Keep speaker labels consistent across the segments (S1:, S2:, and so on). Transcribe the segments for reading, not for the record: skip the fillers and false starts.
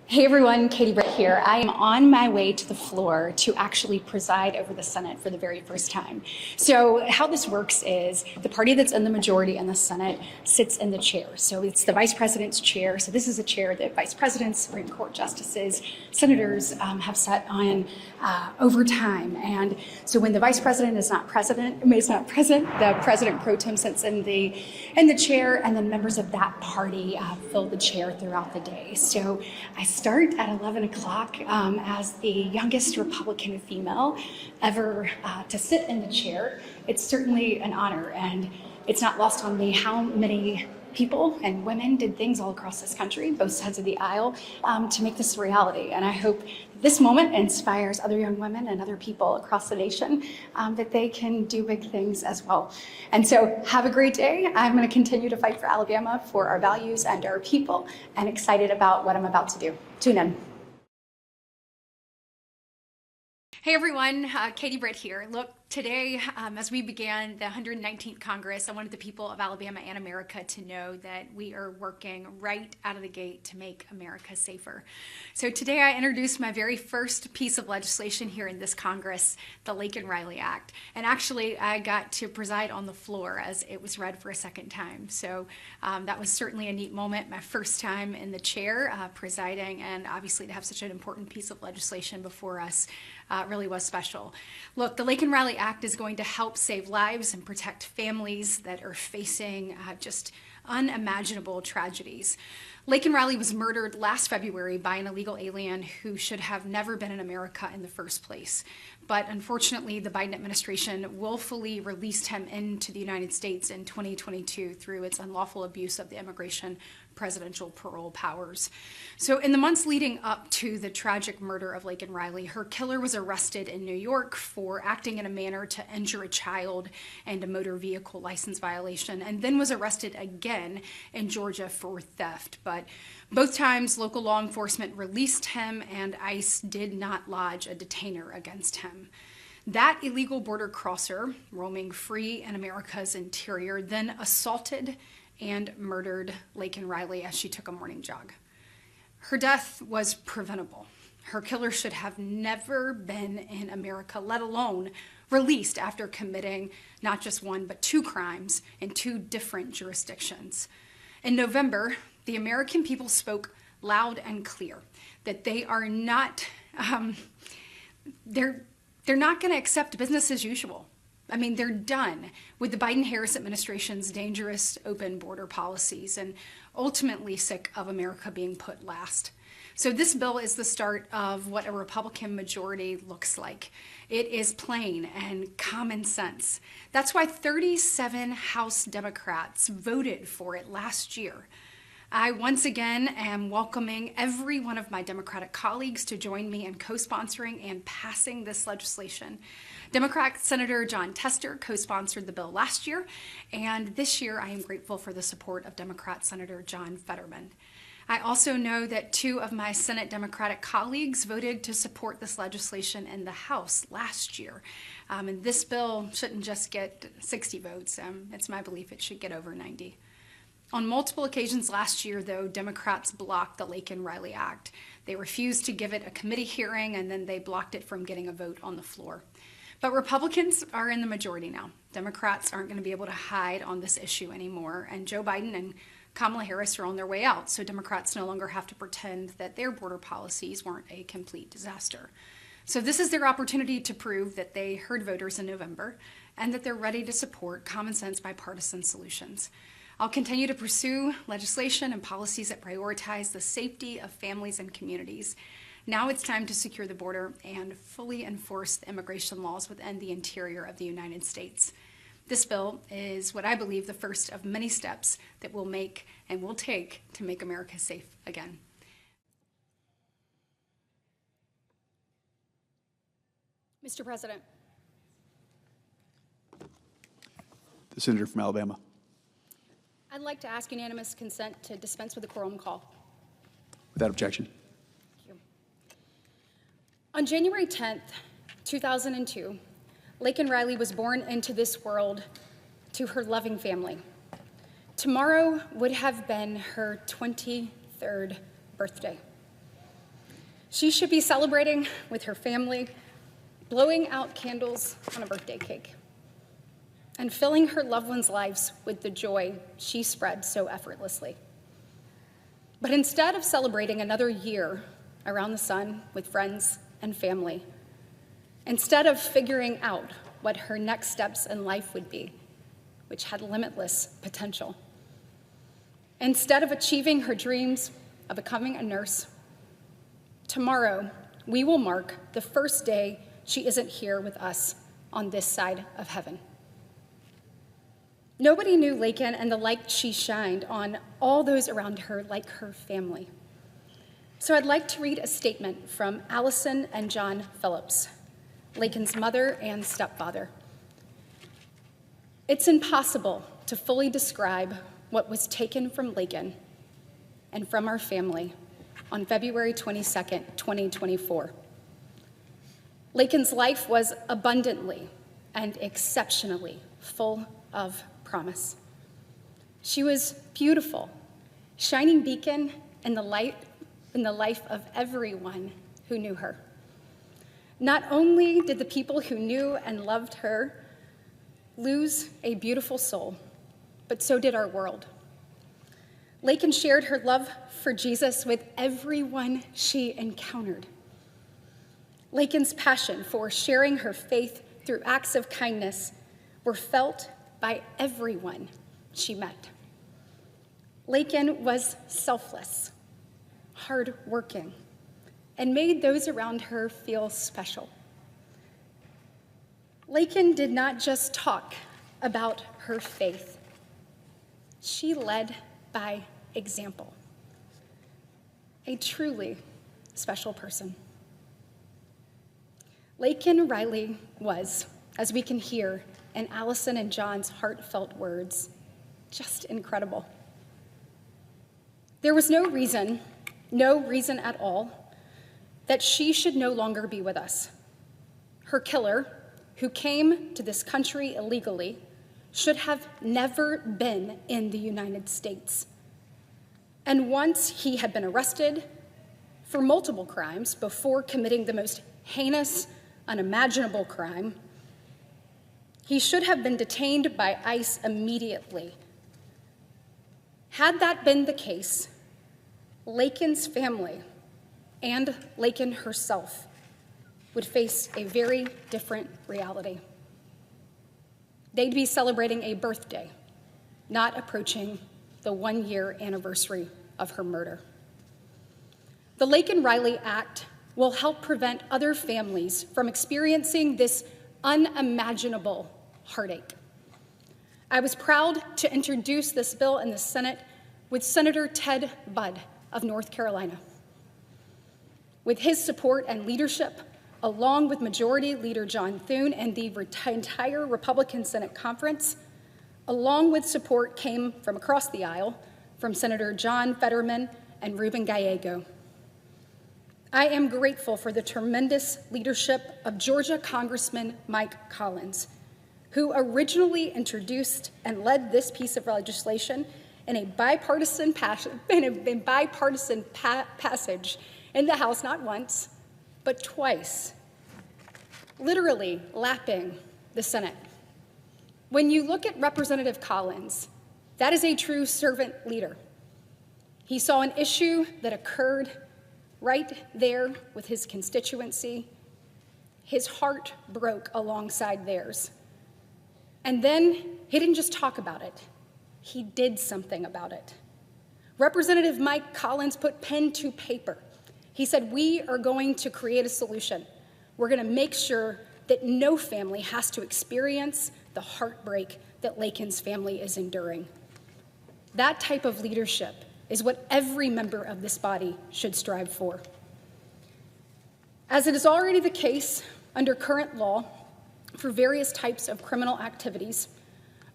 S1: Hey everyone, Katie Britt here. I am on my way to the floor to actually preside over the Senate for the very first time. So how this works is the party that's in the majority in the Senate sits in the chair. So it's the vice president's chair. So this is a chair that vice presidents, Supreme Court justices, senators have sat on over time. And so when the vice president is not present, the president pro tem sits in the chair, and then members of that party fill the chair throughout the day. So I start at 11 o'clock as the youngest Republican female ever to sit in the chair. It's certainly an honor, and it's not lost on me how many people and women did things all across this country, both sides of the aisle, to make this a reality. And I hope this moment inspires other young women and other people across the nation that they can do big things as well. And so have a great day. I'm going to continue to fight for Alabama, for our values and our people, and excited about what I'm about to do. Tune in. Hey everyone, Katie Britt here. Look, today, as we began the 119th Congress, I wanted the people of Alabama and America to know that we are working right out of the gate to make America safer. So today I introduced my very first piece of legislation here in this Congress, the Laken Riley Act. And actually, I got to preside on the floor as it was read for a second time. So that was certainly a neat moment, my first time in the chair presiding, and obviously to have such an important piece of legislation before us really was special. Look, the Laken Riley Act is going to help save lives and protect families that are facing just unimaginable tragedies. Laken Riley was murdered last February by an illegal alien who should have never been in America in the first place. But unfortunately, the Biden administration willfully released him into the United States in 2022 through its unlawful abuse of the immigration presidential parole powers. So in the months leading up to the tragic murder of Laken Riley, her killer was arrested in New York for acting in a manner to injure a child and a motor vehicle license violation, and then was arrested again in Georgia for theft. But both times, local law enforcement released him, and ICE did not lodge a detainer against him. That illegal border crosser, roaming free in America's interior, then assaulted and murdered Laken Riley as she took a morning jog. Her death was preventable. Her killer should have never been in America, let alone released after committing not just one, but two crimes in two different jurisdictions. In November, the American people spoke loud and clear that they are not, they're not going to accept business as usual. I mean, they're done with the Biden-Harris administration's dangerous open border policies and ultimately sick of America being put last. So this bill is the start of what a Republican majority looks like. It is plain and common sense. That's why 37 House Democrats voted for it last year. I once again am welcoming every one of my Democratic colleagues to join me in co-sponsoring and passing this legislation. Democrat Senator Jon Tester co-sponsored the bill last year, and this year I am grateful for the support of Democrat Senator John Fetterman. I also know that two of my Senate Democratic colleagues voted to support this legislation in the House last year. And this bill shouldn't just get 60 votes. It's my belief it should get over 90. On multiple occasions last year, though, Democrats blocked the Laken Riley Act. They refused to give it a committee hearing, and then they blocked it from getting a vote on the floor. But Republicans are in the majority now. Democrats aren't going to be able to hide on this issue anymore, and Joe Biden and Kamala Harris are on their way out, so Democrats no longer have to pretend that their border policies weren't a complete disaster. So this is their opportunity to prove that they heard voters in November and that they're ready to support common sense bipartisan solutions. I'll continue to pursue legislation and policies that prioritize the safety of families and communities. Now it's time to secure the border and fully enforce the immigration laws within the interior of the United States. This bill is what I believe the first of many steps that we'll make and will take to make America safe again. Mr. President.
S2: The senator from Alabama.
S1: I'd like to ask unanimous consent to dispense with the quorum call.
S2: Without objection.
S1: Thank you. On January 10th, 2002, Laken Riley was born into this world to her loving family. Tomorrow would have been her 23rd birthday.
S3: She should be celebrating with her family, blowing out candles on a birthday cake, and filling her loved ones' lives with the joy she spread so effortlessly. But instead of celebrating another year around the sun with friends and family, instead of figuring out what her next steps in life would be, which had limitless potential, instead of achieving her dreams of becoming a nurse, tomorrow we will mark the first day she isn't here with us on this side of heaven. Nobody knew Laken and the light she shined on all those around her like her family. So I'd like to read a statement from Allison and John Phillips, Laken's mother and stepfather. It's impossible to fully describe what was taken from Laken and from our family on February 22nd, 2024. Laken's life was abundantly and exceptionally full of promise. She was beautiful, shining beacon in the life of everyone who knew her. Not only did the people who knew and loved her lose a beautiful soul, but so did our world. Laken shared her love for Jesus with everyone she encountered. Laken's passion for sharing her faith through acts of kindness were felt by everyone she met. Laken was selfless, hardworking, and made those around her feel special. Laken did not just talk about her faith. She led by example. A truly special person. Laken Riley was, as we can hear in Allison and John's heartfelt words, just incredible. There was no reason at all, that she should no longer be with us. Her killer, who came to this country illegally, should have never been in the United States. And once he had been arrested for multiple crimes before committing the most heinous, unimaginable crime, he should have been detained by ICE immediately. Had that been the case, Laken's family and Laken herself would face a very different reality. They'd be celebrating a birthday, not approaching the 1-year anniversary of her murder. The Laken Riley Act will help prevent other families from experiencing this unimaginable heartache. I was proud to introduce this bill in the Senate with Senator Ted Budd of North Carolina. With his support and leadership, along with Majority Leader John Thune and the entire Republican Senate Conference, along with support came from across the aisle from Senator John Fetterman and Ruben Gallego. I am grateful for the tremendous leadership of Georgia Congressman Mike Collins, who originally introduced and led this piece of legislation in a bipartisan passage in the House, not once, but twice, literally lapping the Senate. When you look at Representative Collins, that is a true servant leader. He saw an issue that occurred right there with his constituency. His heart broke alongside theirs. And then he didn't just talk about it, he did something about it. Representative Mike Collins put pen to paper. He said, we are going to create a solution. We're going to make sure that no family has to experience the heartbreak that Laken's family is enduring. That type of leadership is what every member of this body should strive for. As it is already the case under current law for various types of criminal activities,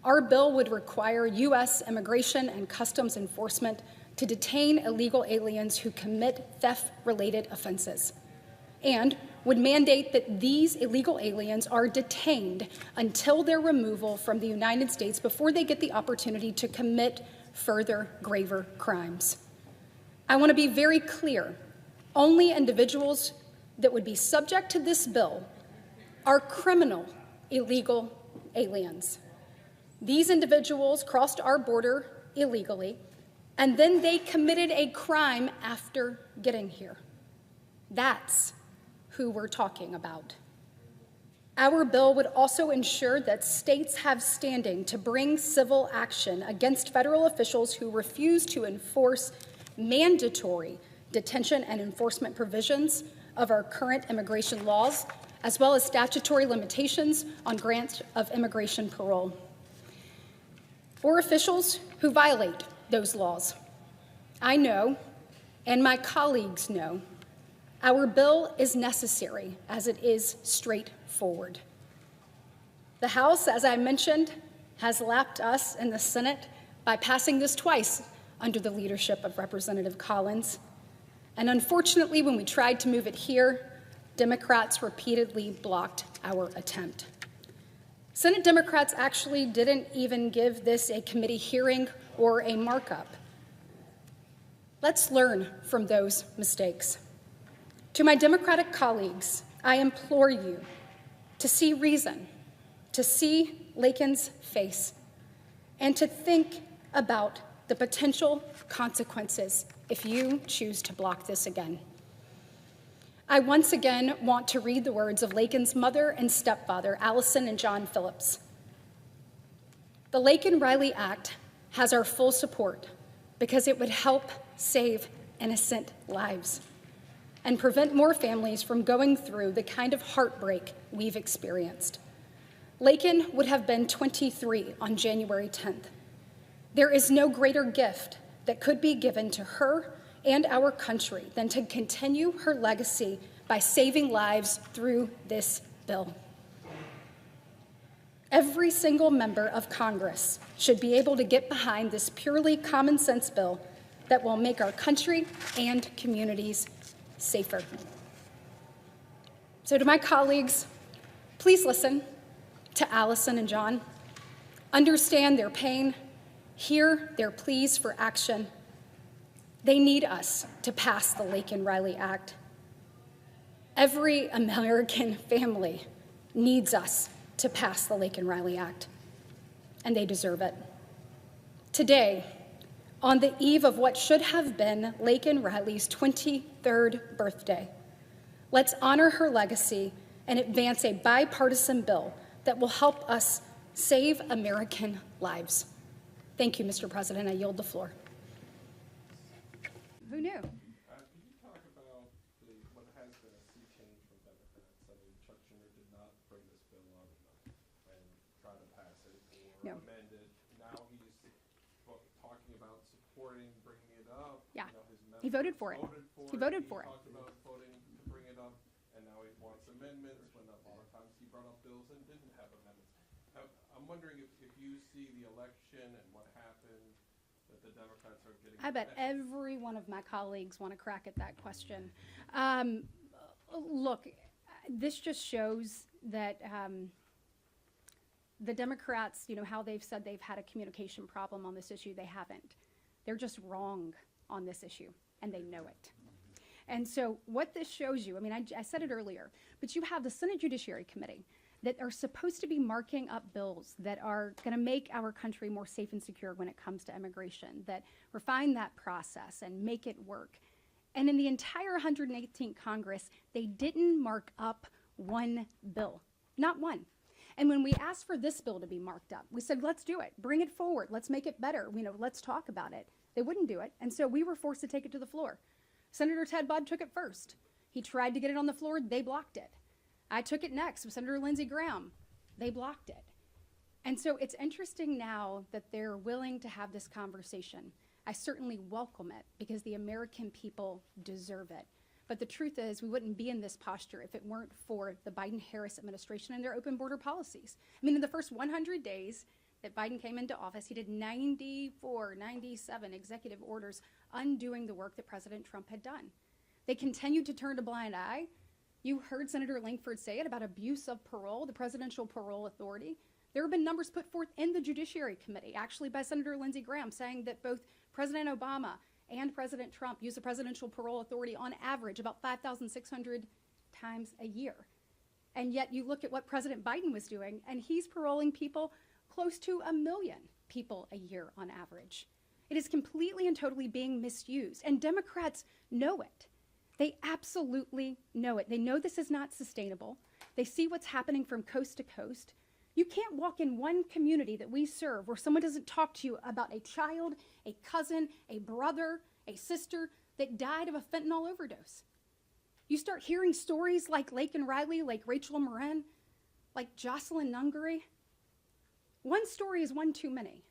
S3: our bill would require U.S. Immigration and Customs Enforcement to detain illegal aliens who commit theft-related offenses, and would mandate that these illegal aliens are detained until their removal from the United States before they get the opportunity to commit further graver crimes. I want to be very clear Only individuals that would be subject to this bill are criminal, illegal aliens. These individuals crossed our border illegally, and then they committed a crime after getting here. That's who we're talking about. Our bill would also ensure that states have standing to bring civil action against federal officials who refuse to enforce mandatory detention and enforcement provisions of our current immigration laws, as well as statutory limitations on grant of immigration parole, or officials who violate those laws. I know, and my colleagues know, our bill is necessary as it is straightforward. The House, as I mentioned, has lapped us in the Senate by passing this twice under the leadership of Representative Collins. And unfortunately, when we tried to move it here, Democrats repeatedly blocked our attempt. Senate Democrats actually didn't even give this a committee hearing or a markup. Let's learn from those mistakes. To my Democratic colleagues, I implore you to see reason, to see Laken's face, and to think about the potential consequences if you choose to block this again. I once again want to read the words of Laken's mother and stepfather, Allison and John Phillips. The Laken Riley Act has our full support because it would help save innocent lives and prevent more families from going through the kind of heartbreak we've experienced. Laken would have been 23 on January 10th. There is no greater gift that could be given to her and our country than to continue her legacy by saving lives through this bill. Every single member of Congress should be able to get behind this purely common sense bill that will make our country and communities safer. So to my colleagues, please listen to Allison and John, understand their pain, hear their pleas for action. They need us to pass the Laken Riley Act. Every American family needs us to pass the Laken Riley Act, and they deserve it. Today, on the eve of what should have been Laken Riley's 23rd birthday, let's honor her legacy and advance a bipartisan bill that will help us save American lives. Thank you, Mr. President. I yield the floor.
S1: Who knew?
S4: Could you talk about what has been a sea change from Democrats? I mean, Chuck Schumer did not bring this bill up and try to pass it or amend it. Now he's talking about supporting bringing it up.
S1: Yeah,
S4: You know,
S1: he voted for it. He voted for it.
S4: He talked about voting to bring it up, and now he wants amendments when a lot of times he brought up bills and didn't have amendments. I'm wondering if you see the election and what happened, that the Democrats are getting.
S1: I bet every one of my colleagues want to crack at that question. Look, this just shows that the Democrats, you know, how they've said they've had a communication problem on this issue, they haven't. They're just wrong on this issue, and they know it. And so what this shows you, I mean, I said it earlier, but you have the Senate Judiciary Committee that are supposed to be marking up bills that are going to make our country more safe and secure when it comes to immigration, that refine that process and make it work. And in the entire 118th Congress, they didn't mark up one bill, not one. And when we asked for this bill to be marked up, we said, let's do it, bring it forward, let's make it better, you know, let's talk about it. They wouldn't do it, and so we were forced to take it to the floor. Senator Ted Budd took it first. He tried to get it on the floor, they blocked it. I took it next with Senator Lindsey Graham. They blocked it. And so it's interesting now that they're willing to have this conversation. I certainly welcome it because the American people deserve it. But the truth is we wouldn't be in this posture if it weren't for the Biden-Harris administration and their open border policies. I mean, in the first 100 days that Biden came into office, he did 97 executive orders undoing the work that President Trump had done. They continued to turn a blind eye. You heard Senator Langford say it about abuse of parole, the Presidential Parole Authority. There have been numbers put forth in the Judiciary Committee, actually by Senator Lindsey Graham, saying that both President Obama
S3: and President Trump use the presidential parole authority on average about 5,600 times a year. And yet you look at what President Biden was doing, and he's paroling people close to 1 million people a year on average. It is completely and totally being misused, and Democrats know it. They absolutely know it. They know this is not sustainable. They see what's happening from coast to coast. You can't walk in one community that we serve where someone doesn't talk to you about a child, a cousin, a brother, a sister that died of a fentanyl overdose. You start hearing stories like Laken Riley, like Rachel Moran, like Jocelyn Nungary. One story is one too many,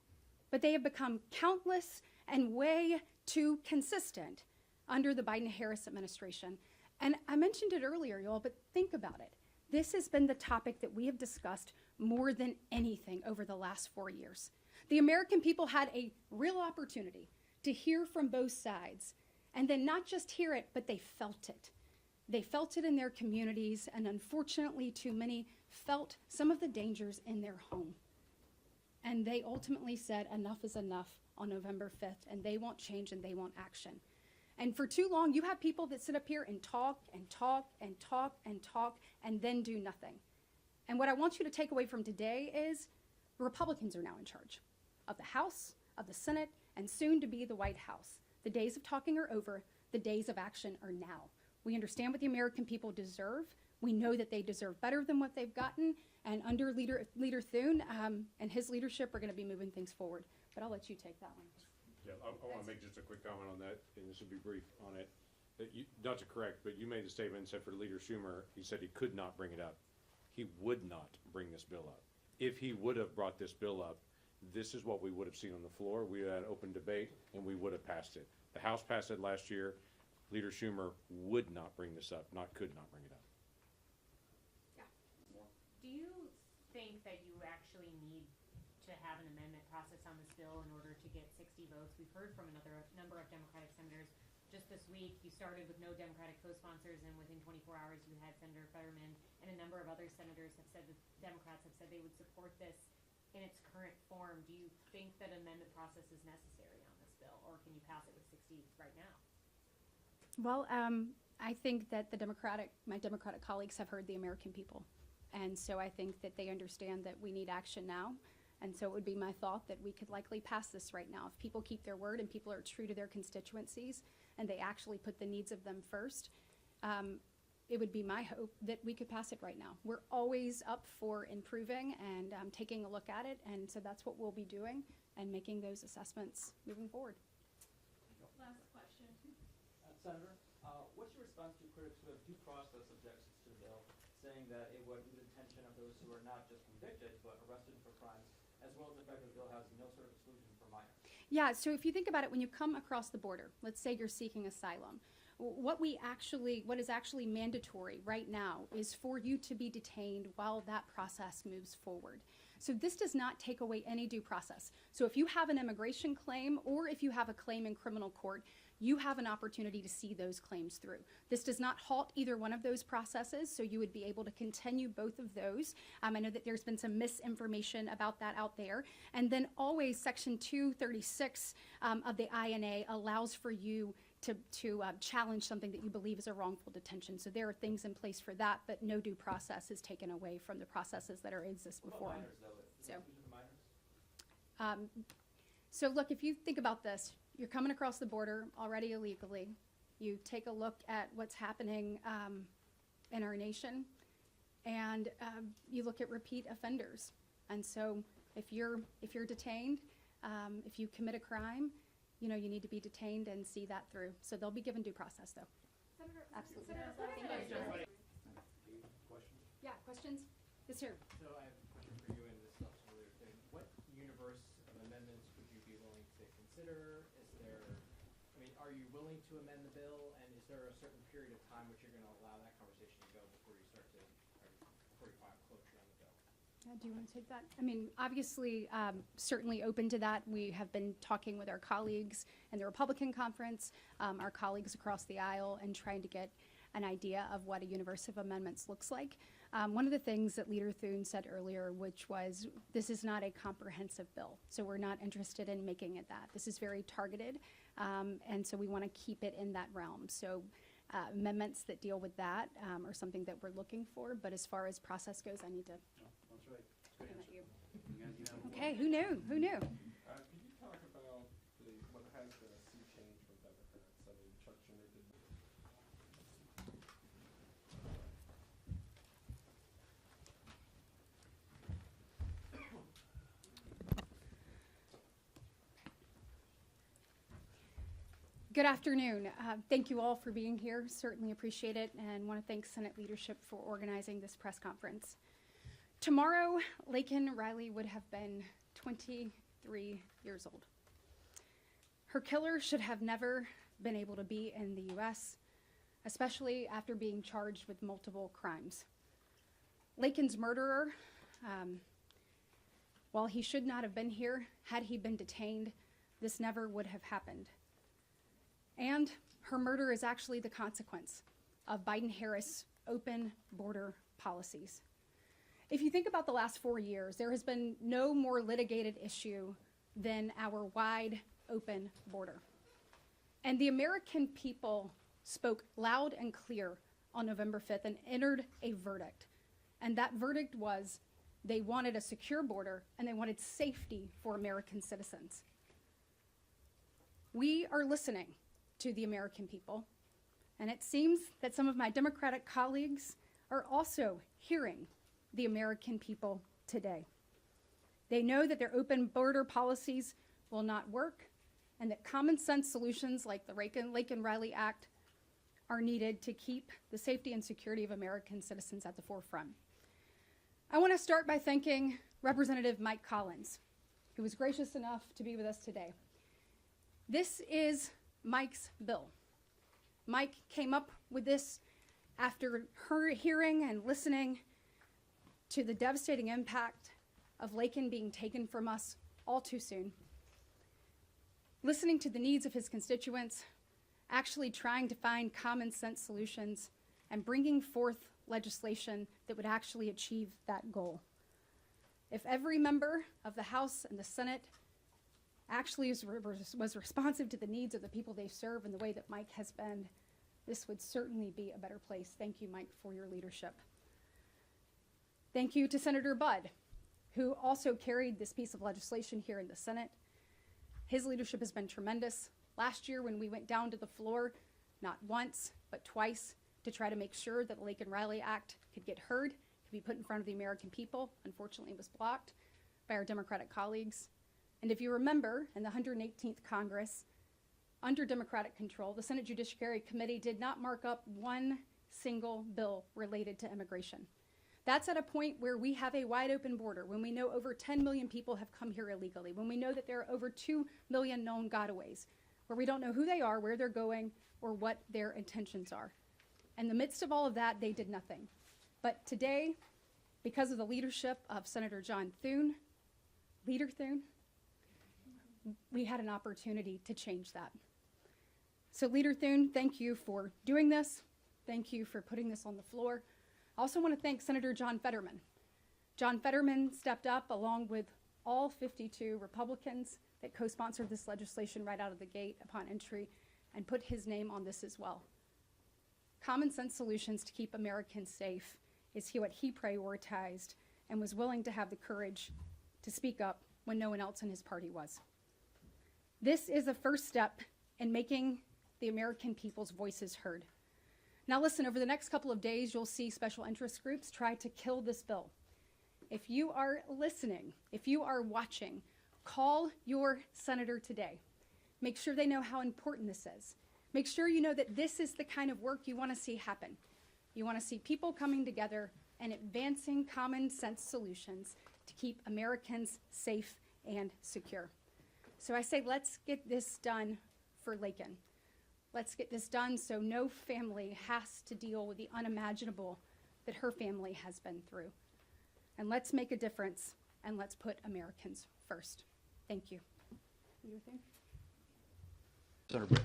S3: but they have become countless and way too consistent under the Biden-Harris administration. And I mentioned it earlier, y'all, but think about it. This has been the topic that we have discussed more than anything over the last 4 years. The American people had a real opportunity to hear from both sides, and then not just hear it, but they felt it. They felt it in their communities, and unfortunately, too many felt some of the dangers in their home. And they ultimately said enough is enough on November 5th, and they want change and they want action. And for too long, you have people that sit up here and talk and talk and talk and talk and then do nothing. And what I want you to take away from today is the Republicans are now in charge of the House, of the Senate, and soon to be the White House. The days of talking are over. The days of action are now. We understand what the American people deserve. We know that they deserve better than what they've gotten. And under Leader Thune and his leadership, we're going to be moving things forward. But I'll let you take that one.
S5: Yeah, I want to make just a quick comment on that, and this will be brief on it. That you, not to correct, but you made the statement and said for Leader Schumer, he said he could not bring it up. He would not bring this bill up. If he would have brought this bill up, this is what we would have seen on the floor. We had an open debate, and we would have passed it. The House passed it last year. Leader Schumer would not bring this up, could not bring it up.
S1: Yeah.
S6: Do you think that you actually need to have an amendment process on this bill in order to get 60 votes? We've heard from another number of Democratic senators just this week. You started with no Democratic co-sponsors, and within 24 hours you had Senator Fetterman and a number of other senators have said that Democrats have said they would support this in its current form. Do you think that amendment process is necessary on this bill, or can you pass it with 60 right now?
S3: Well, I think that my Democratic colleagues have heard the American people. And so I think that they understand that we need action now. And so it would be my thought that we could likely pass this right now. If people keep their word and people are true to their constituencies and they actually put the needs of them first, it would be my hope that we could pass it right now. We're always up for improving and taking a look at it. And so that's what we'll be doing and making those assessments moving forward.
S7: Last question. Senator, what's your response to critics who have due process objections to the bill, saying that it would do the detention of those who are not just convicted but arrested for crimes, as well as the fact that the bill has no sort of exclusion for minors?
S3: Yeah, so if you think about it, when you come across the border, let's say you're seeking asylum, what is actually mandatory right now is for you to be detained while that process moves forward. So this does not take away any due process. So if you have an immigration claim or if you have a claim in criminal court, you have an opportunity to see those claims through. This does not halt either one of those processes, so you would be able to continue both of those. I know that there's been some misinformation about that out there. And then always Section 236 of the INA allows for you to challenge something that you believe is a wrongful detention. So there are things in place for that, but no due process is taken away from the processes that exist before.
S7: Minors, though?
S3: So look, if you think about this, you're coming across the border already illegally. You take a look at what's happening in our nation, and you look at repeat offenders. And so if you're detained, if you commit a crime, you need to be detained and see that through. So they'll be given due process, though.
S1: Senator,
S3: Absolutely.
S1: Senator,
S5: Questions?
S3: Yeah, questions? Yes, sir.
S8: So I have a question for you, and this is also related thing. What universe of amendments would you be willing to consider? Are you willing to amend the bill, and is there a certain period of time which you're going to allow that conversation to go before you find closure on the bill?
S3: Do you want to take that? Obviously, certainly open to that. We have been talking with our colleagues in the Republican conference, our colleagues across the aisle, and trying to get an idea of what a universe of amendments looks like. One of the things that Leader Thune said earlier, which was, this is not a comprehensive bill, so we're not interested in making it that. This is very targeted. And so we want to keep it in that realm. So amendments that deal with that are something that we're looking for. But as far as process goes, I need to.
S2: That's right.
S3: come at you. Okay, who knew? Who knew?
S4: Can you talk about what has been a sea change from Democrats? I mean, Chuck Schumer did.
S3: Good afternoon. Thank you all for being here. Certainly appreciate it, and want to thank Senate leadership for organizing this press conference. Tomorrow, Laken Riley would have been 23 years old. Her killer should have never been able to be in the U.S., especially after being charged with multiple crimes. Laken's murderer, while he should not have been here, had he been detained, this never would have happened. And her murder is actually the consequence of Biden-Harris open border policies. If you think about the last 4 years, there has been no more litigated issue than our wide open border. And the American people spoke loud and clear on November 5th and entered a verdict. And that verdict was they wanted a secure border and they wanted safety for American citizens. We are listening to the American people, and it seems that some of my Democratic colleagues are also hearing the American people today. They know that their open border policies will not work, and that common sense solutions like the Laken Riley Act are needed to keep the safety and security of American citizens at the forefront. I want to start by thanking Representative Mike Collins, who was gracious enough to be with us today. This is Mike's bill. Mike came up with this after her hearing and listening to the devastating impact of Laken being taken from us all too soon, listening to the needs of his constituents, actually trying to find common sense solutions, and bringing forth legislation that would actually achieve that goal. If every member of the House and the Senate actually was responsive to the needs of the people they serve in the way that Mike has been, this would certainly be a better place. Thank you, Mike, for your leadership. Thank you to Senator Budd, who also carried this piece of legislation here in the Senate. His leadership has been tremendous. Last year, when we went down to the floor, not once, but twice, to try to make sure that the Laken Riley Act could get heard, could be put in front of the American people, unfortunately it was blocked by our Democratic colleagues. And if you remember, in the 118th Congress, under Democratic control, the Senate Judiciary Committee did not mark up one single bill related to immigration. That's at a point where we have a wide open border, when we know over 10 million people have come here illegally, when we know that there are over 2 million known gotaways, where we don't know who they are, where they're going, or what their intentions are. In the midst of all of that, they did nothing. But today, because of the leadership of Senator John Thune, Leader Thune, we had an opportunity to change that. So Leader Thune, thank you for doing this. Thank you for putting this on the floor. I also want to thank Senator John Fetterman. John Fetterman stepped up along with all 52 Republicans that co-sponsored this legislation right out of the gate upon entry and put his name on this as well. Common sense solutions to keep Americans safe is what he prioritized and was willing to have the courage to speak up when no one else in his party was. This is a first step in making the American people's voices heard. Now listen, over the next couple of days, you'll see special interest groups try to kill this bill. If you are listening, if you are watching, call your senator today. Make sure they know how important this is. Make sure you know that this is the kind of work you want to see happen. You want to see people coming together and advancing common sense solutions to keep Americans safe and secure. So I say, let's get this done for Laken. Let's get this done so no family has to deal with the unimaginable that her family has been through. And let's make a difference, and let's put Americans first. Thank you. Leader Thune?
S2: Senator Britt.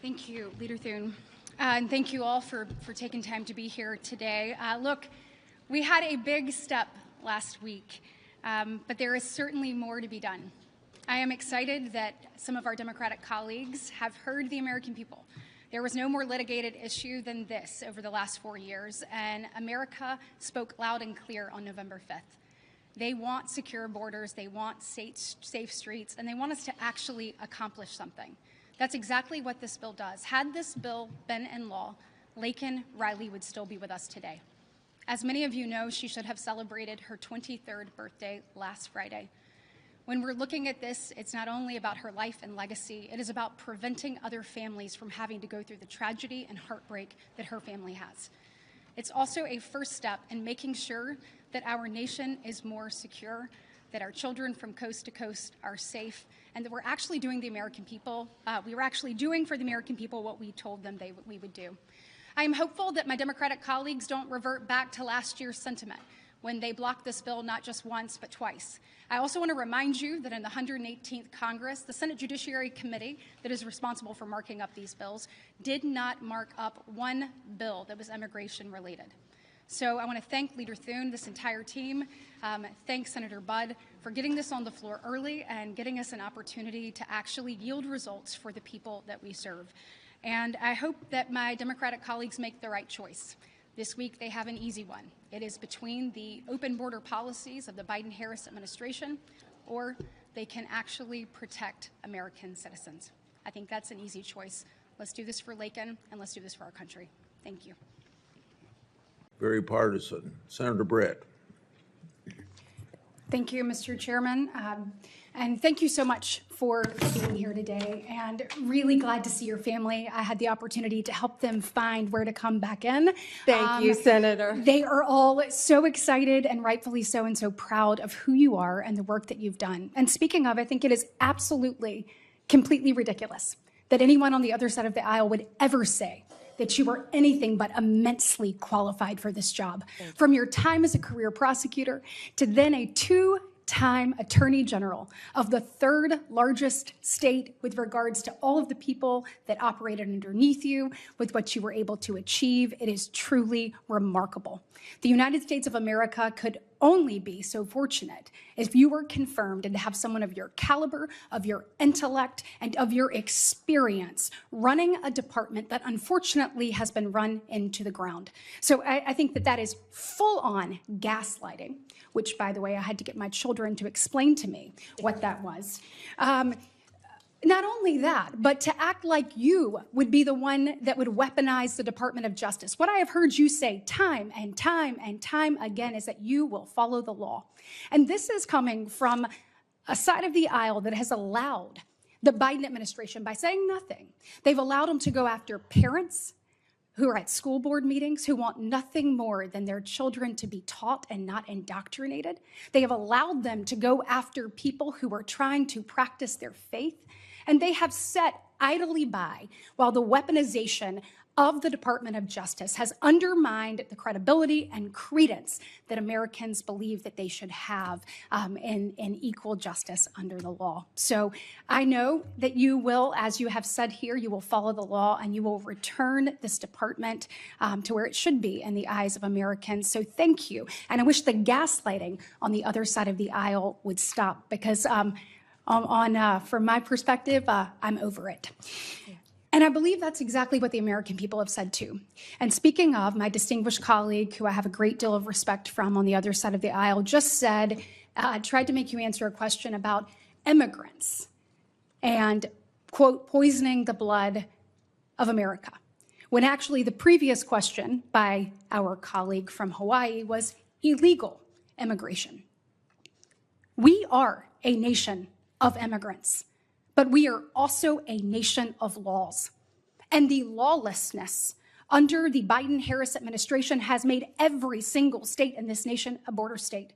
S3: Thank you, Leader Thune. And thank you all for taking time to be here today. Look, we had a big step last week, but there is certainly more to be done. I am excited that some of our Democratic colleagues have heard the American people. There was no more litigated issue than this over the last 4 years, and America spoke loud and clear on November 5th. They want secure borders, they want safe streets, and they want us to actually accomplish something. That's exactly what this bill does. Had this bill been in law, Laken Riley would still be with us today. As many of you know, she should have celebrated her 23rd birthday last Friday. When we're looking at this, it's not only about her life and legacy, it is about preventing other families from having to go through the tragedy and heartbreak that her family has. It's also a first step in making sure that our nation is more secure, that our children from coast to coast are safe, and that we're actually doing the American people, we were actually doing for the American people what we told them we would do. I am hopeful that my Democratic colleagues don't revert back to last year's sentiment when they blocked this bill not just once, but twice. I also want to remind you that in the 118th Congress, the Senate Judiciary Committee that is responsible for marking up these bills did not mark up one bill that was immigration related. So I want to thank Leader Thune, this entire team, thank Senator Budd for getting this on the floor early and getting us an opportunity to actually yield results for the people that we serve. And I hope that my Democratic colleagues make the right choice. This week they have an easy one. It is between the open border policies of the Biden-Harris administration, or they can actually protect American citizens. I think that's an easy choice. Let's do this for Laken, and let's do this for our country. Thank you.
S9: Very partisan. Senator Britt.
S3: Thank you, Mr. Chairman. And thank you so much for being here today, and really glad to see your family. I had the opportunity to help them find where to come back in.
S10: Thank you, Senator.
S3: They are all so excited, and rightfully so, and so proud of who you are and the work that you've done. And speaking of, I think it is absolutely, completely ridiculous that anyone on the other side of the aisle would ever say that you were anything but immensely qualified for this job. From your time as a career prosecutor to then a two-time Attorney General of the third largest state with regards to all of the people that operated underneath you, with what you were able to achieve. It is truly remarkable. The United States of America could only be so fortunate if you were confirmed and to have someone of your caliber, of your intellect, and of your experience running a department that unfortunately has been run into the ground. So I think that is full-on gaslighting, which, by the way, I had to get my children to explain to me what that was. Not only that, but to act like you would be the one that would weaponize the Department of Justice. What I have heard you say time and time and time again is that you will follow the law. And this is coming from a side of the aisle that has allowed the Biden administration, by saying nothing, they've allowed them to go after parents who are at school board meetings, who want nothing more than their children to be taught and not indoctrinated. They have allowed them to go after people who are trying to practice their faith. And they have sat idly by while the weaponization of the Department of Justice has undermined the credibility and credence that Americans believe that they should have in equal justice under the law. So I know that you will, as you have said here, you will follow the law and you will return this department to where it should be in the eyes of Americans. So thank you. And I wish the gaslighting on the other side of the aisle would stop, because from my perspective, I'm over it. And I believe that's exactly what the American people have said too. And speaking of, my distinguished colleague, who I have a great deal of respect from on the other side of the aisle, just said, tried to make you answer a question about immigrants and, quote, poisoning the blood of America. When actually the previous question by our colleague from Hawaii was illegal immigration. We are a nation of immigrants, but we are also a nation of laws. And the lawlessness under the Biden-Harris administration has made every single state in this nation a border state.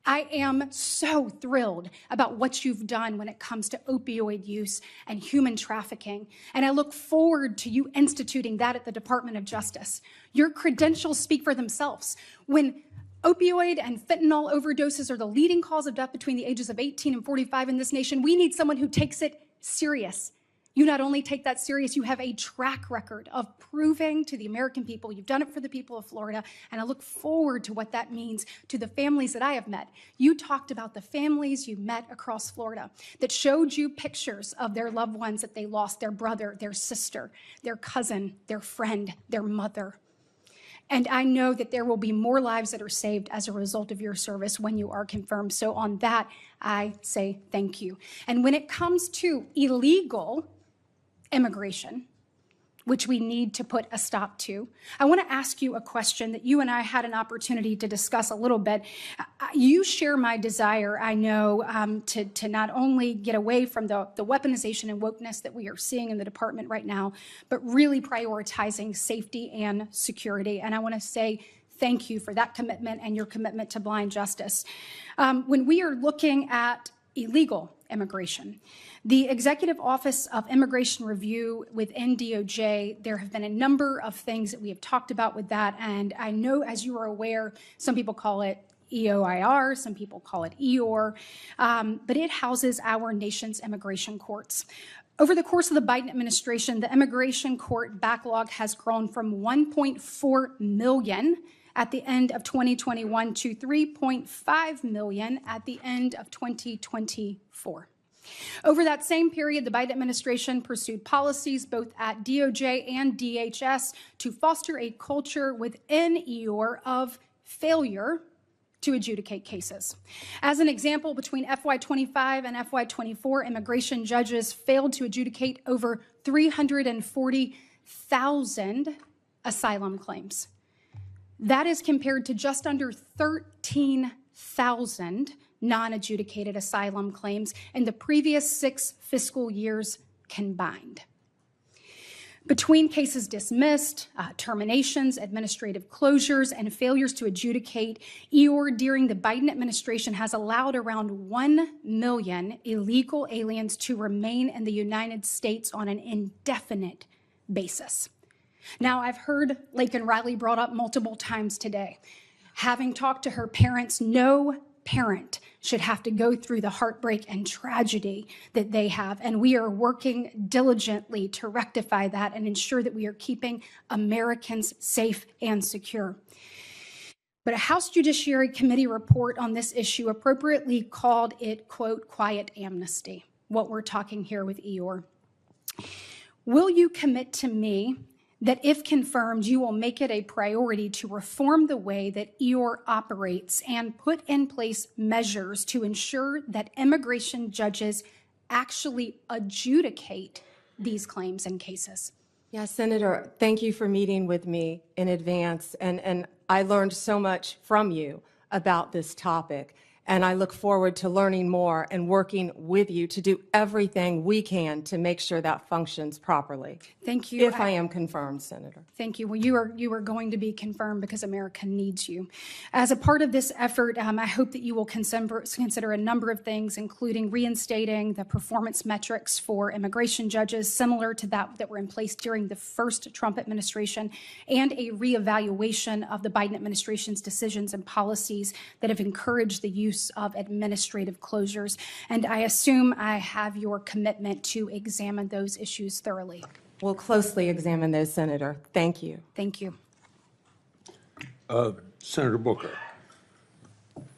S3: I am so thrilled about what you've done when it comes to opioid use and human trafficking, and I look forward to you instituting that at the Department of Justice. Your credentials speak for themselves. When opioid and fentanyl overdoses are the leading cause of death between the ages of 18 and 45 in this nation, we need someone who takes it serious. You not only take that serious, you have a track record of proving to the American people you've done it for the people of Florida, and I look forward to what that means to the families that I have met. You talked about the families you met across Florida that showed you pictures of their loved ones that they lost, their brother, their sister, their cousin, their friend, their mother. And I know that there will be more lives that are saved as a result of your service when you are confirmed. So on that, I say thank you. And when it comes to illegal immigration, which we need to put a stop to, I want to ask you a question that you and I had an opportunity to discuss a little bit. You share my desire, I know, to not only get away from the weaponization and wokeness that we are seeing in the department right now, but really prioritizing safety and security. And I want to say thank you for that commitment and your commitment to blind justice. When we are looking at illegal immigration, the Executive Office of Immigration Review within DOJ, there have been a number of things that we have talked about with that. And I know, as you are aware, some people call it EOIR, some people call it EOR, but it houses our nation's immigration courts. Over the course of the Biden administration, the immigration court backlog has grown from 1.4 million at the end of 2021 to 3.5 million at the end of 2024. Over that same period, the Biden administration pursued policies both at DOJ and DHS to foster a culture within EOR of failure to adjudicate cases. As an example, between FY25 and FY24, immigration judges failed to adjudicate over 340,000 asylum claims. That is compared to just under 13,000 non-adjudicated asylum claims in the previous 6 fiscal years combined. Between cases dismissed, terminations, administrative closures, and failures to adjudicate, EOR during the Biden administration has allowed around 1 million illegal aliens to remain in the United States on an indefinite basis. Now, I've heard Laken Riley brought up multiple times today. Having talked to her parents, no parent should have to go through the heartbreak and tragedy that they have. And we are working diligently to rectify that and ensure that we are keeping Americans safe and secure. But a House Judiciary Committee report on this issue appropriately called it, quote, quiet amnesty, what we're talking here with EOR. Will you commit to me that if confirmed, you will make it a priority to reform the way that EOR operates and put in place measures to ensure that immigration judges actually adjudicate these claims and cases?
S10: Yeah, Senator, thank you for meeting with me in advance. And I learned so much from you about this topic. And I look forward to learning more and working with you to do everything we can to make sure that functions properly.
S3: Thank you.
S10: If I am confirmed, Senator.
S3: Thank you. Well, you are going to be confirmed because America needs you. As a part of this effort, I hope that you will consider a number of things, including reinstating the performance metrics for immigration judges, similar to that were in place during the first Trump administration, and a reevaluation of the Biden administration's decisions and policies that have encouraged the use of administrative closures. And I assume I have your commitment to examine those issues thoroughly.
S10: We'll closely examine those, Senator. Thank you.
S3: Thank you.
S9: Senator Booker.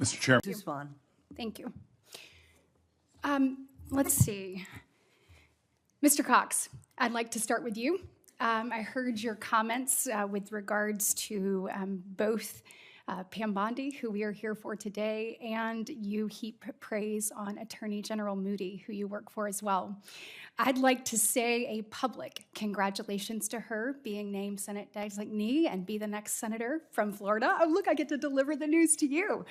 S11: Mr. Chairman.
S12: Respond.
S3: Thank you. Let's see. Mr. Cox, I'd like to start with you. I heard your comments with regards to both Pam Bondi, who we are here for today, and you heap praise on Attorney General Moody, who you work for as well. I'd like to say a public congratulations to her being named Senate designee and be the next senator from Florida. Oh, look, I get to deliver the news to you.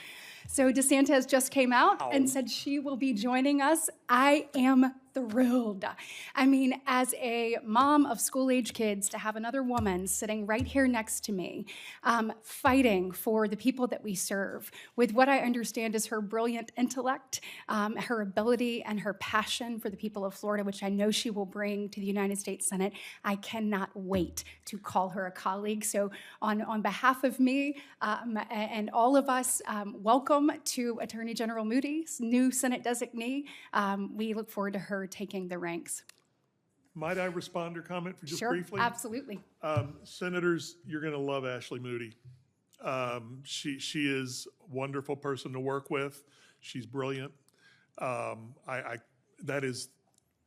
S3: So DeSantis just came out and said she will be joining us. I am thrilled. I mean, as a mom of school-age kids, to have another woman sitting right here next to me, fighting for the people that we serve, with what I understand is her brilliant intellect, her ability and her passion for the people of Florida, which I know she will bring to the United States Senate. I cannot wait to call her a colleague. So on behalf of me and all of us, welcome to Attorney General Moody's new Senate designee. We look forward to her taking the ranks.
S12: Might I respond or comment for just
S3: Sure,
S12: briefly?
S3: absolutely.
S12: Senators, you're going to love Ashley Moody. She is a wonderful person to work with. She's brilliant. That is,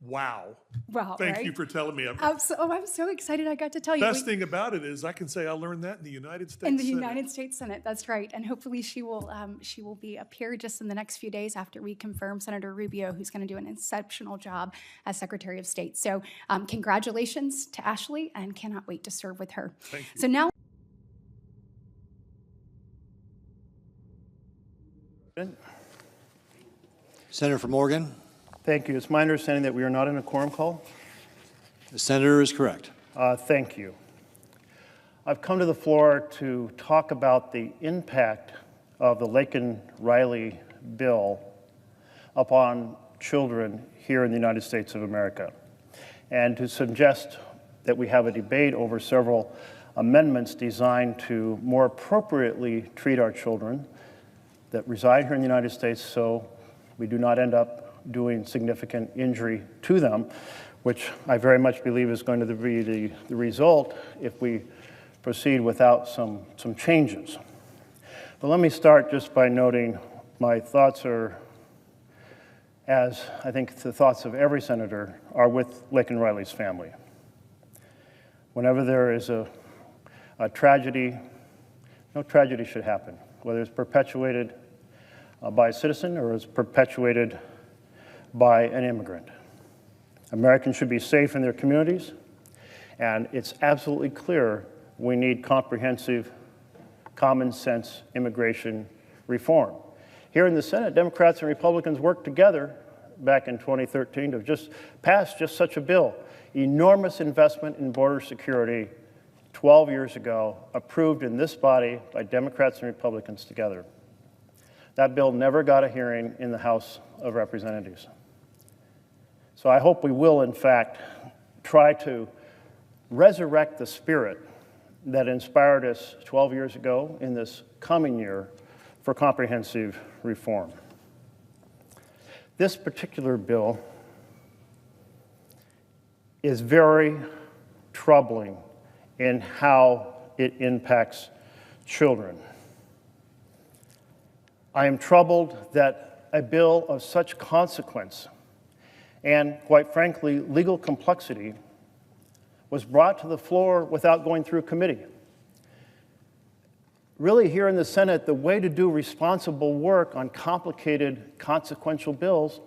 S12: wow.
S3: Wow,
S12: Thank
S3: right?
S12: you for telling me.
S3: I'm so excited I got to tell you.
S12: Best thing about it is I can say I learned that in the United States
S3: In the
S12: Senate.
S3: United States Senate, that's right. And hopefully she will be up here just in the next few days after we confirm Senator Rubio, who's going to do an exceptional job as Secretary of State. So congratulations to Ashley, and cannot wait to serve with her.
S12: Thank you.
S3: So now.
S2: Senator from Oregon.
S13: Thank you. It's my understanding that we are not in a quorum call.
S2: The senator is correct.
S13: Thank you. I've come to the floor to talk about the impact of the Laken Riley bill upon children here in the United States of America, and to suggest that we have a debate over several amendments designed to more appropriately treat our children that reside here in the United States so we do not end up doing significant injury to them, which I very much believe is going to be the result if we proceed without some changes. But let me start just by noting my thoughts are, as I think the thoughts of every senator are, with Laken Riley's family. Whenever there is a tragedy, no tragedy should happen, whether it's perpetuated by a citizen or is perpetuated by an immigrant. Americans should be safe in their communities, and it's absolutely clear we need comprehensive, common sense immigration reform. Here in the Senate, Democrats and Republicans worked together back in 2013 to just pass just such a bill. Enormous investment in border security 12 years ago, approved in this body by Democrats and Republicans together. That bill never got a hearing in the House of Representatives. So I hope we will, in fact, try to resurrect the spirit that inspired us 12 years ago in this coming year for comprehensive reform. This particular bill is very troubling in how it impacts children. I am troubled that a bill of such consequence and, quite frankly, legal complexity was brought to the floor without going through committee. Really, here in the Senate, the way to do responsible work on complicated, consequential bills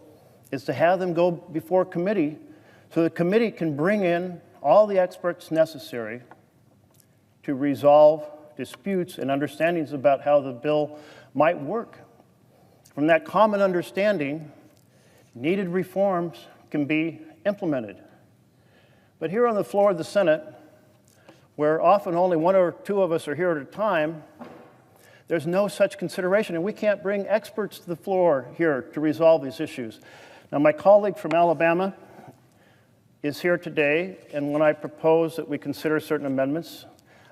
S13: is to have them go before committee so the committee can bring in all the experts necessary to resolve disputes and understandings about how the bill might work. From that common understanding, needed reforms can be implemented. But here on the floor of the Senate, where often only one or two of us are here at a time, there's no such consideration, and we can't bring experts to the floor here to resolve these issues. Now, my colleague from Alabama is here today, and when I propose that we consider certain amendments,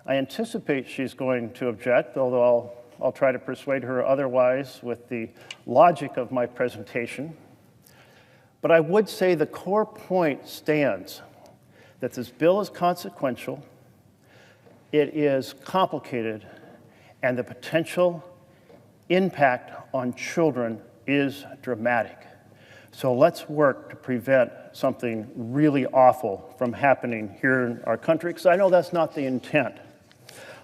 S13: I anticipate she's going to object, although I'll try to persuade her otherwise with the logic of my presentation. But I would say the core point stands, that this bill is consequential, it is complicated, and the potential impact on children is dramatic. So let's work to prevent something really awful from happening here in our country, because I know that's not the intent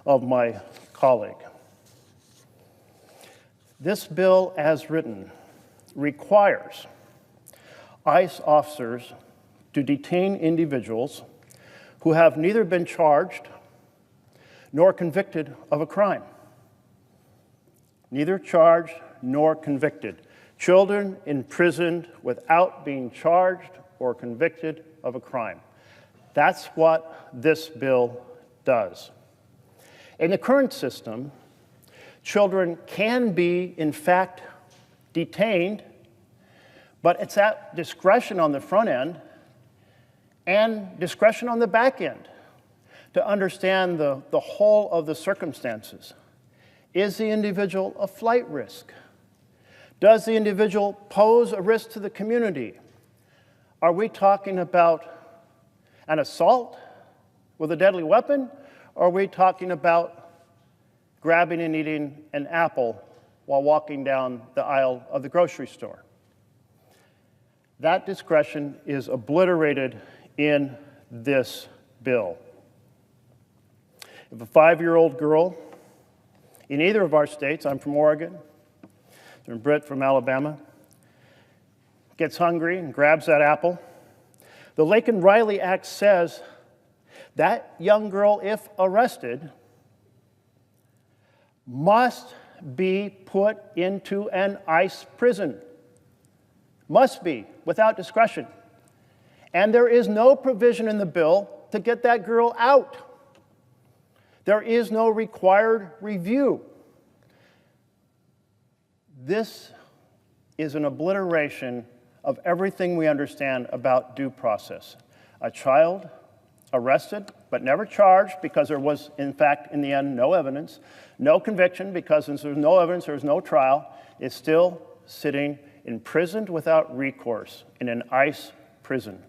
S13: of my colleague. This bill, as written, requires ICE officers to detain individuals who have neither been charged nor convicted of a crime. Neither charged nor convicted. Children imprisoned without being charged or convicted of a crime. That's what this bill does. In the current system, children can be, in fact, detained, but it's at discretion on the front end and discretion on the back end to understand the whole of the circumstances. Is the individual a flight risk? Does the individual pose a risk to the community? Are we talking about An assault with a deadly weapon? Or are we talking about grabbing and eating an apple while walking down the aisle of the grocery store? That discretion is obliterated in this bill. If a 5-year-old girl in either of our states, I'm from Oregon, and Britt from Alabama, gets hungry and grabs that apple, the Laken Riley Act says that young girl, if arrested, must be put into an ICE prison. Must be, without discretion. And there is no provision in the bill to get that girl out. There is no required review. This is an obliteration of everything we understand about due process. A child arrested but never charged because there was, in fact, in the end, no evidence, no conviction because since there's no evidence, there's no trial, is still sitting imprisoned without recourse in an ICE prison.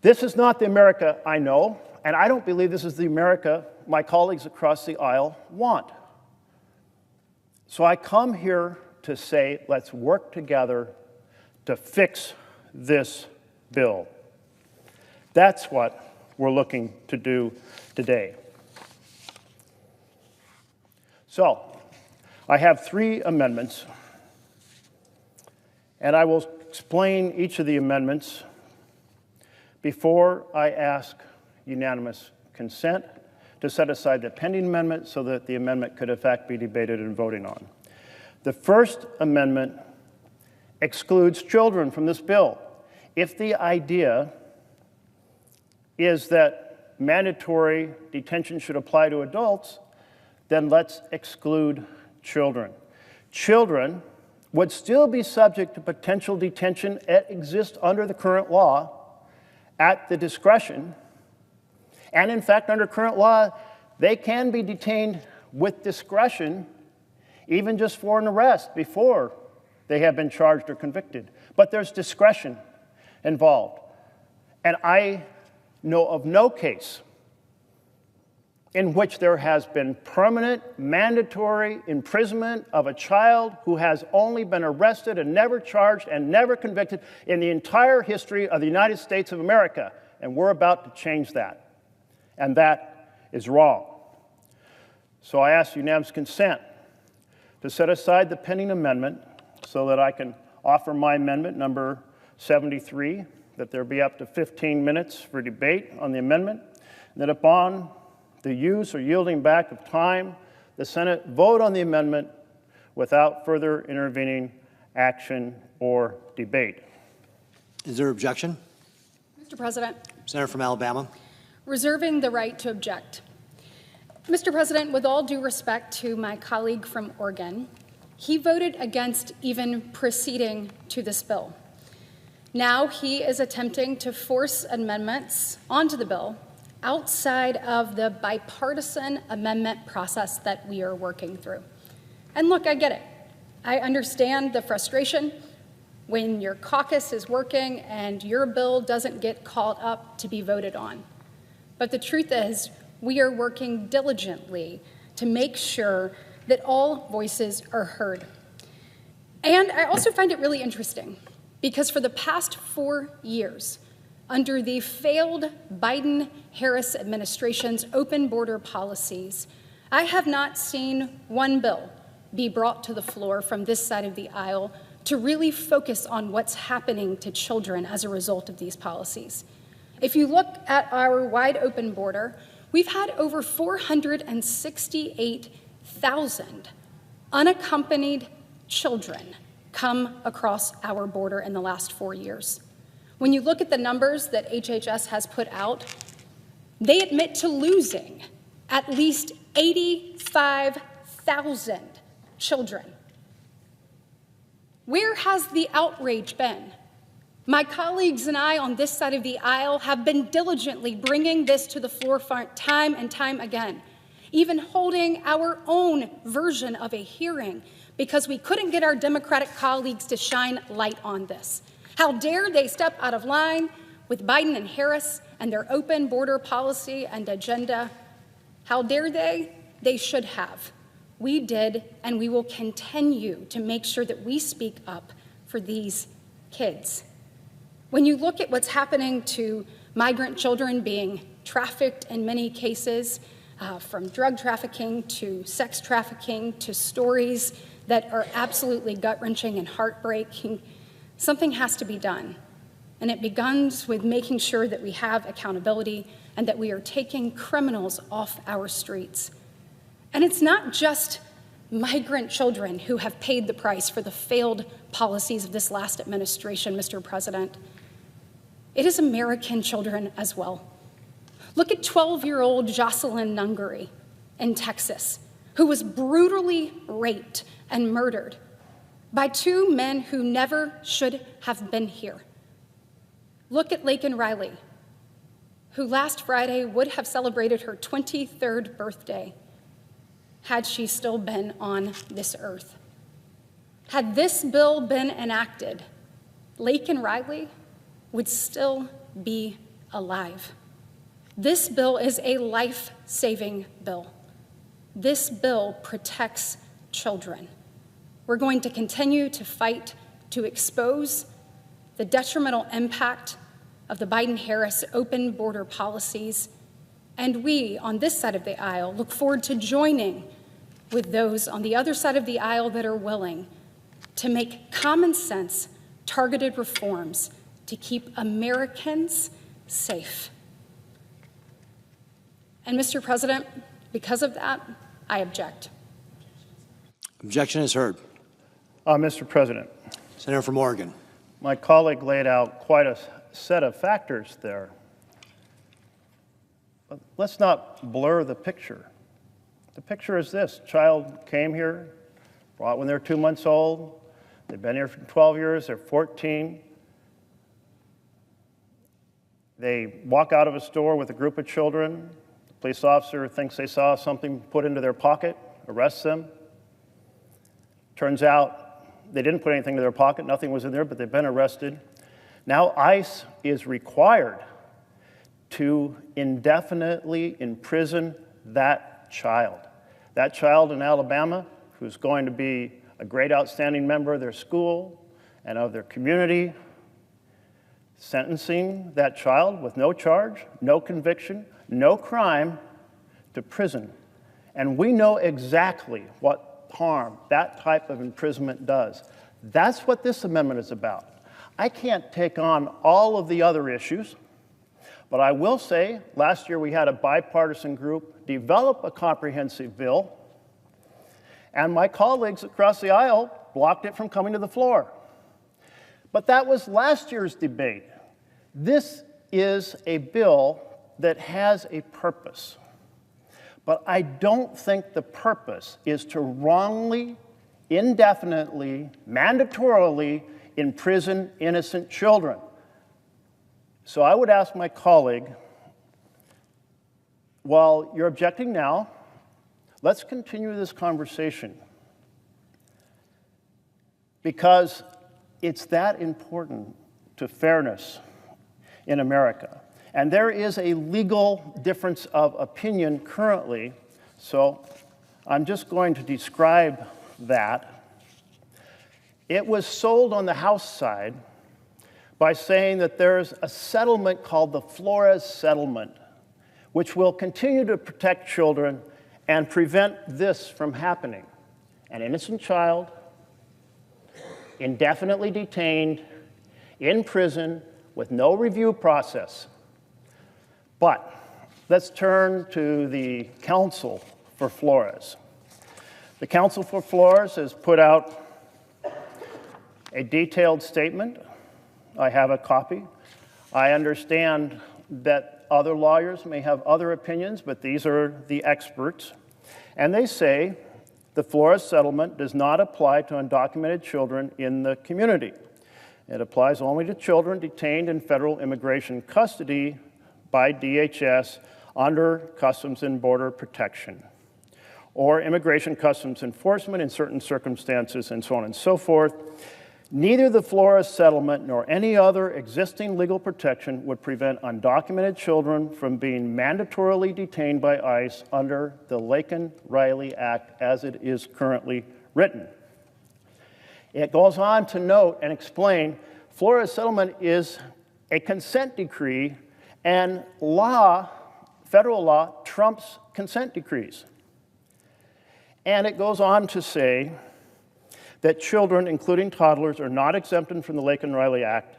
S13: This is not the America I know, and I don't believe this is the America my colleagues across the aisle want. So I come here to say, let's work together to fix this bill. That's what we're looking to do today. So, I have 3 amendments, and I will explain each of the amendments before I ask unanimous consent to set aside the pending amendment so that the amendment could in fact be debated and voted on. The first amendment excludes children from this bill. If the idea is that mandatory detention should apply to adults, then let's exclude children. Children would still be subject to potential detention that exists under the current law at the discretion. And in fact, under current law, they can be detained with discretion even just for an arrest before they have been charged or convicted. But there's discretion involved. And I know of no case in which there has been permanent, mandatory imprisonment of a child who has only been arrested and never charged and never convicted in the entire history of the United States of America. And we're about to change that. And that is wrong. So I ask unanimous consent to set aside the pending amendment so that I can offer my amendment, number 73, that there be up to 15 minutes for debate on the amendment, and that upon the use or yielding back of time, the Senate vote on the amendment without further intervening action or debate.
S2: Is there objection?
S3: Mr. President.
S2: Senator from Alabama.
S3: Reserving the right to object. Mr. President, with all due respect to my colleague from Oregon, he voted against even proceeding to this bill. Now he is attempting to force amendments onto the bill outside of the bipartisan amendment process that we are working through. And look, I get it. I understand the frustration when your caucus is working and your bill doesn't get called up to be voted on. But the truth is, we are working diligently to make sure that all voices are heard. And I also find it really interesting because for the past 4 years, under the failed Biden-Harris administration's open border policies, I have not seen one bill be brought to the floor from this side of the aisle to really focus on what's happening to children as a result of these policies. If you look at our wide open border, we've had over 468,000 unaccompanied children come across our border in the last 4 years. When you look at the numbers that HHS has put out, they admit to losing at least 85,000 children. Where has the outrage been? My colleagues and I on this side of the aisle have been diligently bringing this to the forefront time and time again, even holding our own version of a hearing because we couldn't get our Democratic colleagues to shine light on this. How dare they step out of line with Biden and Harris and their open border policy and agenda. How dare they? They should have. We did, and we will continue to make sure that we speak up for these kids. When you look at what's happening to migrant children being trafficked in many cases, from drug trafficking to sex trafficking to stories that are absolutely gut-wrenching and heartbreaking, something has to be done. And it begins with making sure that we have accountability and that we are taking criminals off our streets. And it's not just migrant children who have paid the price for the failed policies of this last administration, Mr. President. It is American children as well. Look at 12-year-old Jocelyn Nungary in Texas, who was brutally raped and murdered by two men who never should have been here. Look at Laken Riley, who last Friday would have celebrated her 23rd birthday had she still been on this earth. Had this bill been enacted, Laken Riley would still be alive. This bill is a life-saving bill. This bill protects children. We're going to continue to fight to expose the detrimental impact of the Biden-Harris open border policies, and we, on this side of the aisle, look forward to joining with those on the other side of the aisle that are willing to make common sense, targeted reforms to keep Americans safe. And Mr. President, because of that, I object.
S2: Objection is heard.
S13: Mr. President,
S2: Senator from Oregon.
S13: my colleague laid out quite a set of factors there. But let's not blur the picture. The picture is this: child came here, brought when they're 2 months old. They've been here for 12 years. They're 14. They walk out of a store with a group of children. The police officer thinks they saw something put into their pocket, arrests them. Turns out they didn't put anything in their pocket. Nothing was in there, but they've been arrested. Now ICE is required to indefinitely imprison that child. That child in Alabama, who's going to be a great outstanding member of their school and of their community, sentencing that child with no charge, no conviction, no crime to prison. And we know exactly what harm that type of imprisonment does. That's what this amendment is about. I can't take on all of the other issues, but I will say last year we had a bipartisan group develop a comprehensive bill, and my colleagues across the aisle blocked it from coming to the floor. But that was last year's debate. This is a bill that has a purpose. But I don't think the purpose is to wrongly, indefinitely, mandatorily imprison innocent children. So I would ask my colleague, while you're objecting now, let's continue this conversation, because it's that important to fairness in America. And there is a legal difference of opinion currently, so I'm just going to describe that. It was sold on the House side by saying that there's a settlement called the Flores Settlement, which will continue to protect children and prevent this from happening. An innocent child, indefinitely detained, in prison, with no review process. But let's turn to the Council for Flores. The Council for Flores has put out a detailed statement. I have a copy. I understand that other lawyers may have other opinions, but these are the experts. And they say the Flores settlement does not apply to undocumented children in the community. It applies only to children detained in federal immigration custody by DHS under Customs and Border Protection, or Immigration Customs Enforcement in certain circumstances, and so on and so forth. Neither the Flores settlement nor any other existing legal protection would prevent undocumented children from being mandatorily detained by ICE under the Laken Riley Act as it is currently written. It goes on to note and explain Flores settlement is a consent decree, and law, federal law, trumps consent decrees. And it goes on to say that children, including toddlers, are not exempted from the Laken Riley Act,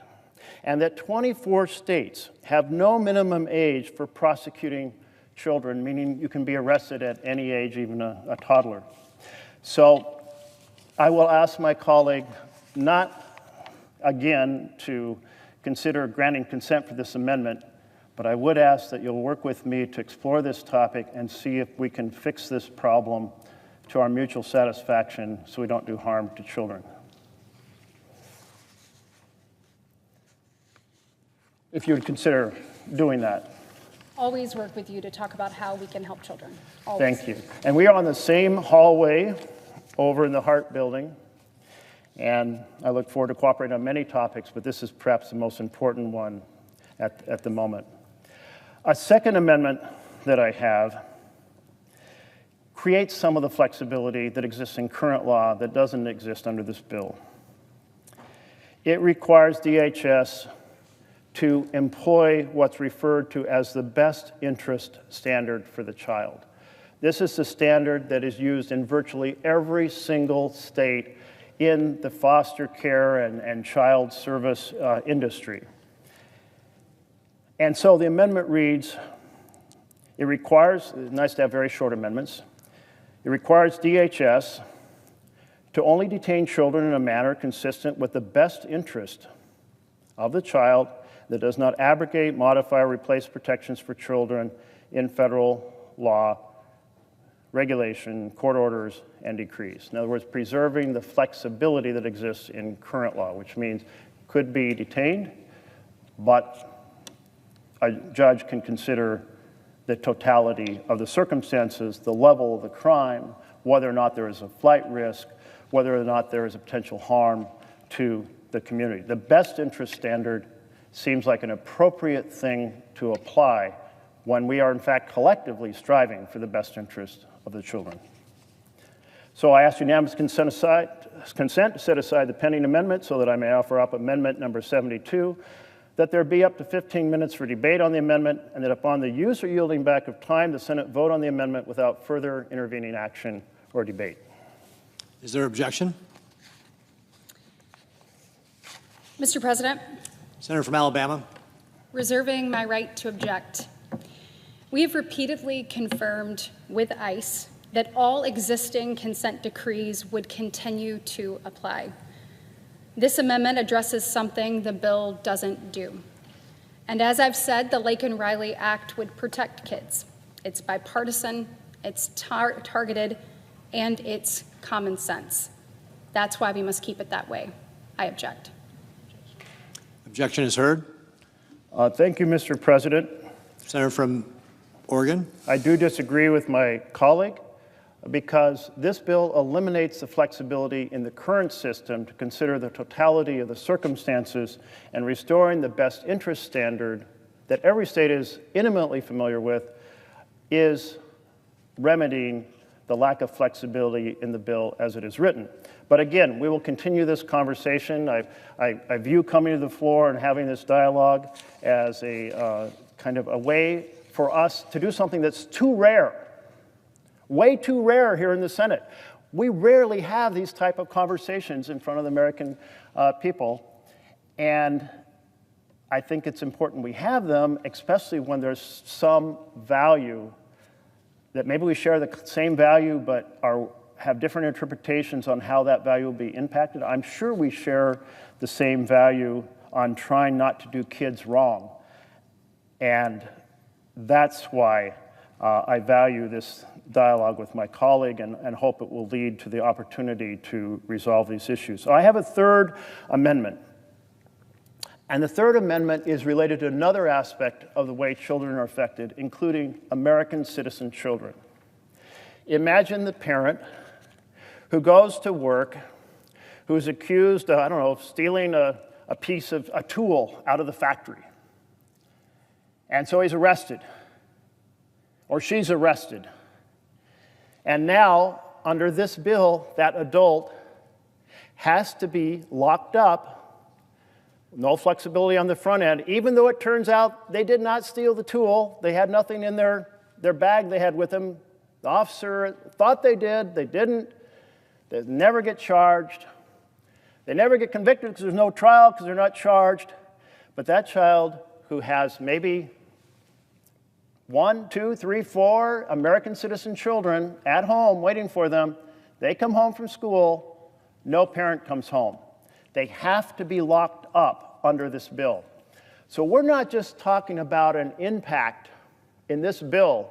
S13: and that 24 states have no minimum age for prosecuting children, meaning you can be arrested at any age, even a toddler. So I will ask my colleague not again to consider granting consent for this amendment, but I would ask that you'll work with me to explore this topic and see if we can fix this problem to our mutual satisfaction so we don't do harm to children. If you would consider doing that.
S3: Always work with you to talk about how we can help children. Always.
S13: Thank you. And we are on the same hallway over in the Hart Building, and I look forward to cooperating on many topics, but this is perhaps the most important one at the moment. A second amendment that I have creates some of the flexibility that exists in current law that doesn't exist under this bill. It requires DHS to employ what's referred to as the best interest standard for the child. This is the standard that is used in virtually every single state in the foster care and child service industry. And so the amendment reads, it requires, it's nice to have very short amendments, it requires DHS to only detain children in a manner consistent with the best interest of the child that does not abrogate, modify, or replace protections for children in federal law, regulation, court orders, and decrees. In other words, preserving the flexibility that exists in current law, which means could be detained, but a judge can consider the totality of the circumstances, the level of the crime, whether or not there is a flight risk, whether or not there is a potential harm to the community. The best interest standard seems like an appropriate thing to apply when we are in fact collectively striving for the best interest of the children. So I ask unanimous consent to set aside the pending amendment so that I may offer up amendment number 72, that there be up to 15 minutes for debate on the amendment, and that upon the use or yielding back of time, the Senate vote on the amendment without further intervening action or debate.
S2: Is there objection?
S3: Mr. President,
S2: Senator from Alabama.
S3: reserving my right to object. We have repeatedly confirmed with ICE that all existing consent decrees would continue to apply. This amendment addresses something the bill doesn't do. And as I've said, the Laken Riley Act would protect kids. It's bipartisan, it's targeted, and it's common sense. That's why we must keep it that way. I object.
S2: Objection is heard.
S13: Thank you, Mr. President.
S2: Senator from Oregon.
S13: I do disagree with my colleague because this bill eliminates the flexibility in the current system to consider the totality of the circumstances, and restoring the best interest standard that every state is intimately familiar with is remedying the lack of flexibility in the bill as it is written. But again, we will continue this conversation. I view coming to the floor and having this dialogue as a kind of a way for us to do something that's too rare, way too rare here in the Senate. We rarely have these type of conversations in front of the American people, and I think it's important we have them, especially when there's some value that maybe we share the same value but have different interpretations on how that value will be impacted. I'm sure we share the same value on trying not to do kids wrong, and that's why I value this dialogue with my colleague and hope it will lead to the opportunity to resolve these issues. So I have a third amendment. And the third amendment is related to another aspect of the way children are affected, including American citizen children. Imagine the parent who goes to work, who's accused, I don't know, of stealing a tool out of the factory. And so he's arrested, or she's arrested. And now, under this bill, that adult has to be locked up, no flexibility on the front end, even though it turns out they did not steal the tool. They had nothing in their bag they had with them. The officer thought they did, they didn't. They never get charged. They never get convicted because there's no trial, because they're not charged. But that child who has maybe 1, 2, 3, 4 American citizen children at home waiting for them, they come home from school, no parent comes home. They have to be locked up under this bill. So we're not just talking about an impact in this bill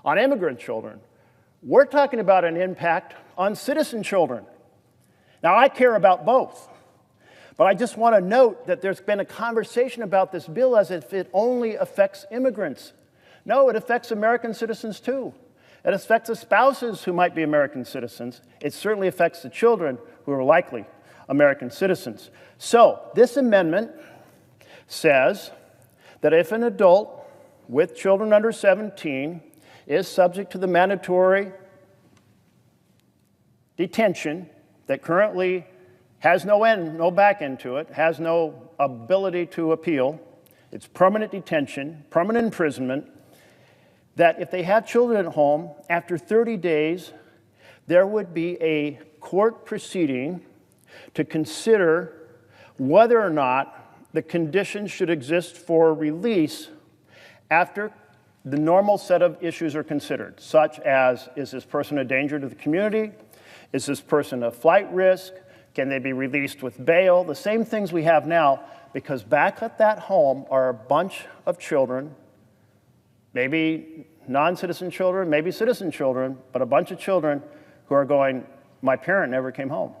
S13: on immigrant children. We're talking about an impact on citizen children. Now, I care about both, but I just want to note that there's been a conversation about this bill as if it only affects immigrants. No, it affects American citizens too. It affects the spouses who might be American citizens. It certainly affects the children who are likely American citizens. So, this amendment says that if an adult with children under 17 is subject to the mandatory detention that currently has no end, no back end to it, has no ability to appeal, it's permanent detention, permanent imprisonment, that if they have children at home, after 30 days, there would be a court proceeding to consider whether or not the conditions should exist for release after the normal set of issues are considered, such as, is this person a danger to the community? Is this person a flight risk? Can they be released with bail? The same things we have now, because back at that home are a bunch of children, maybe non-citizen children, maybe citizen children, but a bunch of children who are going, my parent never came home.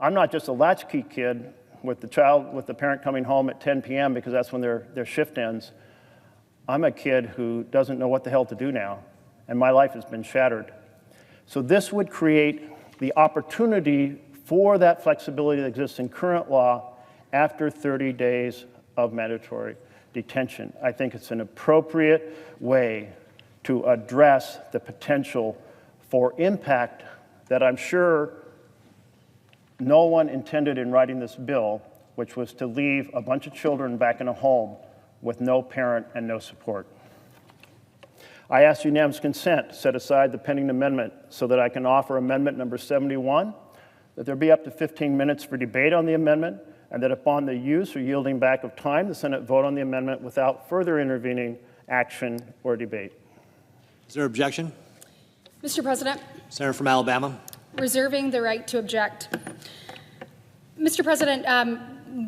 S13: I'm not just a latchkey kid with the parent coming home at 10 p.m. because that's when their shift ends. I'm a kid who doesn't know what the hell to do now, and my life has been shattered. So this would create the opportunity for that flexibility that exists in current law after 30 days of mandatory detention. I think it's an appropriate way to address the potential for impact that I'm sure no one intended in writing this bill, which was to leave a bunch of children back in a home with no parent and no support. I ask unanimous consent to set aside the pending amendment so that I can offer amendment number 71, that there be up to 15 minutes for debate on the amendment, and that upon the use or yielding back of time, the Senate vote on the amendment without further intervening action or debate.
S2: Is there objection?
S3: Mr. President.
S2: Senator from Alabama.
S3: Reserving the right to object. Mr. President,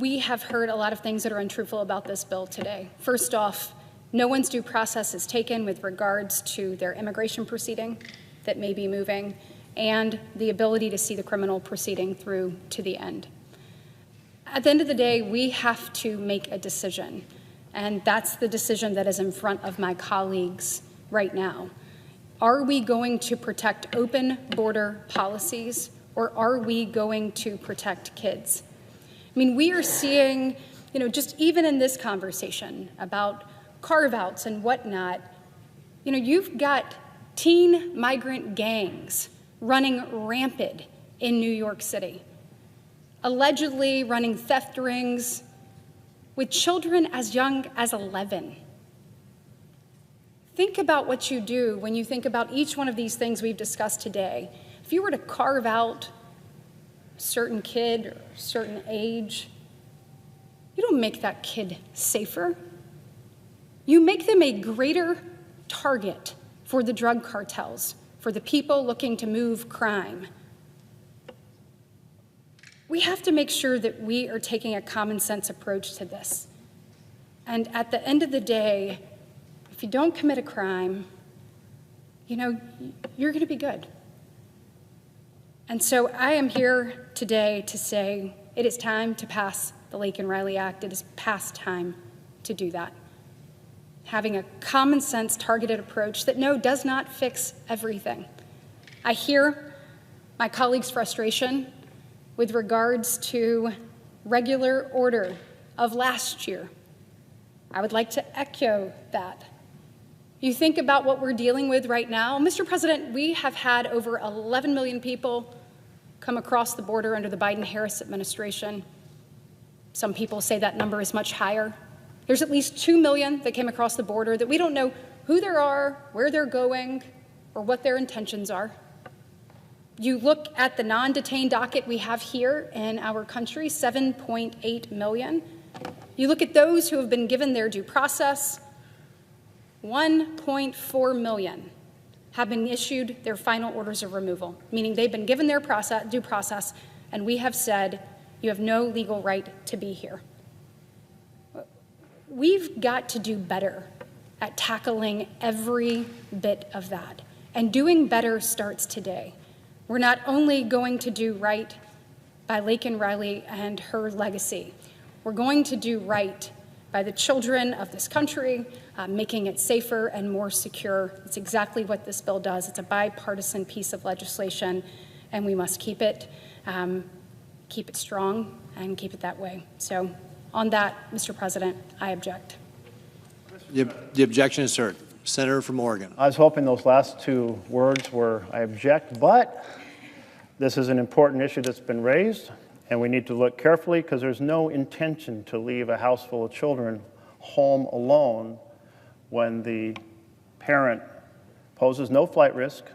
S3: we have heard a lot of things that are untruthful about this bill today. First off, no one's due process is taken with regards to their immigration proceeding that may be moving and the ability to see the criminal proceeding through to the end. At the end of the day, we have to make a decision, and that's the decision that is in front of my colleagues right now. Are we going to protect open border policies, or are we going to protect kids? I mean, we are seeing, just even in this conversation about carve-outs and whatnot, you've got teen migrant gangs running rampant in New York City, allegedly running theft rings with children as young as 11. Think about what you do when you think about each one of these things we've discussed today. If you were to carve out a certain kid or a certain age, you don't make that kid safer. You make them a greater target for the drug cartels, for the people looking to move crime. We have to make sure that we are taking a common sense approach to this. And at the end of the day, if you don't commit a crime, you're going to be good. And so I am here today to say it is time to pass the Laken Riley Act. It is past time to do that. Having a common sense targeted approach that does not fix everything. I hear my colleagues' frustration with regards to regular order of last year. I would like to echo that. You think about what we're dealing with right now. Mr. President, we have had over 11 million people come across the border under the Biden-Harris administration. Some people say that number is much higher. There's at least 2 million that came across the border that we don't know who they are, where they're going, or what their intentions are. You look at the non-detained docket we have here in our country, 7.8 million. You look at those who have been given their due process, 1.4 million have been issued their final orders of removal, meaning they've been given their due process, and we have said, you have no legal right to be here. We've got to do better at tackling every bit of that, and doing better starts today. We're not only going to do right by Laken Riley and her legacy, we're going to do right by the children of this country, making it safer and more secure. It's exactly what this bill does. It's a bipartisan piece of legislation, and we must keep it strong and keep it that way. So on that, Mr. President, I object.
S2: The objection is heard. Senator from Oregon.
S13: I was hoping those last two words were I object, but this is an important issue that's been raised, and we need to look carefully because there's no intention to leave a house full of children home alone when the parent poses no flight risk,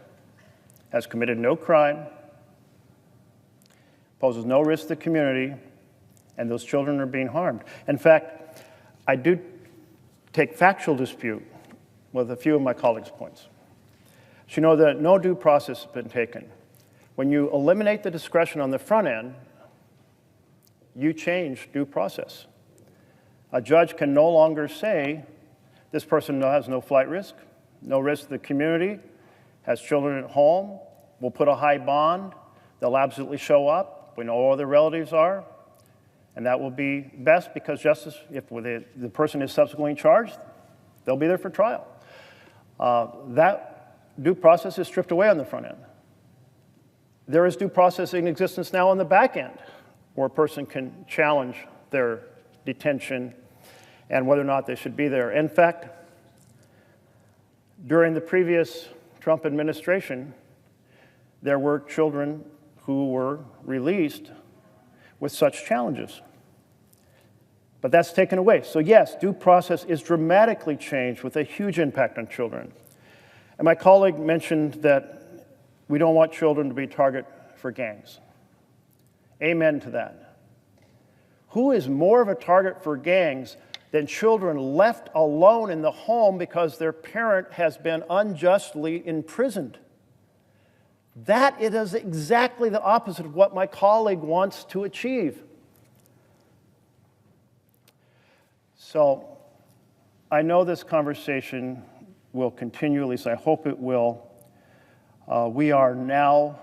S13: has committed no crime, poses no risk to the community, and those children are being harmed. In fact, I do take factual dispute with a few of my colleagues' points. So you know that no due process has been taken. When you eliminate the discretion on the front end, you change due process. A judge can no longer say, this person has no flight risk, no risk to the community, has children at home, will put a high bond, they'll absolutely show up, we know all their relatives are, and that will be best because justice, if the person is subsequently charged, they'll be there for trial. That due process is stripped away on the front end. There is due process in existence now on the back end, where a person can challenge their detention and whether or not they should be there. In fact, during the previous Trump administration, there were children who were released with such challenges. But that's taken away. So yes, due process is dramatically changed with a huge impact on children. And my colleague mentioned that we don't want children to be a target for gangs. Amen to that. Who is more of a target for gangs than children left alone in the home because their parent has been unjustly imprisoned? That it is exactly the opposite of what my colleague wants to achieve. So I know this conversation will continue, at least I hope it will. We are now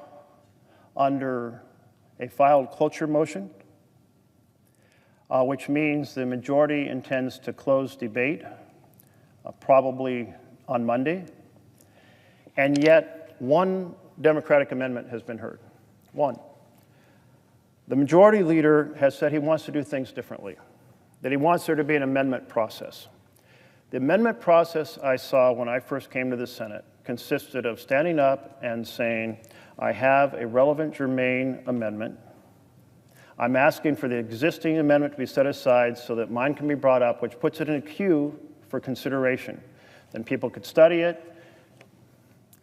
S13: under a filed cloture motion, which means the majority intends to close debate, probably on Monday. And yet, one Democratic amendment has been heard. One. The majority leader has said he wants to do things differently, that he wants there to be an amendment process. The amendment process I saw when I first came to the Senate consisted of standing up and saying, I have a relevant germane amendment. I'm asking for the existing amendment to be set aside so that mine can be brought up, which puts it in a queue for consideration. Then people could study it,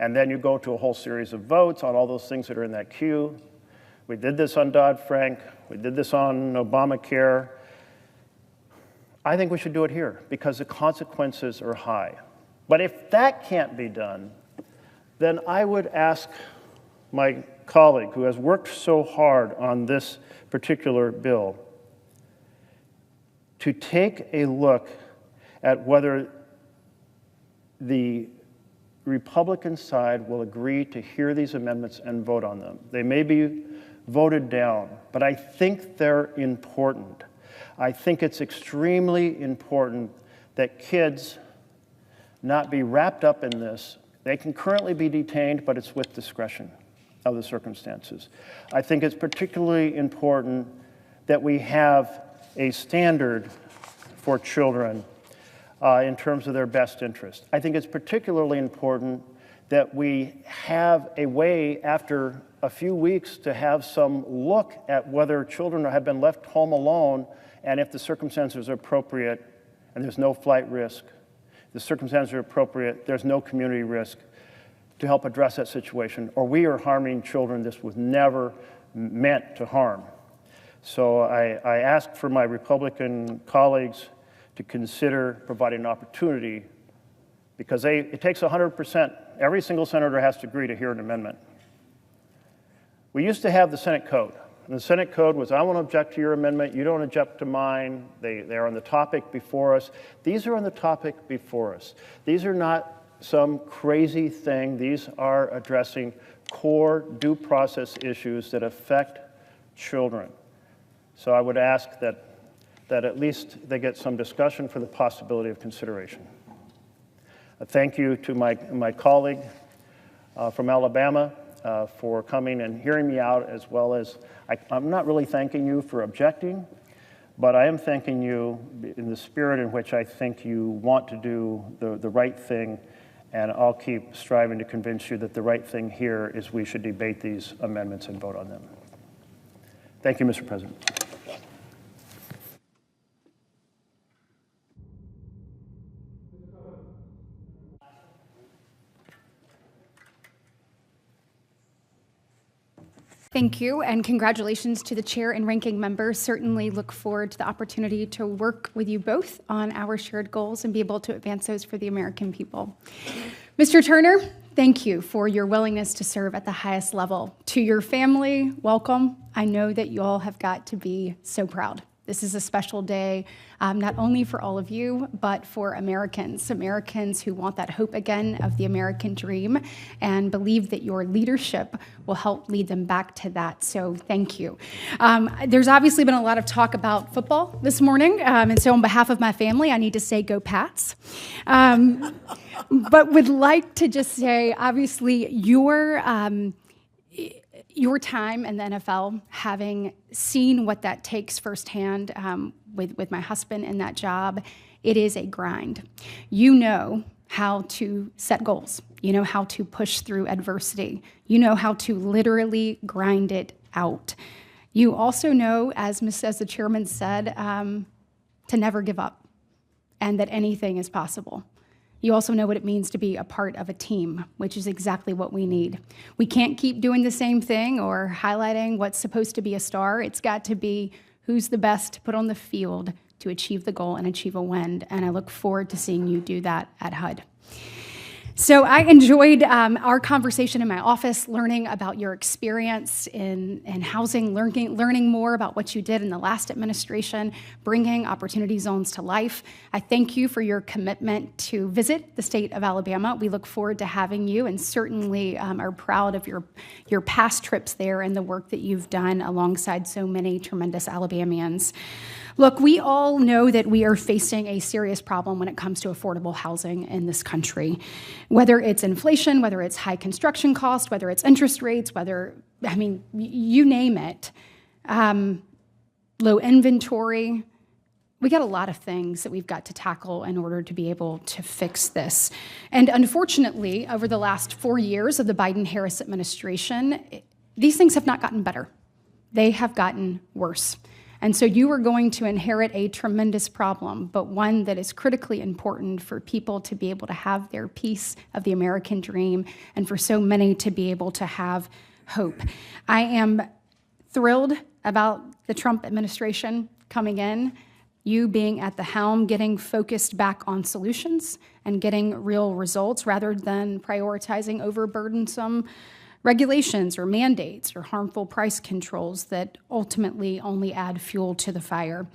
S13: and then you go to a whole series of votes on all those things that are in that queue. We did this on Dodd-Frank. We did this on Obamacare. I think we should do it here because the consequences are high. But if that can't be done, then I would ask my colleague who has worked so hard on this particular bill to take a look at whether the Republican side will agree to hear these amendments and vote on them. They may be voted down, but I think they're important. I think it's extremely important that kids not be wrapped up in this. They can currently be detained, but it's with discretion. of the circumstances. I think it's particularly important that we have a standard for children in terms of their best interest. I think it's particularly important that we have a way after a few weeks to have some look at whether children have been left home alone, and if the circumstances are appropriate and there's no flight risk, the circumstances are appropriate, there's no community risk, to help address that situation, or we are harming children this was never meant to harm. So I ask for my Republican colleagues to consider providing an opportunity, because it takes 100%. Every single senator has to agree to hear an amendment. We used to have the Senate code. And the Senate code was, I want to object to your amendment, you don't object to mine. They're on the topic before us. These are on the topic before us. These are not some crazy thing. These are addressing core due process issues that affect children. So I would ask that at least they get some discussion for the possibility of consideration. Thank you to my colleague from Alabama for coming and hearing me out, as well as, I'm not really thanking you for objecting, but I am thanking you in the spirit in which I think you want to do the right thing, and I'll keep striving to convince you that the right thing here is we should debate these amendments and vote on them. Thank you, Mr. President.
S3: Thank you, and congratulations to the chair and ranking members. Certainly look forward to the opportunity to work with you both on our shared goals and be able to advance those for the American people. Mr. Turner, thank you for your willingness to serve at the highest level. To your family, welcome. I know that you all have got to be so proud. This is a special day, not only for all of you, but for Americans who want that hope again of the American dream and believe that your leadership will help lead them back to that. So thank you. There's obviously been a lot of talk about football this morning, and so on behalf of my family, I need to say go Pats. But would like to just say, obviously, your time in the NFL, having seen what that takes firsthand with my husband in that job, it is a grind. You know how to set goals. You know how to push through adversity. You know how to literally grind it out. You also know, as the chairman said, to never give up and that anything is possible. You also know what it means to be a part of a team, which is exactly what we need. We can't keep doing the same thing or highlighting what's supposed to be a star. It's got to be who's the best to put on the field to achieve the goal and achieve a win. And I look forward to seeing you do that at HUD. So I enjoyed our conversation in my office, learning about your experience in housing, learning more about what you did in the last administration, bringing opportunity zones to life. I thank you for your commitment to visit the state of Alabama. We look forward to having you, and certainly are proud of your past trips there and the work that you've done alongside so many tremendous Alabamians. Look, we all know that we are facing a serious problem when it comes to affordable housing in this country. Whether it's inflation, whether it's high construction costs, whether it's interest rates, you name it. Low inventory. We got a lot of things that we've got to tackle in order to be able to fix this. And unfortunately, over the last 4 years of the Biden-Harris administration, these things have not gotten better. They have gotten worse. And so you are going to inherit a tremendous problem, but one that is critically important for people to be able to have their piece of the American dream and for so many to be able to have hope. I am thrilled about the Trump administration coming in, you being at the helm, getting focused back on solutions and getting real results rather than prioritizing overburdensome regulations or mandates or harmful price controls that ultimately only add fuel to the fire.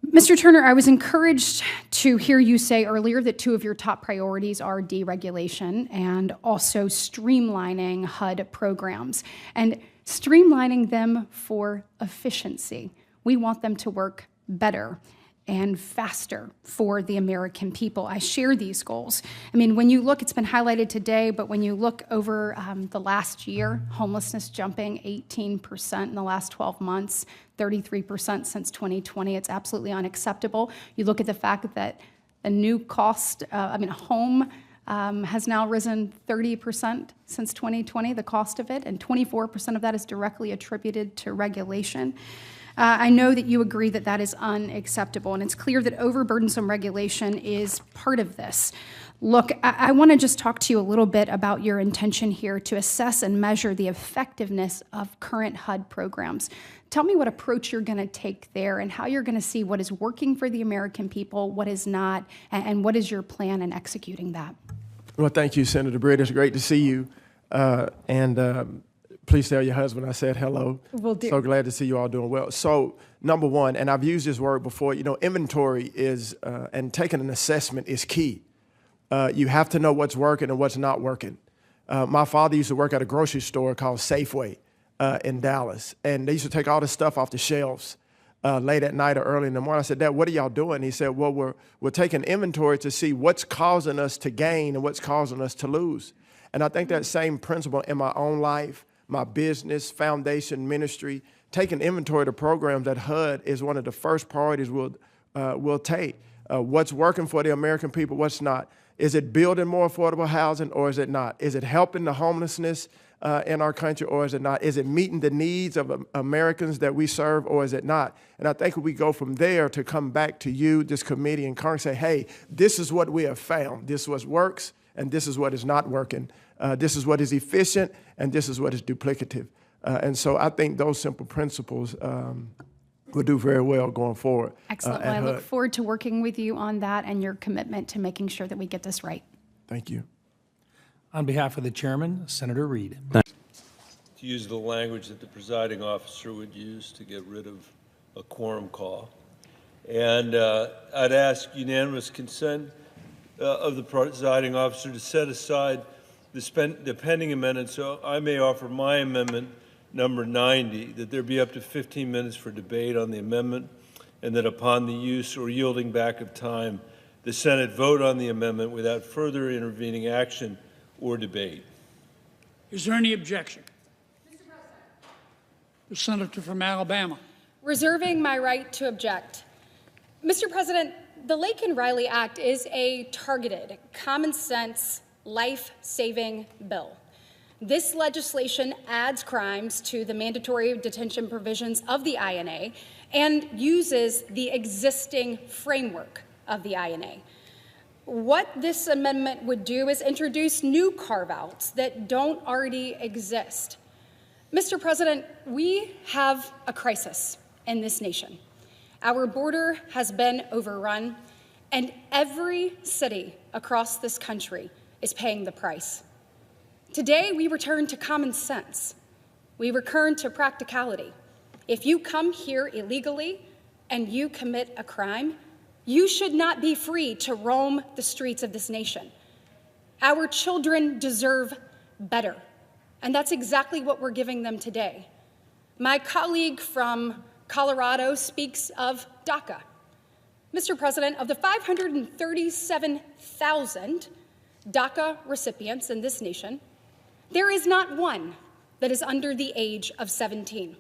S3: Mr. Turner, I was encouraged to hear you say earlier that 2 of your top priorities are deregulation and also streamlining HUD programs and streamlining them for efficiency. We want them to work better. and faster for the American people. I share these goals. I mean, when you look, it's been highlighted today, but when you look over the last year, homelessness jumping 18% in the last 12 months, 33% since 2020, it's absolutely unacceptable. You look at the fact that a new cost, a home has now risen 30% since 2020, the cost of it, and 24% of that is directly attributed to regulation. I know that you agree that that is unacceptable, and it's clear that overburdensome regulation is part of this. Look, I want to just talk to you a little bit about your intention here to assess and measure the effectiveness of current HUD programs. Tell me what approach you're going to take there and how you're going to see what is working for the American people, what is not, and what is your plan in executing that.
S14: Well, thank you, Senator Britt. It's great to see you. Please tell your husband I said hello.
S3: Will do.
S14: So glad to see you all doing well. So, number one, and I've used this word before, inventory is, and taking an assessment is key. You have to know what's working and what's not working. My father used to work at a grocery store called Safeway in Dallas, and they used to take all the stuff off the shelves late at night or early in the morning. I said, Dad, what are y'all doing? He said, well, we're taking inventory to see what's causing us to gain and what's causing us to lose. And I think that same principle in my own life, my business, foundation, ministry, taking inventory of the programs that HUD is one of the first priorities we'll take. What's working for the American people, what's not? Is it building more affordable housing or is it not? Is it helping the homelessness in our country or is it not? Is it meeting the needs of Americans that we serve or is it not? And I think we go from there to come back to you, this committee, and Congress, say, hey, this is what we have found. This is what works and this is what is not working. This is what is efficient, and this is what is duplicative. And so I think those simple principles will do very well going forward.
S3: Excellent. Well, I look forward to working with you on that and your commitment to making sure that we get this right.
S14: Thank you.
S15: On behalf of the chairman, Senator Reid.
S9: To use the language that the presiding officer would use to get rid of a quorum call. And I'd ask unanimous consent of the presiding officer to set aside the pending amendment, so I may offer my amendment number 90, that there be up to 15 minutes for debate on the amendment, and that upon the use or yielding back of time, the Senate vote on the amendment without further intervening action or debate.
S16: Is there any objection? Mr. President. The senator from Alabama.
S3: Reserving my right to object. Mr. President, the Laken Riley Act is a targeted, common sense, life-saving bill. This legislation adds crimes to the mandatory detention provisions of the INA and uses the existing framework of the INA. What this amendment would do is introduce new carve-outs that don't already exist. Mr. President, we have a crisis in this nation. Our border has been overrun, and every city across this country is paying the price. Today, we return to common sense. We return to practicality. If you come here illegally and you commit a crime, you should not be free to roam the streets of this nation. Our children deserve better, and that's exactly what we're giving them today. My colleague from Colorado speaks of DACA. Mr. President, of the 537,000 DACA recipients in this nation, there is not one that is under the age of 17.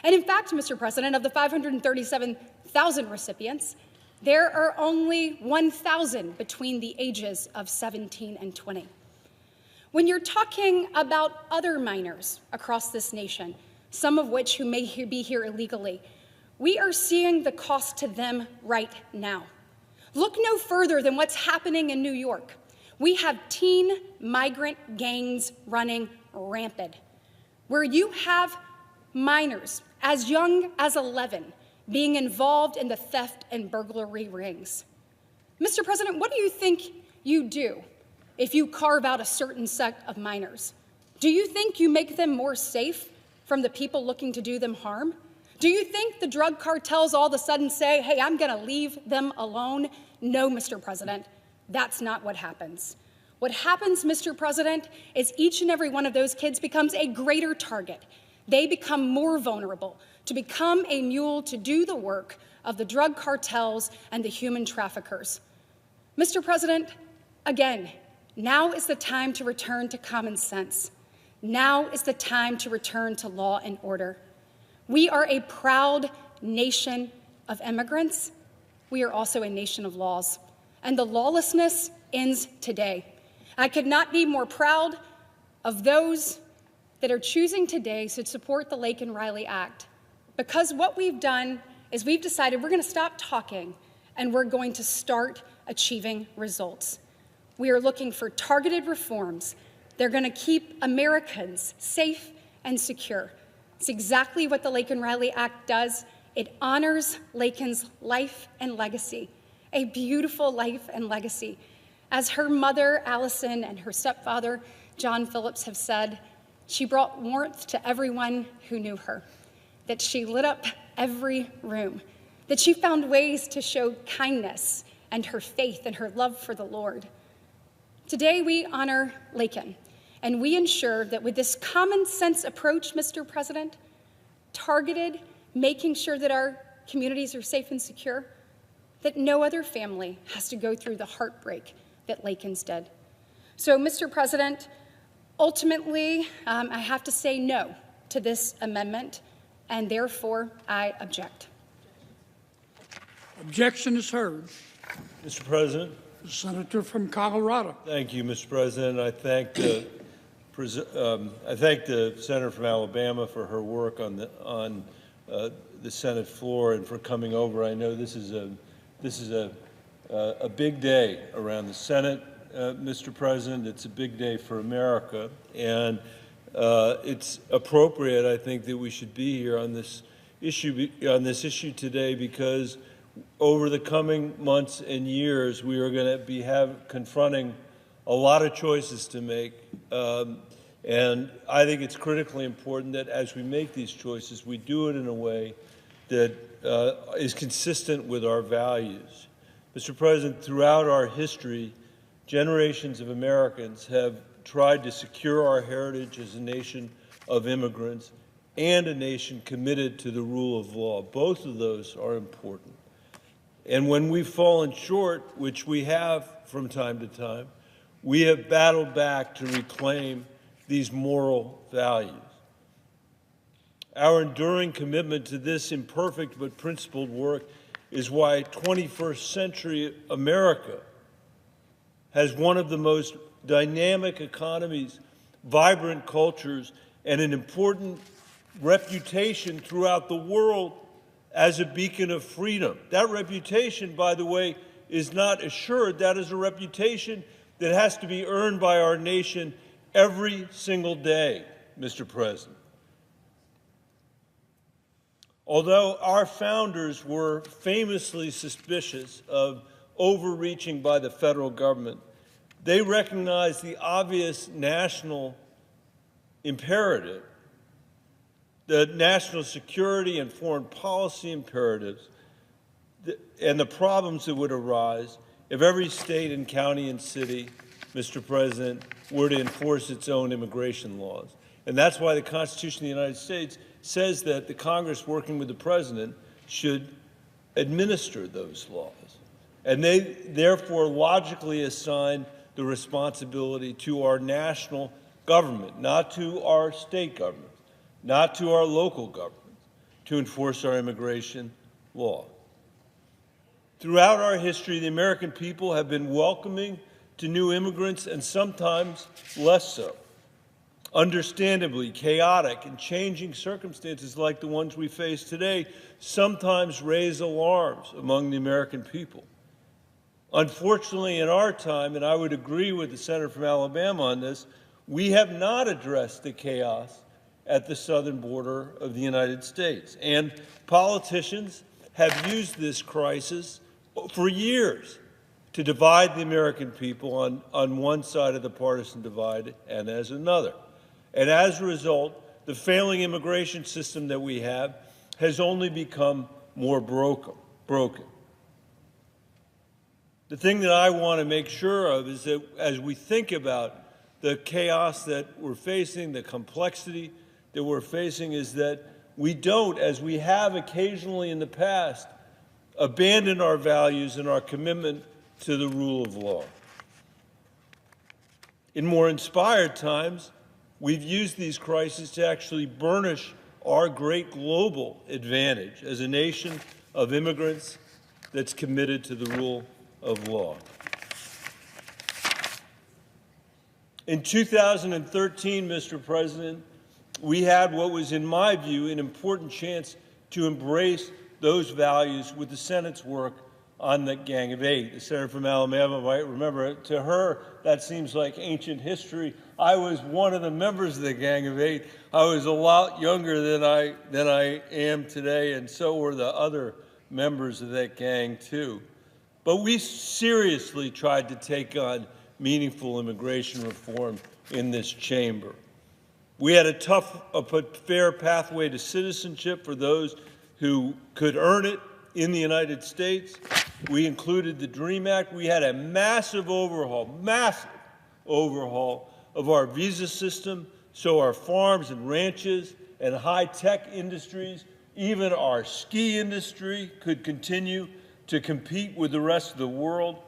S3: And in fact, Mr. President, of the 537,000 recipients, there are only 1,000 between the ages of 17 and 20. When you're talking about other minors across this nation, some of which who may be here illegally, we are seeing the cost to them right now. Look no further than what's happening in New York. We have teen migrant gangs running rampant, where you have minors as young as 11 being involved in the theft and burglary rings. Mr. President, what do you think you do if you carve out a certain set of minors? Do you think you make them more safe from the people looking to do them harm? Do you think the drug cartels all of a sudden say, hey, I'm going to leave them alone? No, Mr. President, that's not what happens. What happens, Mr. President, is each and every one of those kids becomes a greater target. They become more vulnerable to become a mule to do the work of the drug cartels and the human traffickers. Mr. President, again, now is the time to return to common sense. Now is the time to return to law and order. We are a proud nation of immigrants. We are also a nation of laws, and the lawlessness ends today. I could not be more proud of those that are choosing today to support the Laken Riley Act, because what we've done is we've decided we're going to stop talking and we're going to start achieving results. We are looking for targeted reforms. They're going to keep Americans safe and secure. It's exactly what the Laken Riley Act does. It honors Laken's life and legacy, a beautiful life and legacy. As her mother, Allison, and her stepfather, John Phillips, have said, she brought warmth to everyone who knew her, that she lit up every room, that she found ways to show kindness and her faith and her love for the Lord. Today we honor Laken, and we ensure that with this common sense approach, Mr. President, targeted, making sure that our communities are safe and secure, that no other family has to go through the heartbreak that Laken's did. So, Mr. President, ultimately, I have to say no to this amendment, and therefore I object.
S16: Objection is heard.
S9: Mr. President.
S16: The senator from Colorado.
S9: Thank you, Mr. President. I thank the senator from Alabama for her work on the Senate floor and for coming over. I know this is a big day around the Senate, Mr. President. It's a big day for America, and it's appropriate, I think, that we should be here on this issue today, because over the coming months and years, we are going to be confronting a lot of choices to make, and I think it's critically important that as we make these choices, we do it in a way that is consistent with our values. Mr. President, throughout our history, generations of Americans have tried to secure our heritage as a nation of immigrants and a nation committed to the rule of law. Both of those are important. And when we've fallen short, which we have from time to time, we have battled back to reclaim these moral values. Our enduring commitment to this imperfect but principled work is why 21st century America has one of the most dynamic economies, vibrant cultures, and an important reputation throughout the world as a beacon of freedom. That reputation, by the way, is not assured. That is a reputation that has to be earned by our nation every single day, Mr. President. Although our founders were famously suspicious of overreaching by the federal government, they recognized the obvious national imperative, the national security and foreign policy imperatives, and the problems that would arise if every state and county and city, Mr. President, were to enforce its own immigration laws. And that's why the Constitution of the United States says that the Congress, working with the President, should administer those laws. And they therefore logically assign the responsibility to our national government, not to our state government, not to our local governments, to enforce our immigration law. Throughout our history, the American people have been welcoming to new immigrants, and sometimes less so. Understandably, chaotic and changing circumstances like the ones we face today sometimes raise alarms among the American people. Unfortunately, in our time, and I would agree with the senator from Alabama on this, we have not addressed the chaos at the southern border of the United States. And politicians have used this crisis for years to divide the American people on one side of the partisan divide and as another. And as a result, the failing immigration system that we have has only become more broken. The thing that I want to make sure of is that as we think about the chaos that we're facing, the complexity that we're facing, is that we don't, as we have occasionally in the past, abandon our values and our commitment to the rule of law. In more inspired times, we've used these crises to actually burnish our great global advantage as a nation of immigrants that's committed to the rule of law. In 2013, Mr. President, we had what was, in my view, an important chance to embrace those values with the Senate's work on the Gang of Eight. The senator from Alabama might remember it. To her, that seems like ancient history. I was one of the members of the Gang of Eight. I was a lot younger than I am today, and so were the other members of that gang, too. But we seriously tried to take on meaningful immigration reform in this chamber. We had a tough but fair pathway to citizenship for those who could earn it in the United States. We included the DREAM Act. We had a massive overhaul of our visa system so our farms and ranches and high-tech industries, even our ski industry, could continue to compete with the rest of the world.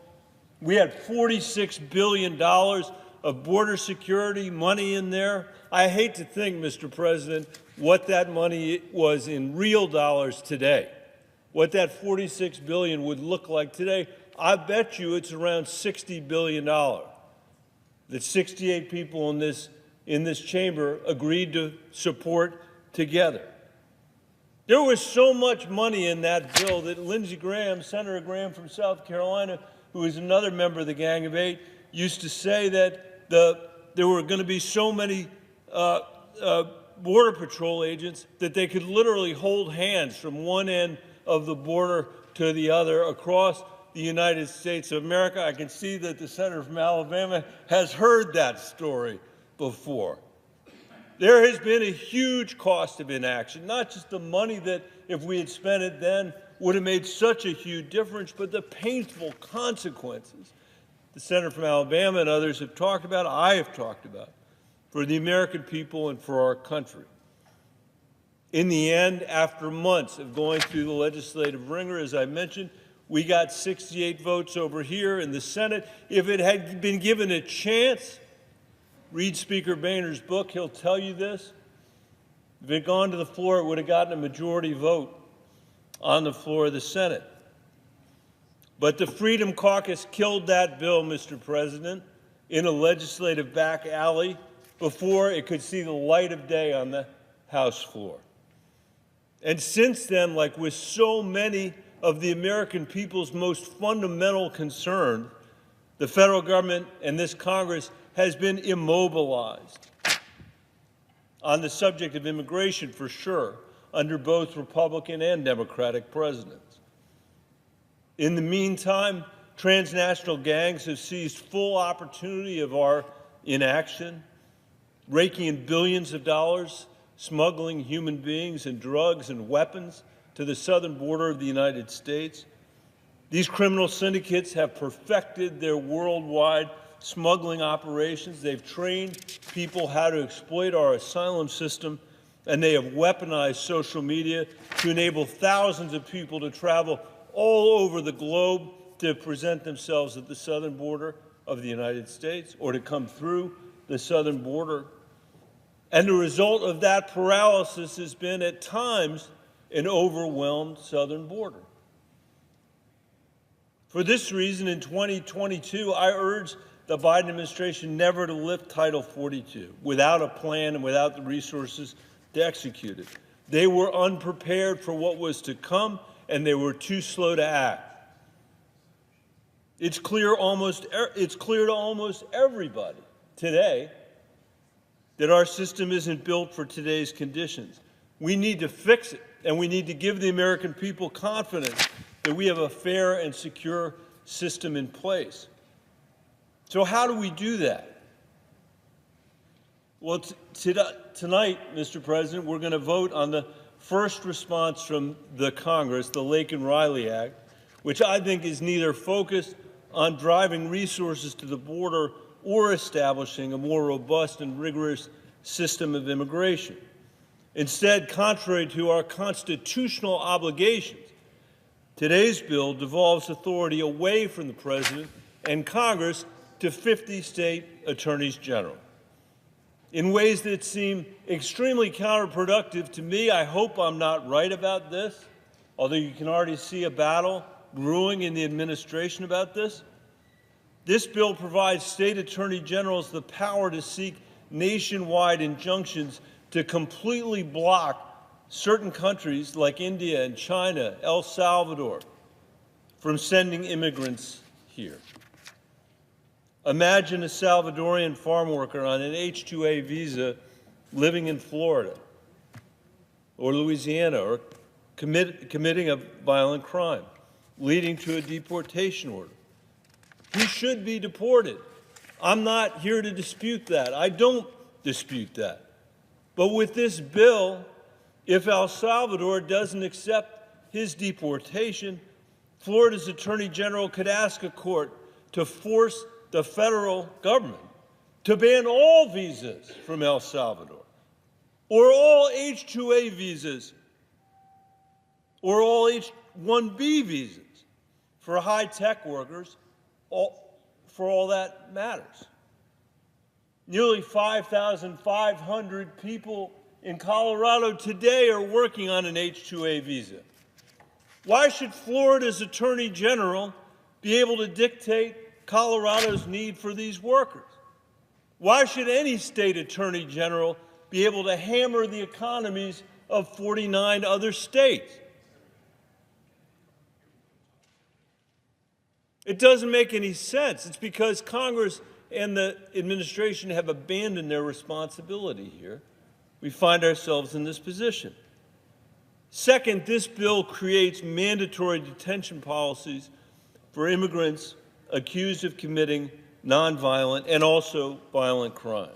S9: We had $46 billion of border security money in there. I hate to think, Mr. President, what that money was in real dollars today, what that $46 billion would look like today. I bet you it's around $60 billion that 68 people in this chamber agreed to support together. There was so much money in that bill that Lindsey Graham, Senator Graham from South Carolina, who is another member of the Gang of Eight, used to say that there were going to be so many Border Patrol agents that they could literally hold hands from one end of the border to the other across the United States of America. I can see that the senator from Alabama has heard that story before. There has been a huge cost of inaction, not just the money that, if we had spent it then, would have made such a huge difference, but the painful consequences the senator from Alabama and others have talked about, I have talked about, for the American people and for our country. In the end, after months of going through the legislative ringer, as I mentioned, we got 68 votes over here in the Senate. If it had been given a chance, read Speaker Boehner's book, he'll tell you this. If it had gone to the floor, it would have gotten a majority vote on the floor of the Senate. But the Freedom Caucus killed that bill, Mr. President, in a legislative back alley before it could see the light of day on the House floor. And since then, like with so many of the American people's most fundamental concerns, the federal government and this Congress has been immobilized on the subject of immigration, for sure, under both Republican and Democratic presidents. In the meantime, transnational gangs have seized full opportunity of our inaction, raking in billions of dollars, smuggling human beings and drugs and weapons to the southern border of the United States. These criminal syndicates have perfected their worldwide smuggling operations. They've trained people how to exploit our asylum system, and they have weaponized social media to enable thousands of people to travel all over the globe to present themselves at the southern border of the United States or to come through the southern border. And the result of that paralysis has been, at times, an overwhelmed southern border. For this reason, in 2022, I urge the Biden administration never to lift Title 42 without a plan and without the resources to execute it. They were unprepared for what was to come, and they were too slow to act. It's clear to almost everybody today that our system isn't built for today's conditions. We need to fix it, and we need to give the American people confidence that we have a fair and secure system in place. So how do we do that? Well, tonight, Mr. President, we're going to vote on the first response from the Congress, the Laken Riley Act, which I think is neither focused on driving resources to the border or establishing a more robust and rigorous system of immigration. Instead, contrary to our constitutional obligations, Today's bill devolves authority away from the President and Congress to 50 state attorneys general in ways that seem extremely counterproductive to me. I hope I'm not right about this, although you can already see a battle brewing in the administration about this. This bill provides state attorney generals the power to seek nationwide injunctions to completely block certain countries like India and China, El Salvador, from sending immigrants here. Imagine a Salvadorian farm worker on an H-2A visa living in Florida or Louisiana or committing a violent crime, leading to a deportation order. He should be deported. I'm not here to dispute that. I don't dispute that. But with this bill, if El Salvador doesn't accept his deportation, Florida's Attorney General could ask a court to force the federal government to ban all visas from El Salvador, or all H-2A visas, or all H-1B visas for high-tech workers, for all that matters. Nearly 5,500 people in Colorado today are working on an H-2A visa. Why should Florida's Attorney General be able to dictate Colorado's need for these workers? Why should any state Attorney General be able to hammer the economies of 49 other states? It doesn't make any sense. It's because Congress and the administration have abandoned their responsibility here. We find ourselves in this position. Second, this bill creates mandatory detention policies for immigrants accused of committing nonviolent and also violent crime.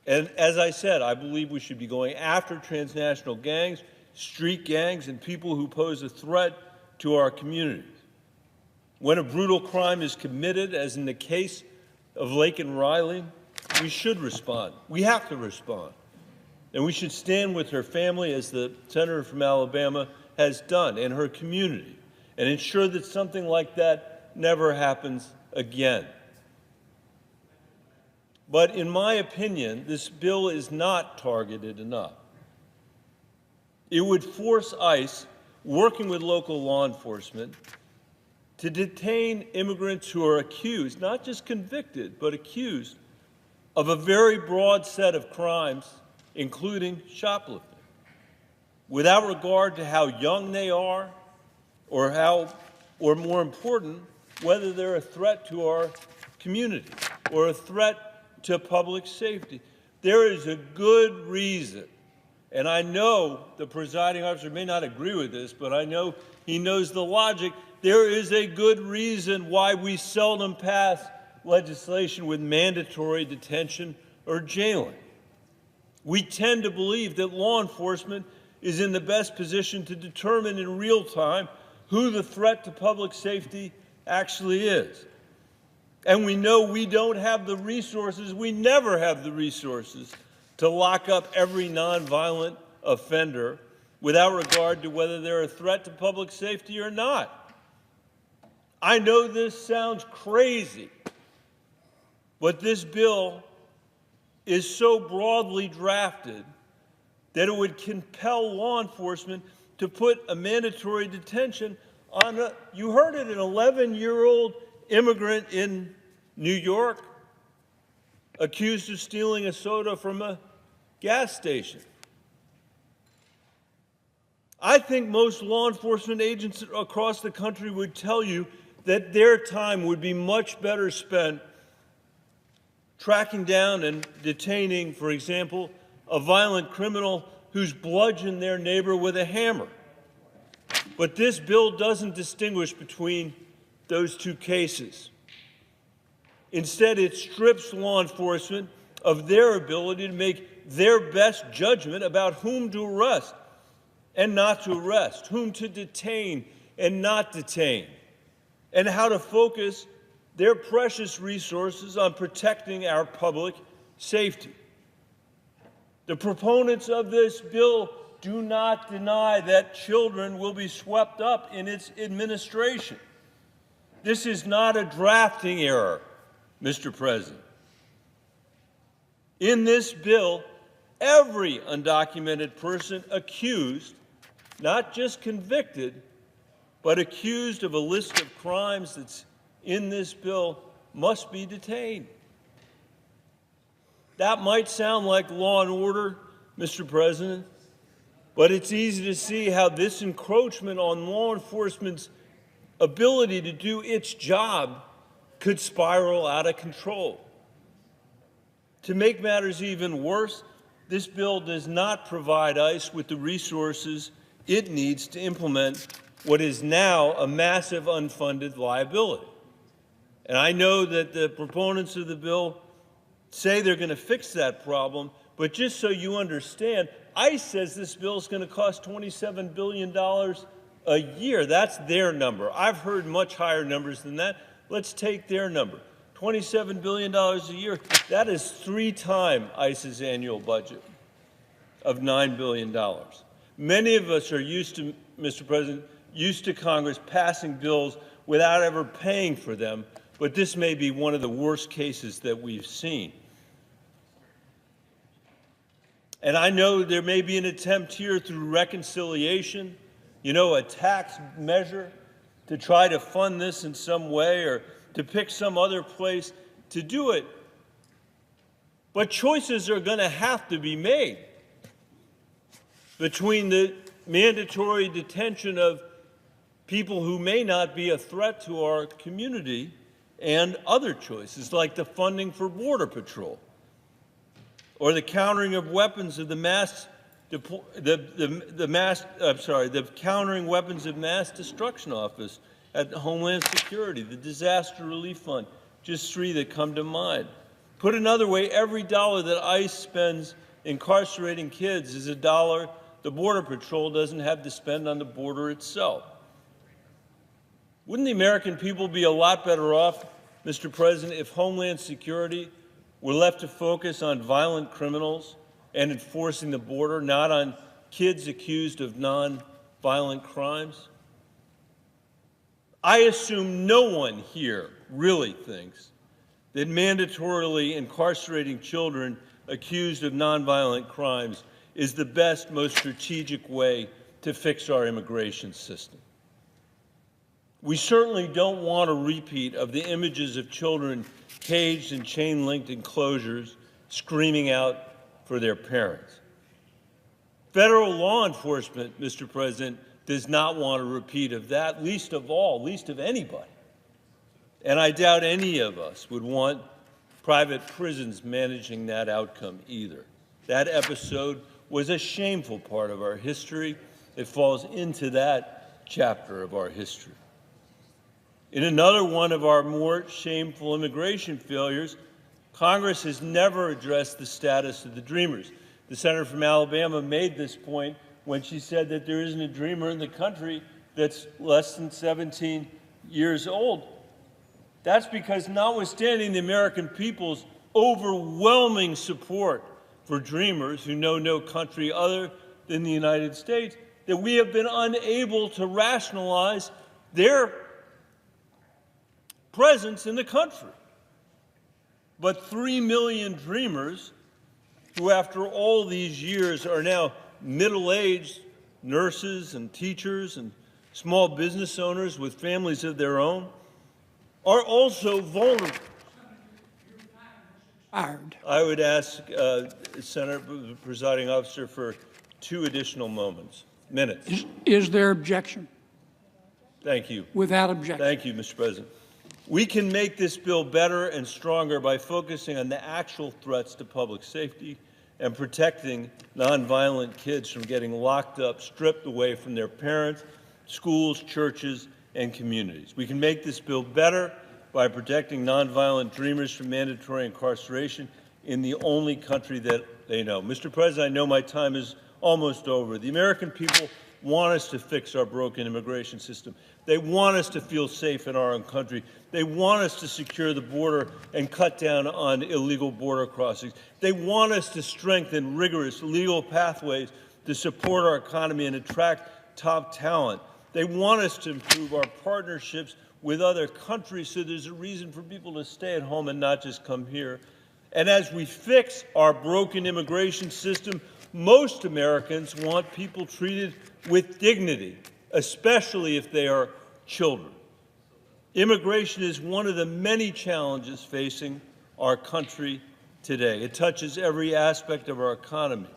S9: And as I said, I believe we should be going after transnational gangs, street gangs, and people who pose a threat to our communities. When a brutal crime is committed, as in the case of Laken Riley, we should respond. We have to respond. And we should stand with her family, as the senator from Alabama has done, and her community, and ensure that something like that never happens again. But in my opinion, this bill is not targeted enough. It would force ICE, working with local law enforcement, to detain immigrants who are accused, not just convicted, but accused of a very broad set of crimes, including shoplifting, without regard to how young they are or more important, whether they're a threat to our community or a threat to public safety. There is a good reason, and I know the presiding officer may not agree with this, but I know he knows the logic. There is a good reason why we seldom pass legislation with mandatory detention or jailing. We tend to believe that law enforcement is in the best position to determine in real time who the threat to public safety actually is. And we know we don't have the resources, we never have the resources to lock up every nonviolent offender without regard to whether they're a threat to public safety or not. I know this sounds crazy, but this bill is so broadly drafted that it would compel law enforcement to put a mandatory detention on you heard it, an 11-year-old immigrant in New York accused of stealing a soda from a gas station. I think most law enforcement agents across the country would tell you that their time would be much better spent tracking down and detaining, for example, a violent criminal who's bludgeoned their neighbor with a hammer. But this bill doesn't distinguish between those two cases. Instead, it strips law enforcement of their ability to make their best judgment about whom to arrest and not to arrest, whom to detain and not detain, and how to focus their precious resources on protecting our public safety. The proponents of this bill do not deny that children will be swept up in its administration. This is not a drafting error, Mr. President. In this bill, every undocumented person accused, not just convicted, but accused of a list of crimes that's in this bill must be detained. That might sound like law and order, Mr. President, but it's easy to see how this encroachment on law enforcement's ability to do its job could spiral out of control. To make matters even worse, this bill does not provide ICE with the resources it needs to implement what is now a massive unfunded liability. And I know that the proponents of the bill say they're going to fix that problem, but just so you understand, ICE says this bill is going to cost $27 billion a year. That's their number. I've heard much higher numbers than that. Let's take their number. $27 billion a year. That is 3 times ICE's annual budget of $9 billion. Many of us are used to, Mr. President, used to Congress passing bills without ever paying for them, but this may be one of the worst cases that we've seen. And I know there may be an attempt here through reconciliation, a tax measure to try to fund this in some way or to pick some other place to do it. But choices are going to have to be made between the mandatory detention of people who may not be a threat to our community and other choices like the funding for Border Patrol or the countering of weapons of the countering weapons of mass destruction office at the Homeland Security, the Disaster Relief Fund, just 3 that come to mind. Put another way, every dollar that ICE spends incarcerating kids is a dollar the Border Patrol doesn't have to spend on the border itself. Wouldn't the American people be a lot better off, Mr. President, if Homeland Security were left to focus on violent criminals and enforcing the border, not on kids accused of non-violent crimes? I assume no one here really thinks that mandatorily incarcerating children accused of nonviolent crimes is the best, most strategic way to fix our immigration system. We certainly don't want a repeat of the images of children caged in chain-linked enclosures screaming out for their parents. Federal law enforcement, Mr. President, does not want a repeat of that, least of anybody. And I doubt any of us would want private prisons managing that outcome either. That episode was a shameful part of our history. It falls into that chapter of our history. In another one of our more shameful immigration failures, Congress has never addressed the status of the Dreamers. The senator from Alabama made this point when she said that there isn't a dreamer in the country that's less than 17 years old. That's because, notwithstanding the American people's overwhelming support for dreamers who know no country other than the United States, that we have been unable to rationalize their presence in the country. But 3 million dreamers who, after all these years, are now middle-aged nurses and teachers and small business owners with families of their own, are also vulnerable. I would ask Senator, the presiding officer, for 2 additional minutes.
S16: Is there objection?
S9: Thank you.
S16: Without objection.
S9: Thank you, Mr. President. We can make this bill better and stronger by focusing on the actual threats to public safety and protecting nonviolent kids from getting locked up, stripped away from their parents, schools, churches, and communities. We can make this bill better by protecting nonviolent dreamers from mandatory incarceration in the only country that they know. Mr. President, I know my time is almost over. The American people want us to fix our broken immigration system. They want us to feel safe in our own country. They want us to secure the border and cut down on illegal border crossings. They want us to strengthen rigorous legal pathways to support our economy and attract top talent. They want us to improve our partnerships with other countries so there's a reason for people to stay at home and not just come here. And as we fix our broken immigration system, most Americans want people treated with dignity, especially if they are children. Immigration is one of the many challenges facing our country today. It touches every aspect of our economy.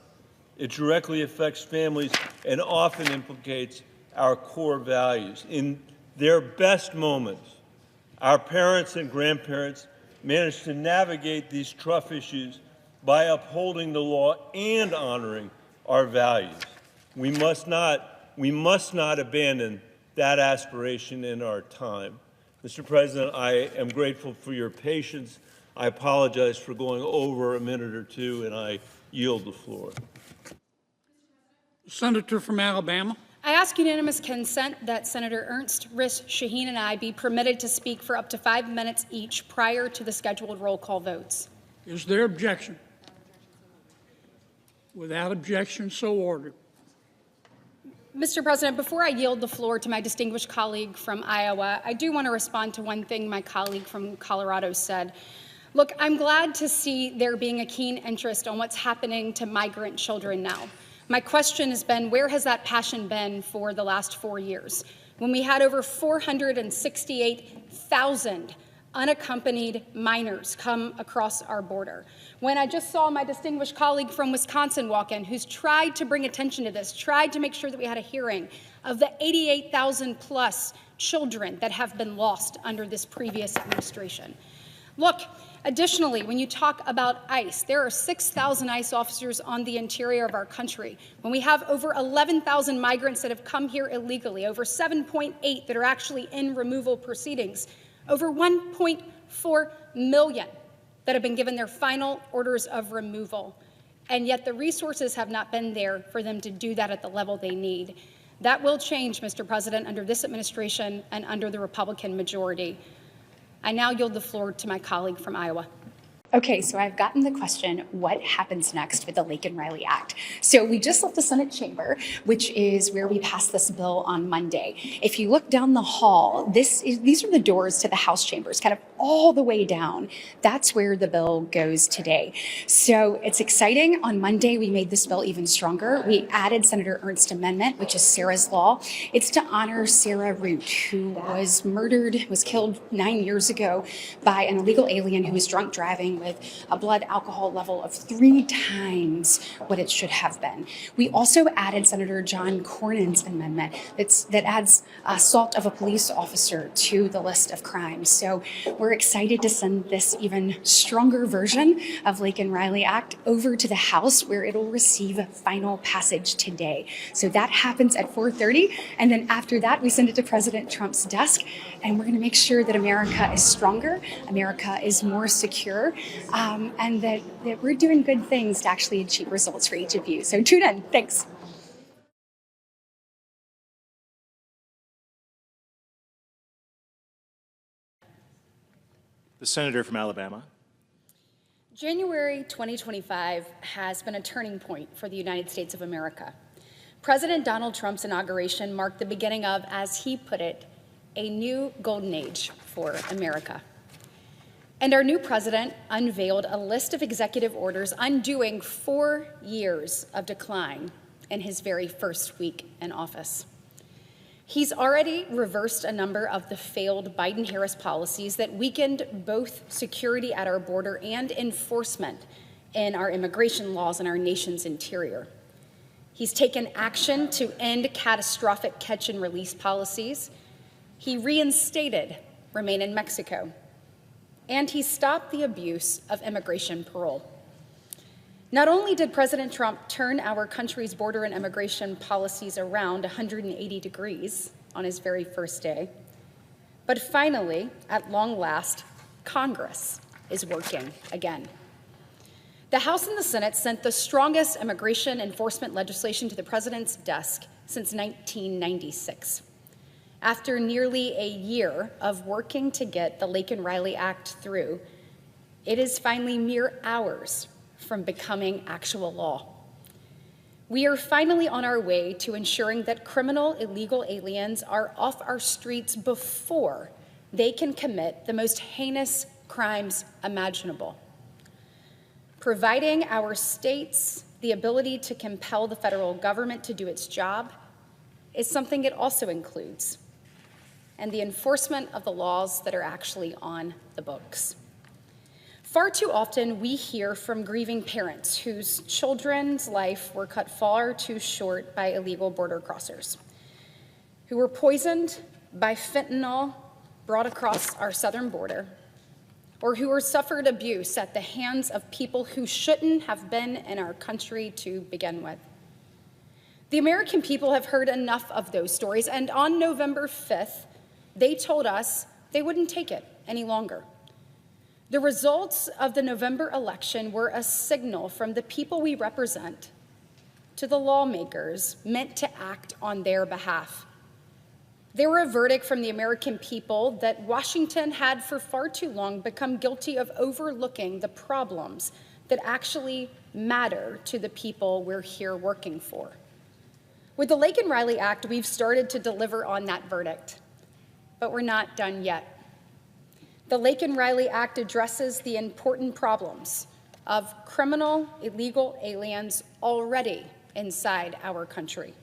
S9: It directly affects families and often implicates our core values. In their best moments, our parents and grandparents managed to navigate these tough issues by upholding the law and honoring our values. We must not abandon that aspiration in our time. Mr. President, I am grateful for your patience. I apologize for going over a minute or two, and I yield the floor.
S16: Senator from Alabama.
S3: I ask unanimous consent that Senator Ernst, Riss, Shaheen, and I be permitted to speak for up to 5 minutes each prior to the scheduled roll call votes.
S16: Is there objection? Without objection, so ordered.
S3: Mr. President, before I yield the floor to my distinguished colleague from Iowa, I do want to respond to one thing my colleague from Colorado said. Look, I'm glad to see there being a keen interest on what's happening to migrant children now. My question has been, where has that passion been for the last 4 years? When we had over 468,000 unaccompanied minors come across our border. When I just saw my distinguished colleague from Wisconsin walk in, who's tried to bring attention to this, tried to make sure that we had a hearing of the 88,000 plus children that have been lost under this previous administration. Look, additionally, when you talk about ICE, there are 6,000 ICE officers on the interior of our country. When we have over 11,000 migrants that have come here illegally, over 7.8 that are actually in removal proceedings, over 1.4 million that have been given their final orders of removal, and yet the resources have not been there for them to do that at the level they need. That will change, Mr. President, under this administration and under the Republican majority. I now yield the floor to my colleague from Iowa.
S1: Okay, so I've gotten the question, what happens next with the Laken Riley Act? So we just left the Senate chamber, which is where we passed this bill on Monday. If you look down the hall, these are the doors to the House chambers, kind of all the way down. That's where the bill goes today. So it's exciting. On Monday, we made this bill even stronger. We added Senator Ernst's amendment, which is Sarah's law. It's to honor Sarah Root, who was murdered, was killed 9 years ago by an illegal alien who was drunk driving with a blood alcohol level of 3 times what it should have been. We also added Senator John Cornyn's amendment that adds assault of a police officer to the list of crimes. So we're excited to send this even stronger version of Laken Riley Act over to the House, where it'll receive final passage today. So that happens at 4:30, and then after that, we send it to President Trump's desk, and we're going to make sure that America is stronger, America is more secure, and that we're doing good things to actually achieve results for each of you. So tune in. Thanks.
S17: The senator from Alabama.
S3: January 2025 has been a turning point for the United States of America. President Donald Trump's inauguration marked the beginning of, as he put it, a new golden age for America. And our new president unveiled a list of executive orders undoing 4 years of decline in his very first week in office. He's already reversed a number of the failed Biden-Harris policies that weakened both security at our border and enforcement in our immigration laws in our nation's interior. He's taken action to end catastrophic catch and release policies. He reinstated Remain in Mexico. And he stopped the abuse of immigration parole. Not only did President Trump turn our country's border and immigration policies around 180 degrees on his very first day, but finally, at long last, Congress is working again. The House and the Senate sent the strongest immigration enforcement legislation to the president's desk since 1996. After nearly a year of working to get the Laken Riley Act through, it is finally mere hours from becoming actual law. We are finally on our way to ensuring that criminal illegal aliens are off our streets before they can commit the most heinous crimes imaginable. Providing our states the ability to compel the federal government to do its job is something it also includes, and the enforcement of the laws that are actually on the books. Far too often, we hear from grieving parents whose children's life were cut far too short by illegal border crossers, who were poisoned by fentanyl brought across our southern border, or who were suffered abuse at the hands of people who shouldn't have been in our country to begin with. The American people have heard enough of those stories, and on November 5th, they told us they wouldn't take it any longer. The results of the November election were a signal from the people we represent to the lawmakers meant to act on their behalf. They were a verdict from the American people that Washington had for far too long become guilty of overlooking the problems that actually matter to the people we're here working for. With the Laken Riley Act, we've started to deliver on that verdict, but we're not done yet. The Laken Riley Act addresses the important problems of criminal illegal aliens already inside our country.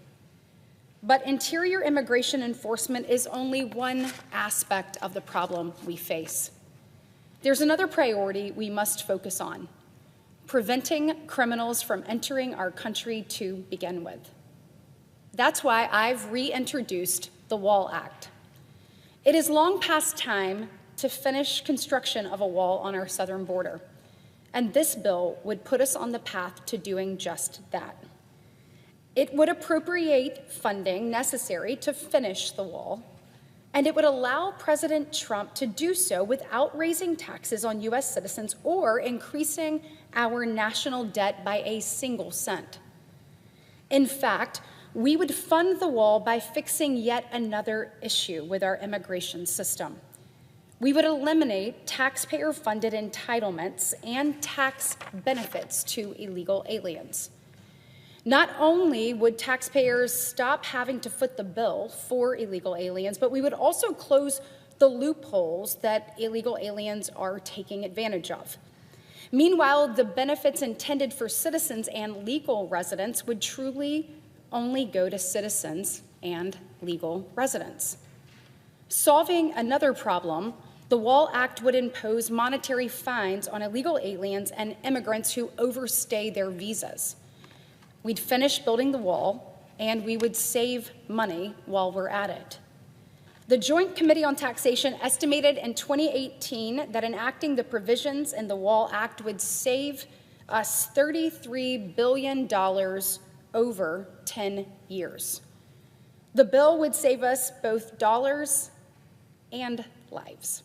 S3: But interior immigration enforcement is only one aspect of the problem we face. There's another priority we must focus on: preventing criminals from entering our country to begin with. That's why I've reintroduced the Wall Act. It is long past time to finish construction of a wall on our southern border, and this bill would put us on the path to doing just that. It would appropriate funding necessary to finish the wall, and it would allow President Trump to do so without raising taxes on U.S. citizens or increasing our national debt by a single cent. In fact, we would fund the wall by fixing yet another issue with our immigration system. We would eliminate taxpayer-funded entitlements and tax benefits to illegal aliens. Not only would taxpayers stop having to foot the bill for illegal aliens, but we would also close the loopholes that illegal aliens are taking advantage of. Meanwhile, the benefits intended for citizens and legal residents would truly only go to citizens and legal residents. Solving another problem, the Wall Act would impose monetary fines on illegal aliens and immigrants who overstay their visas. We'd finish building the wall, and we would save money while we're at it. The Joint Committee on Taxation estimated in 2018 that enacting the provisions in the Wall Act would save us $33 billion over 10 years. The bill would save us both dollars and lives.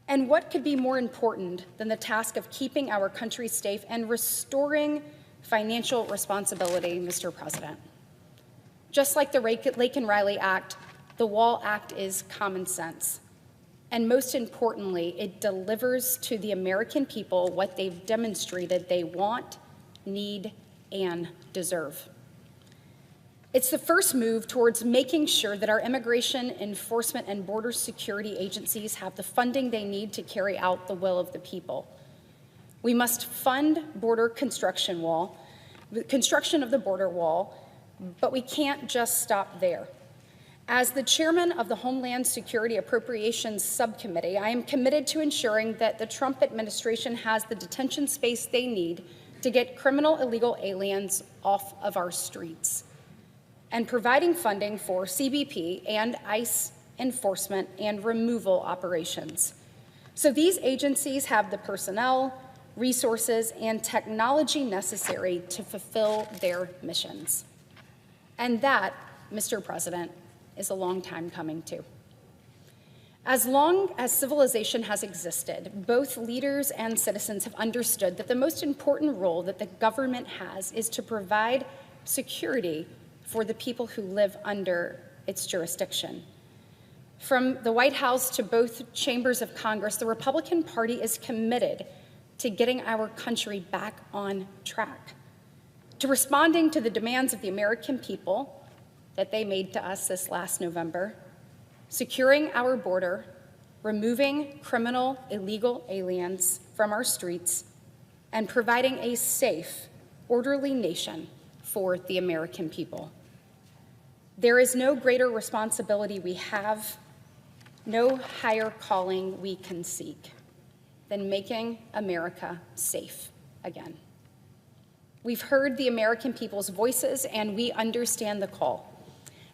S3: And what could be more important than the task of keeping our country safe and restoring financial responsibility, Mr. President? Just like the Laken Riley Act, the Wall Act is common sense. And most importantly, it delivers to the American people what they've demonstrated they want, need, and deserve. It's the first move towards making sure that our immigration enforcement and border security agencies have the funding they need to carry out the will of the people. We must fund construction of the border wall, but we can't just stop there. As the chairman of the Homeland Security Appropriations Subcommittee, I am committed to ensuring that the Trump administration has the detention space they need to get criminal illegal aliens off of our streets, and providing funding for CBP and ICE enforcement and removal operations. So these agencies have the personnel, resources, and technology necessary to fulfill their missions. And that, Mr. President, is a long time coming too. As long as civilization has existed, both leaders and citizens have understood that the most important role that the government has is to provide security for the people who live under its jurisdiction. From the White House to both chambers of Congress, the Republican Party is committed to getting our country back on track. to responding to the demands of the American people that they made to us this last November, securing our border, removing criminal illegal aliens from our streets, and providing a safe, orderly nation for the American people. There is no greater responsibility we have, no higher calling we can seek than making America safe again. We've heard the American people's voices and we understand the call.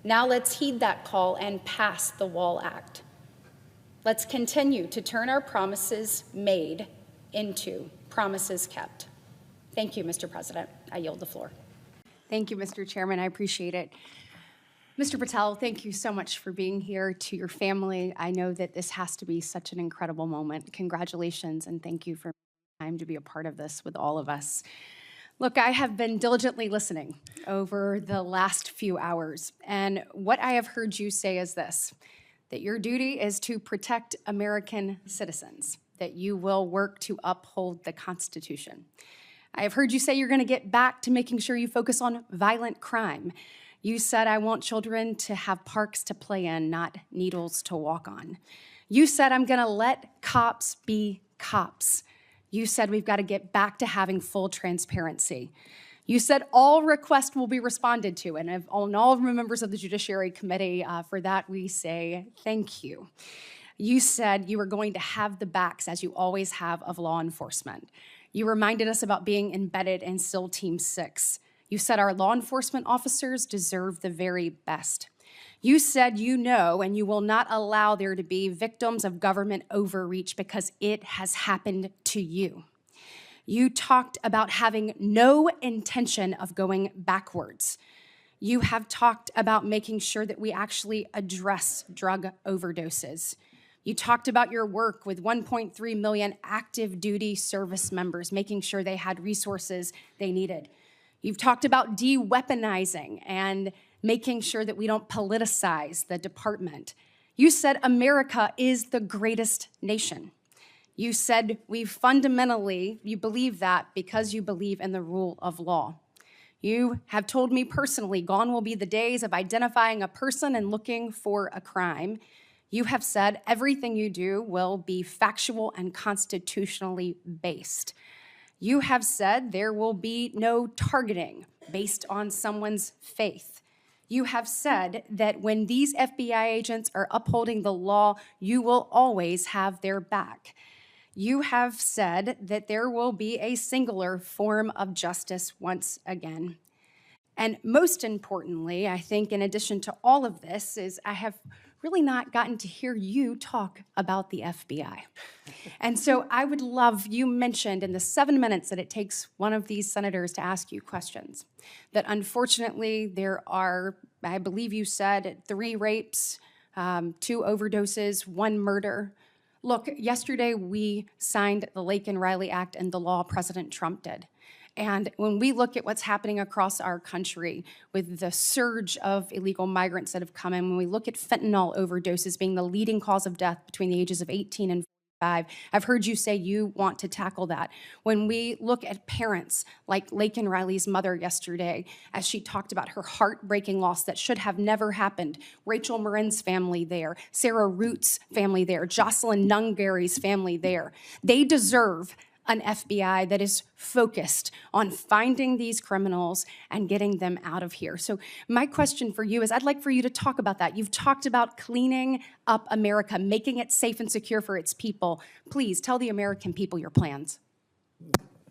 S3: Now let's heed that call and pass the WALL Act. Let's continue to turn our promises made into promises kept. Thank you, Mr. President. I yield the floor.
S1: Thank you, Mr. Chairman. I appreciate it. Mr. Patel, thank you so much for being here. To your family, I know that this has to be such an incredible moment. Congratulations, and thank you for taking time to be a part of this with all of us. Look, I have been diligently listening over the last few hours, and what I have heard you say is this, that your duty is to protect American citizens, that you will work to uphold the Constitution. I have heard you say you're going to get back to making sure you focus on violent crime. You said, I want children to have parks to play in, not needles to walk on. You said, I'm going to let cops be cops. You said, we've got to get back to having full transparency. You said all requests will be responded to, and all members of the Judiciary Committee, for that we say thank you. You said you were going to have the backs, as you always have, of law enforcement. You reminded us about being embedded in SEAL Team 6. You said our law enforcement officers deserve the very best. You said you know and you will not allow there to be victims of government overreach because it has happened to you. You talked about having no intention of going backwards. You have talked about making sure that we actually address drug overdoses. You talked about your work with 1.3 million active duty service members, making sure they had resources they needed. You've talked about de-weaponizing and making sure that we don't politicize the department. You said America is the greatest nation. You said you believe that because you believe in the rule of law. You have told me personally, gone will be the days of identifying a person and looking for a crime. You have said everything you do will be factual and constitutionally based. You have said there will be no targeting based on someone's faith. You have said that when these FBI agents are upholding the law, you will always have their back. You have said that there will be a singular form of justice once again. And most importantly, I think in addition to all of this, is I have really not gotten to hear you talk about the FBI. And so I would love, you mentioned in the 7 minutes that it takes one of these senators to ask you questions, that unfortunately there are, I believe you said, 3 rapes, 2 overdoses, 1 murder. Look, yesterday we signed the Laken Riley Act and the law President Trump did. And when we look at what's happening across our country with the surge of illegal migrants that have come in, when we look at fentanyl overdoses being the leading cause of death between the ages of 18 and 45, I've heard you say you want to tackle that. When we look at parents like Laken Riley's mother yesterday, as she talked about her heartbreaking loss that should have never happened, Rachel Marin's family there, Sarah Root's family there, Jocelyn Nungary's family there, they deserve an FBI that is focused on finding these criminals and getting them out of here. So my question for you is, I'd like for you to talk about that. You've talked about cleaning up America, making it safe and secure for its people. Please tell the American people your plans.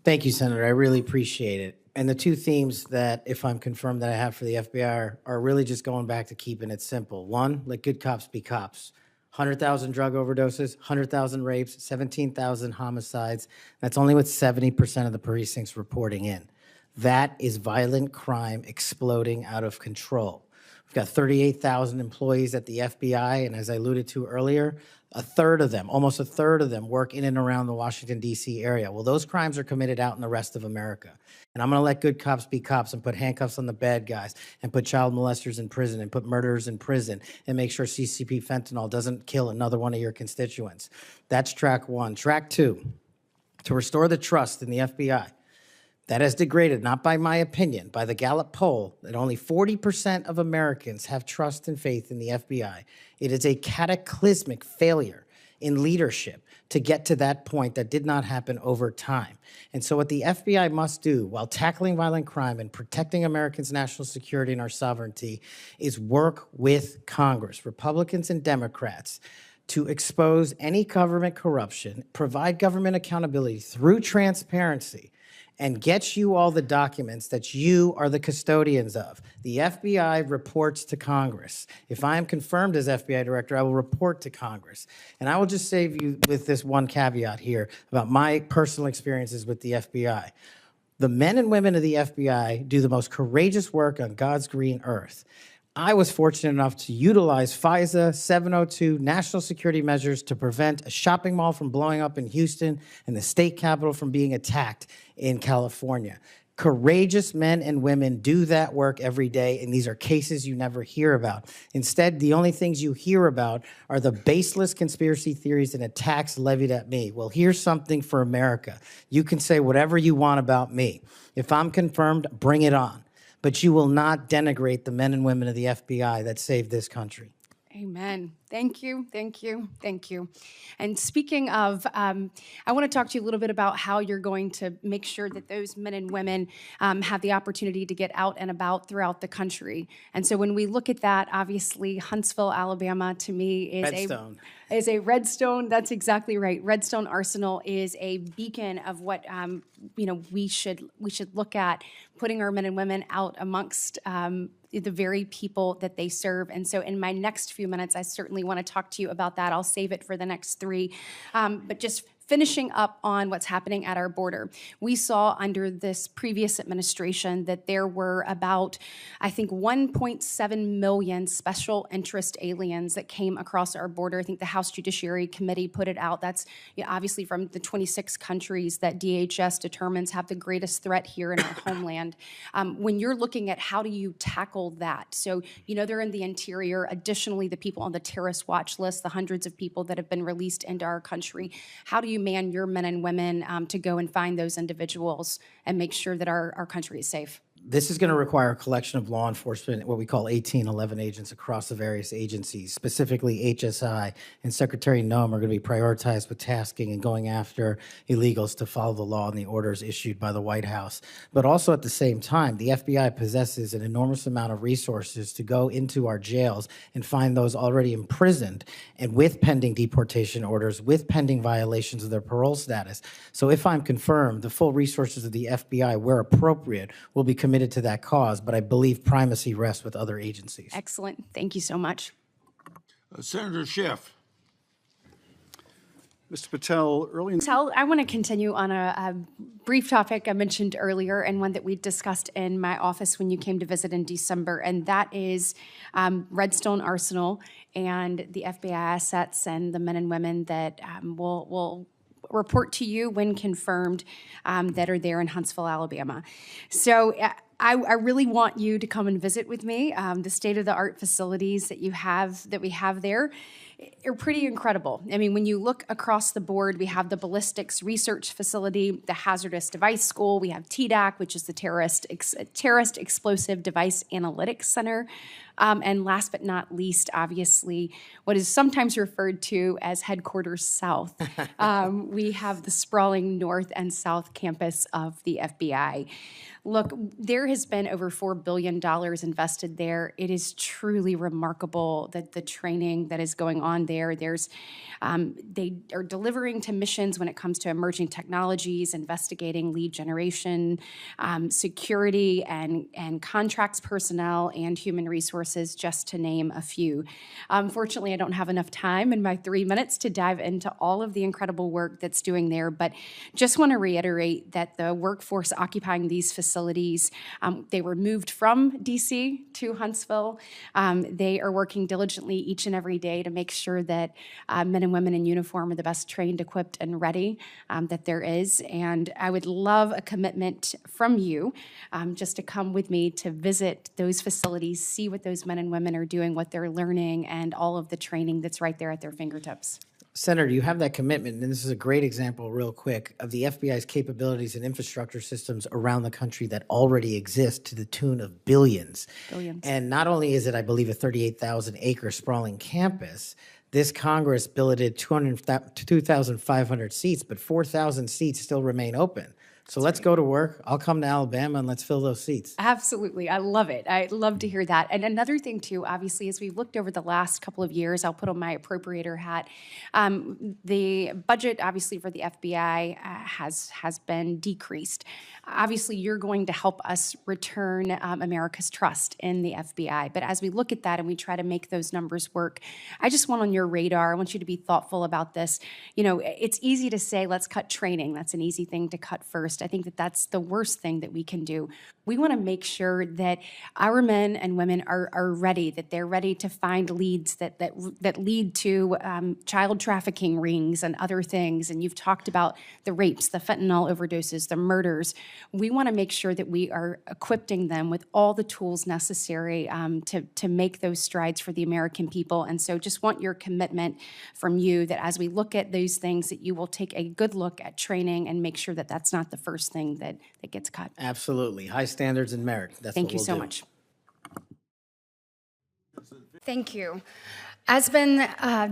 S17: Thank you, Senator. I really appreciate it. And the 2 themes that, if I'm confirmed, that I have for the FBI are really just going back to keeping it simple. 1, let good cops be cops. 100,000 drug overdoses, 100,000 rapes, 17,000 homicides. That's only with 70% of the precincts reporting in. That is violent crime exploding out of control. We've got 38,000 employees at the FBI, and as I alluded to earlier, almost a third of them work in and around the Washington, D.C. area. Well, those crimes are committed out in the rest of America. And I'm going to let good cops be cops and put handcuffs on the bad guys and put child molesters in prison and put murderers in prison and make sure CCP fentanyl doesn't kill another one of your constituents. That's track 1. Track 2, to restore the trust in the FBI. that has degraded, not by my opinion, by the Gallup poll, that only 40% of Americans have trust and faith in the FBI. It is a cataclysmic failure in leadership to get to that point that did not happen over time. And so what the FBI must do while tackling violent crime and protecting Americans' national security and our sovereignty is work with Congress, Republicans and Democrats, to expose any government corruption, provide government accountability through transparency, and get you all the documents that you are the custodians of. The FBI reports to Congress. If I am confirmed as FBI director, I will report to Congress. And I will just save you with this one caveat here about my personal experiences with the FBI. The men and women of the FBI do the most courageous work on God's green earth. I was fortunate enough to utilize FISA 702 national security measures to prevent a shopping mall from blowing up in Houston and the state capitol from being attacked in California. Courageous men and women do that work every day, and these are cases you never hear about. Instead, the only things you hear about are the baseless conspiracy theories and attacks levied at me. Well, here's something for America. You can say whatever you want about me. If I'm confirmed, bring it on. But you will not denigrate the men and women of the FBI that saved this country.
S3: Amen. Thank you, thank you, thank you. And speaking of, I want to talk to you a little bit about how you're going to make sure that those men and women have the opportunity to get out and about throughout the country. And so when we look at that, obviously Huntsville, Alabama, to me is a Redstone. That's exactly right. Redstone Arsenal is a beacon of what we should look at, putting our men and women out amongst the very people that they serve. And so in my next few minutes, I certainly want to talk to you about that. I'll save it for the next three. But just finishing up on what's happening at our border. We saw under this previous administration that there were about, I think, 1.7 million special interest aliens that came across our border. I think the House Judiciary Committee put it out. That's obviously from the 26 countries that DHS determines have the greatest threat here in our homeland. When you're looking at how do you tackle that? So, they're in the interior. Additionally, the people on the terrorist watch list, the hundreds of people that have been released into our country. How do you man your men and women to go and find those individuals and make sure that our country is safe?
S17: This is going to require a collection of law enforcement, what we call 1811 agents across the various agencies. Specifically, HSI and Secretary Noem are going to be prioritized with tasking and going after illegals to follow the law and the orders issued by the White House. But also at the same time, the FBI possesses an enormous amount of resources to go into our jails and find those already imprisoned and with pending deportation orders, with pending violations of their parole status. So if I'm confirmed, the full resources of the FBI, where appropriate, will be committed to that cause, but I believe primacy rests with other agencies.
S3: Excellent. Thank you so much.
S11: Senator Schiff.
S18: Mr. Patel,
S3: I want to continue on a brief topic I mentioned earlier and one that we discussed in my office when you came to visit in December, and that is Redstone Arsenal and the FBI assets and the men and women that will report to you when confirmed that are there in Huntsville, Alabama. So I really want you to come and visit with me. The state-of-the-art facilities that we have there are pretty incredible. I mean, when you look across the board, we have the ballistics research facility, the hazardous device school, we have TDAC, which is the terrorist explosive device analytics center. And last but not least, obviously, what is sometimes referred to as Headquarters South. We have the sprawling north and south campus of the FBI. Look, there has been over $4 billion invested there. It is truly remarkable that the training that is going on there. They are delivering to missions when it comes to emerging technologies, investigating lead generation, security, and contracts personnel and human resources, just to name a few. Unfortunately, I don't have enough time in my 3 minutes to dive into all of the incredible work that's doing there, but just want to reiterate that the workforce occupying these facilities, they were moved from DC to Huntsville. They are working diligently each and every day to make sure that men and women in uniform are the best trained, equipped, and ready that there is. And I would love a commitment from you just to come with me to visit those facilities, see what those men and women are doing, what they're learning, and all of the training that's right there at their fingertips.
S17: Senator, you have that commitment, and this is a great example, real quick, of the FBI's capabilities and infrastructure systems around the country that already exist to the tune of billions.
S3: Billions.
S17: And not only is it, I believe, a 38,000-acre sprawling campus, this Congress billeted 2,500 seats, but 4,000 seats still remain open. So let's go to work. I'll come to Alabama and let's fill those seats.
S1: Absolutely. I love it. I love to hear that. And another thing, too, obviously, as we've looked over the last couple of years, I'll put on my appropriator hat. The budget, obviously, for the FBI has been decreased. Obviously, you're going to help us return America's trust in the FBI. But as we look at that and we try to make those numbers work, I just want on your radar, I want you to be thoughtful about this. You know, it's easy to say, let's cut training. That's an easy thing to cut first. I think that that's the worst thing that we can do. We want to make sure that our men and women are ready, that they're ready to find leads that lead to child trafficking rings and other things. And you've talked about the rapes, the fentanyl overdoses, the murders. We want to make sure that we are equipping them with all the tools necessary to make those strides for the American people. And so just want your commitment from you that as we look at those things, that you will take a good look at training and make sure that that's not the first thing that gets cut.
S17: Absolutely. High standards and merit. That's
S1: Thank
S17: what
S1: you
S17: we'll
S1: so
S17: do.
S1: much.
S3: Thank you. As been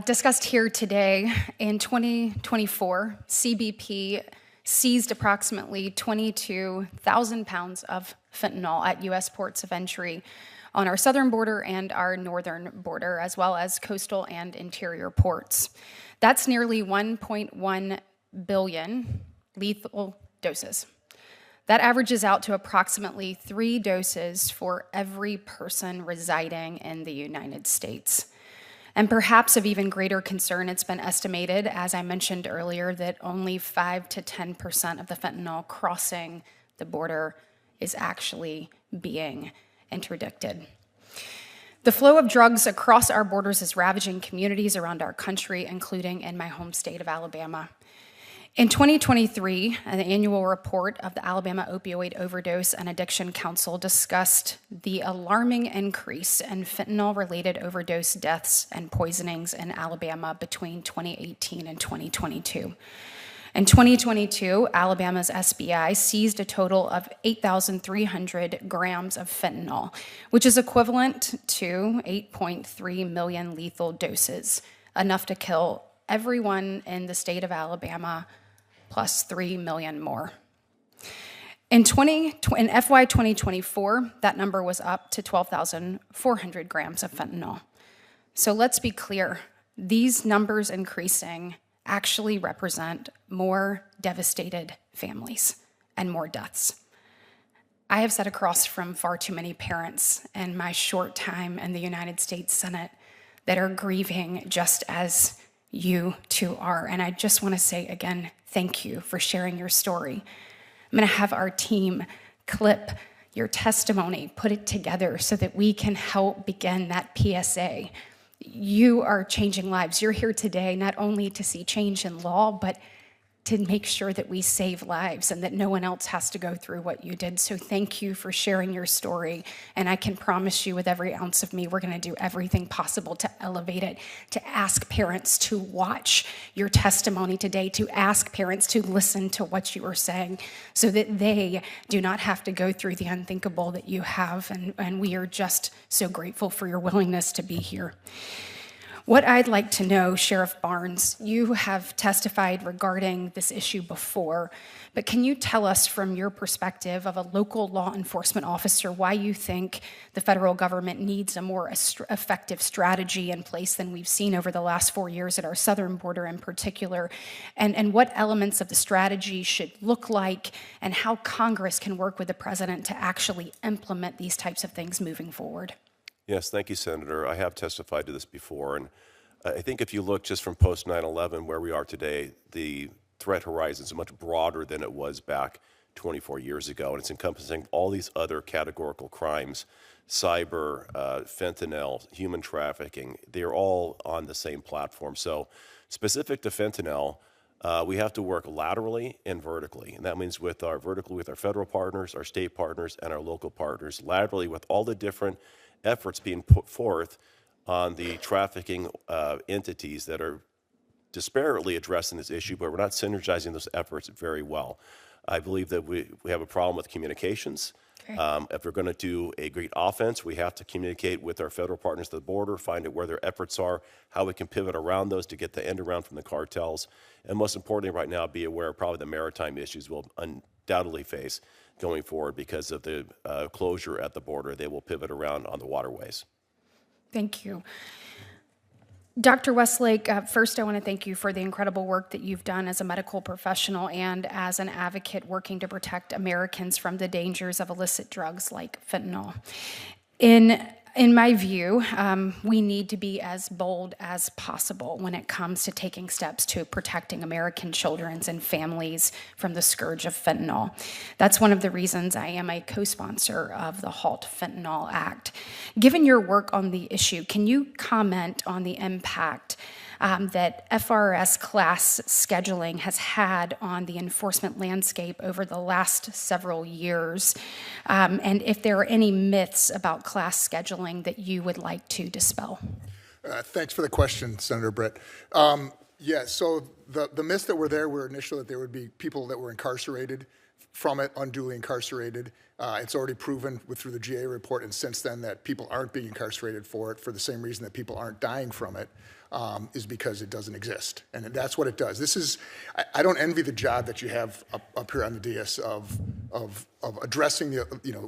S3: discussed here today, in 2024, CBP seized approximately 22,000 pounds of fentanyl at U.S. ports of entry on our southern border and our northern border, as well as coastal and interior ports. That's nearly 1.1 billion lethal doses. That averages out to approximately 3 doses for every person residing in the United States. And perhaps of even greater concern, it's been estimated, as I mentioned earlier, that only 5 to 10% of the fentanyl crossing the border is actually being interdicted. The flow of drugs across our borders is ravaging communities around our country, including in my home state of Alabama. In 2023, an annual report of the Alabama Opioid Overdose and Addiction Council discussed the alarming increase in fentanyl-related overdose deaths and poisonings in Alabama between 2018 and 2022. In 2022, Alabama's SBI seized a total of 8,300 grams of fentanyl, which is equivalent to 8.3 million lethal doses, enough to kill everyone in the state of Alabama, plus 3 million more. In FY 2024, that number was up to 12,400 grams of fentanyl. So let's be clear, these numbers increasing actually represent more devastated families and more deaths. I have sat across from far too many parents in my short time in the United States Senate that are grieving just as you two are. And I just want to say again, thank you for sharing your story. I'm going to have our team clip your testimony, put it together so that we can help begin that PSA. You are changing lives. You're here today not only to see change in law, but to make sure that we save lives and that no one else has to go through what you did. So thank you for sharing your story. And I can promise you with every ounce of me, we're gonna do everything possible to elevate it, to ask parents to watch your testimony today, to ask parents to listen to what you are saying so that they do not have to go through the unthinkable that you have. And we are just so grateful for your willingness to be here. What I'd like to know, Sheriff Barnes, you have testified regarding this issue before, but can you tell us from your perspective of a local law enforcement officer why you think the federal government needs a more effective strategy in place than we've seen over the last 4 years at our southern border in particular, and what elements of the strategy should look like, and how Congress can work with the president to actually implement these types of things moving forward?
S18: Yes, thank you, Senator. I have testified to this before, and I think if you look just from post 9/11, where we are today, the threat horizon is much broader than it was back 24 years ago, and it's encompassing all these other categorical crimes, cyber, fentanyl, human trafficking. They're all on the same platform. So specific to fentanyl, we have to work laterally and vertically, and that means vertically with our federal partners, our state partners, and our local partners, laterally with all the different efforts being put forth on the trafficking entities that are disparately addressing this issue, but we're not synergizing those efforts very well. I believe that we have a problem with communications. If we're going to do a great offense, we have to communicate with our federal partners at the border, find out where their efforts are, how we can pivot around those to get the end around from the cartels, and most importantly right now, be aware of probably the maritime issues we'll undoubtedly face going forward because of the closure at the border. They will pivot around on the waterways.
S3: Thank you. Dr. Westlake, first I want to thank you for the incredible work that you've done as a medical professional and as an advocate working to protect Americans from the dangers of illicit drugs like fentanyl. In my view, we need to be as bold as possible when it comes to taking steps to protecting American children and families from the scourge of fentanyl. That's one of the reasons I am a co-sponsor of the Halt Fentanyl Act. Given your work on the issue, can you comment on the impact that FRS class scheduling has had on the enforcement landscape over the last several years, and if there are any myths about class scheduling that you would like to dispel?
S19: Thanks for the question, Senator Britt. Yeah, so the myths that were there were initially that there would be people that were incarcerated from it, unduly incarcerated. It's already proven through the GA report and since then that people aren't being incarcerated for it for the same reason that people aren't dying from it. Is because it doesn't exist, and that's what it does. This is, I don't envy the job that you have up here on the dais of addressing the,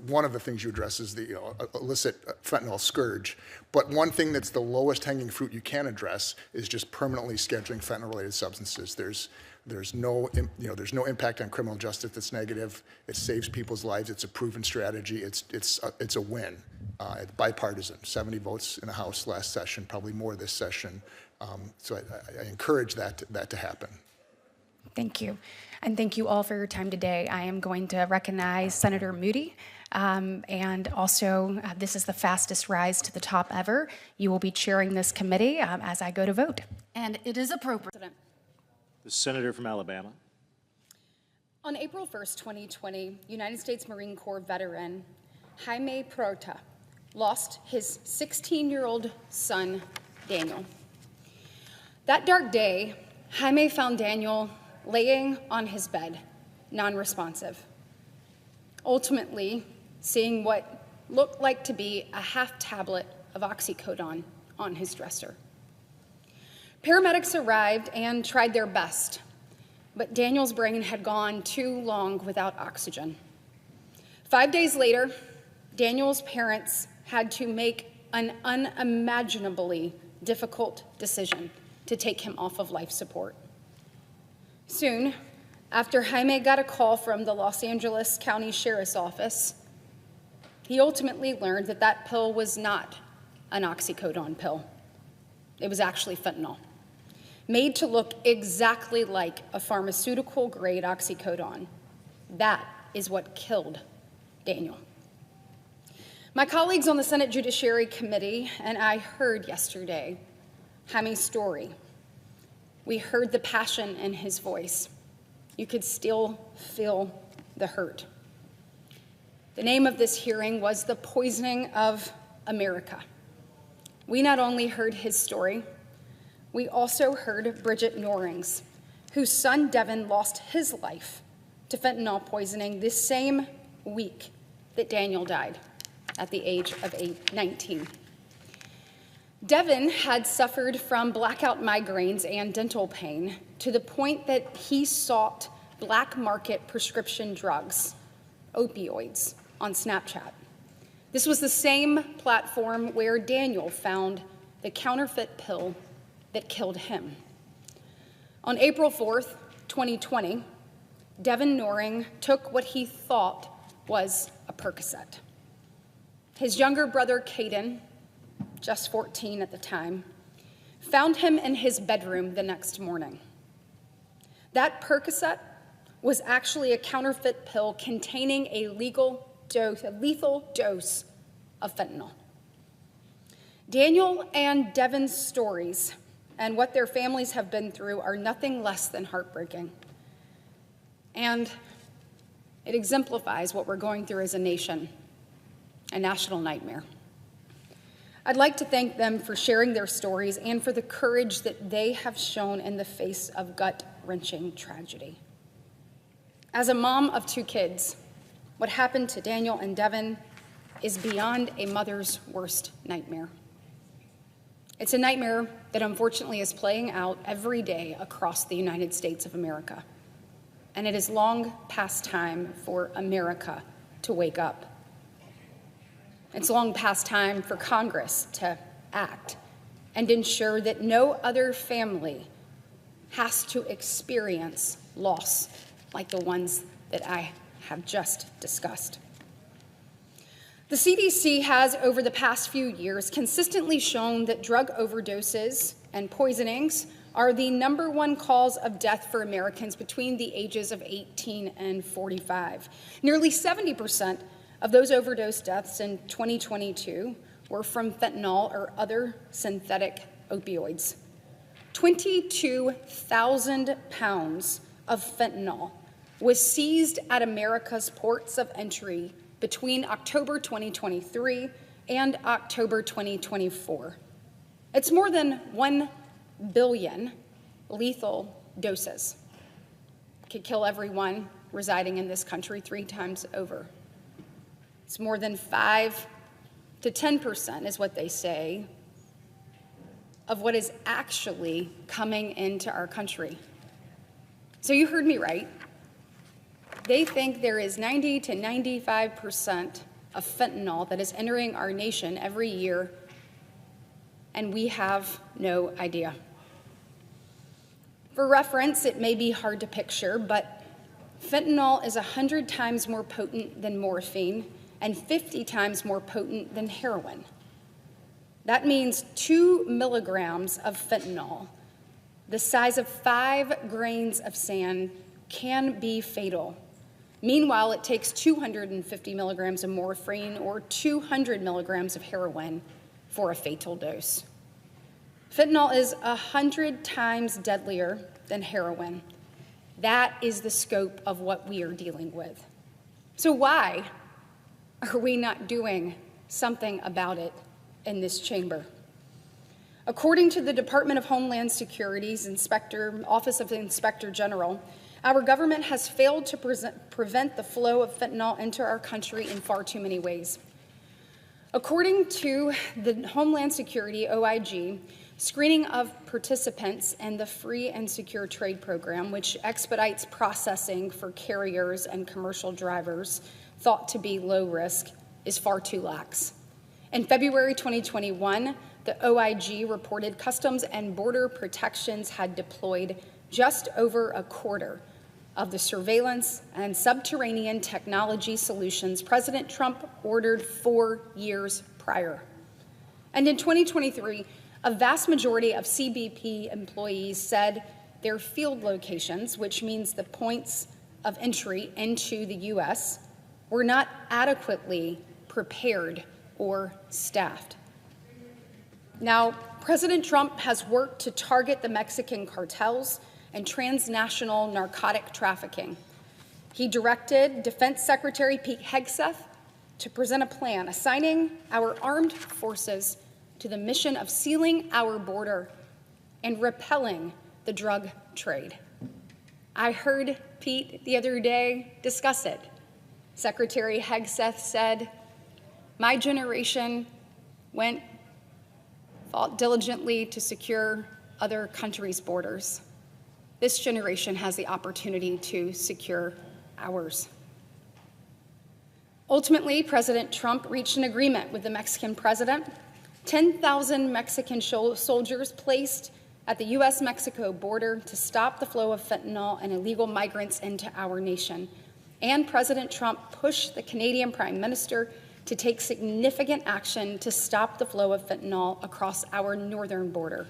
S19: one of the things you address is the illicit fentanyl scourge. But one thing that's the lowest hanging fruit you can address is just permanently scheduling fentanyl-related substances. There's no impact on criminal justice that's negative. It saves people's lives. It's a proven strategy. It's a win. It's bipartisan. 70 votes in the House last session, probably more this session. So I encourage that to happen.
S3: Thank you. And thank you all for your time today. I am going to recognize Senator Moody. And also, this is the fastest rise to the top ever. You will be chairing this committee as I go to vote.
S1: And it is appropriate.
S2: The senator from Alabama.
S3: On April 1st, 2020, United States Marine Corps veteran Jaime Peralta lost his 16-year-old son, Daniel. That dark day, Jaime found Daniel laying on his bed, non-responsive. Ultimately, seeing what looked like to be a half tablet of oxycodone on his dresser. Paramedics arrived and tried their best, but Daniel's brain had gone too long without oxygen. 5 days later, Daniel's parents had to make an unimaginably difficult decision to take him off of life support. Soon, after Jaime got a call from the Los Angeles County Sheriff's Office, he ultimately learned that that pill was not an oxycodone pill. It was actually fentanyl, made to look exactly like a pharmaceutical-grade oxycodone. That is what killed Daniel. My colleagues on the Senate Judiciary Committee and I heard yesterday Jaime's story. We heard the passion in his voice. You could still feel the hurt. The name of this hearing was The Poisoning of America. We not only heard his story, we also heard Bridget Norring's, whose son Devin lost his life to fentanyl poisoning this same week that Daniel died at the age of 19. Devin had suffered from blackout migraines and dental pain to the point that he sought black market prescription drugs, opioids, on Snapchat. This was the same platform where Daniel found the counterfeit pill that killed him. On April 4th, 2020, Devin Norring took what he thought was a Percocet. His younger brother, Caden, just 14 at the time, found him in his bedroom the next morning. That Percocet was actually a counterfeit pill containing a lethal dose of fentanyl. Daniel and Devin's stories and what their families have been through are nothing less than heartbreaking. And it exemplifies what we're going through as a nation, a national nightmare. I'd like to thank them for sharing their stories and for the courage that they have shown in the face of gut-wrenching tragedy. As a mom of 2 kids, what happened to Daniel and Devin is beyond a mother's worst nightmare. It's a nightmare that unfortunately is playing out every day across the United States of America. And it is long past time for America to wake up. It's long past time for Congress to act and ensure that no other family has to experience loss like the ones that I have just discussed. The CDC has, over the past few years, consistently shown that drug overdoses and poisonings are the #1 cause of death for Americans between the ages of 18 and 45. Nearly 70% of those overdose deaths in 2022 were from fentanyl or other synthetic opioids. 22,000 pounds of fentanyl was seized at America's ports of entry between October 2023 and October 2024. It's more than 1 billion lethal doses. It could kill everyone residing in this country 3 times over. It's more than 5 to 10% is what they say of what is actually coming into our country. So you heard me right. They think there is 90 to 95% of fentanyl that is entering our nation every year, and we have no idea. For reference, it may be hard to picture, but fentanyl is 100 times more potent than morphine and 50 times more potent than heroin. That means 2 milligrams of fentanyl, the size of 5 grains of sand, can be fatal. Meanwhile, it takes 250 milligrams of morphine or 200 milligrams of heroin for a fatal dose. Fentanyl is 100 times deadlier than heroin. That is the scope of what we are dealing with. So why are we not doing something about it in this chamber? According to the Department of Homeland Security's Office of the Inspector General, our government has failed to prevent the flow of fentanyl into our country in far too many ways. According to the Homeland Security, OIG, screening of participants in the Free and Secure Trade Program, which expedites processing for carriers and commercial drivers thought to be low risk, is far too lax. In February 2021, the OIG reported Customs and Border Protections had deployed just over a quarter of the surveillance and subterranean technology solutions President Trump ordered 4 years prior. And in 2023, a vast majority of CBP employees said their field locations, which means the points of entry into the U.S., were not adequately prepared or staffed. Now, President Trump has worked to target the Mexican cartels and transnational narcotic trafficking. He directed Defense Secretary Pete Hegseth to present a plan assigning our armed forces to the mission of sealing our border and repelling the drug trade. I heard Pete the other day discuss it. Secretary Hegseth said, "My generation fought diligently to secure other countries' borders. This generation has the opportunity to secure ours." Ultimately, President Trump reached an agreement with the Mexican president. 10,000 Mexican soldiers placed at the U.S.-Mexico border to stop the flow of fentanyl and illegal migrants into our nation. And President Trump pushed the Canadian Prime Minister to take significant action to stop the flow of fentanyl across our northern border.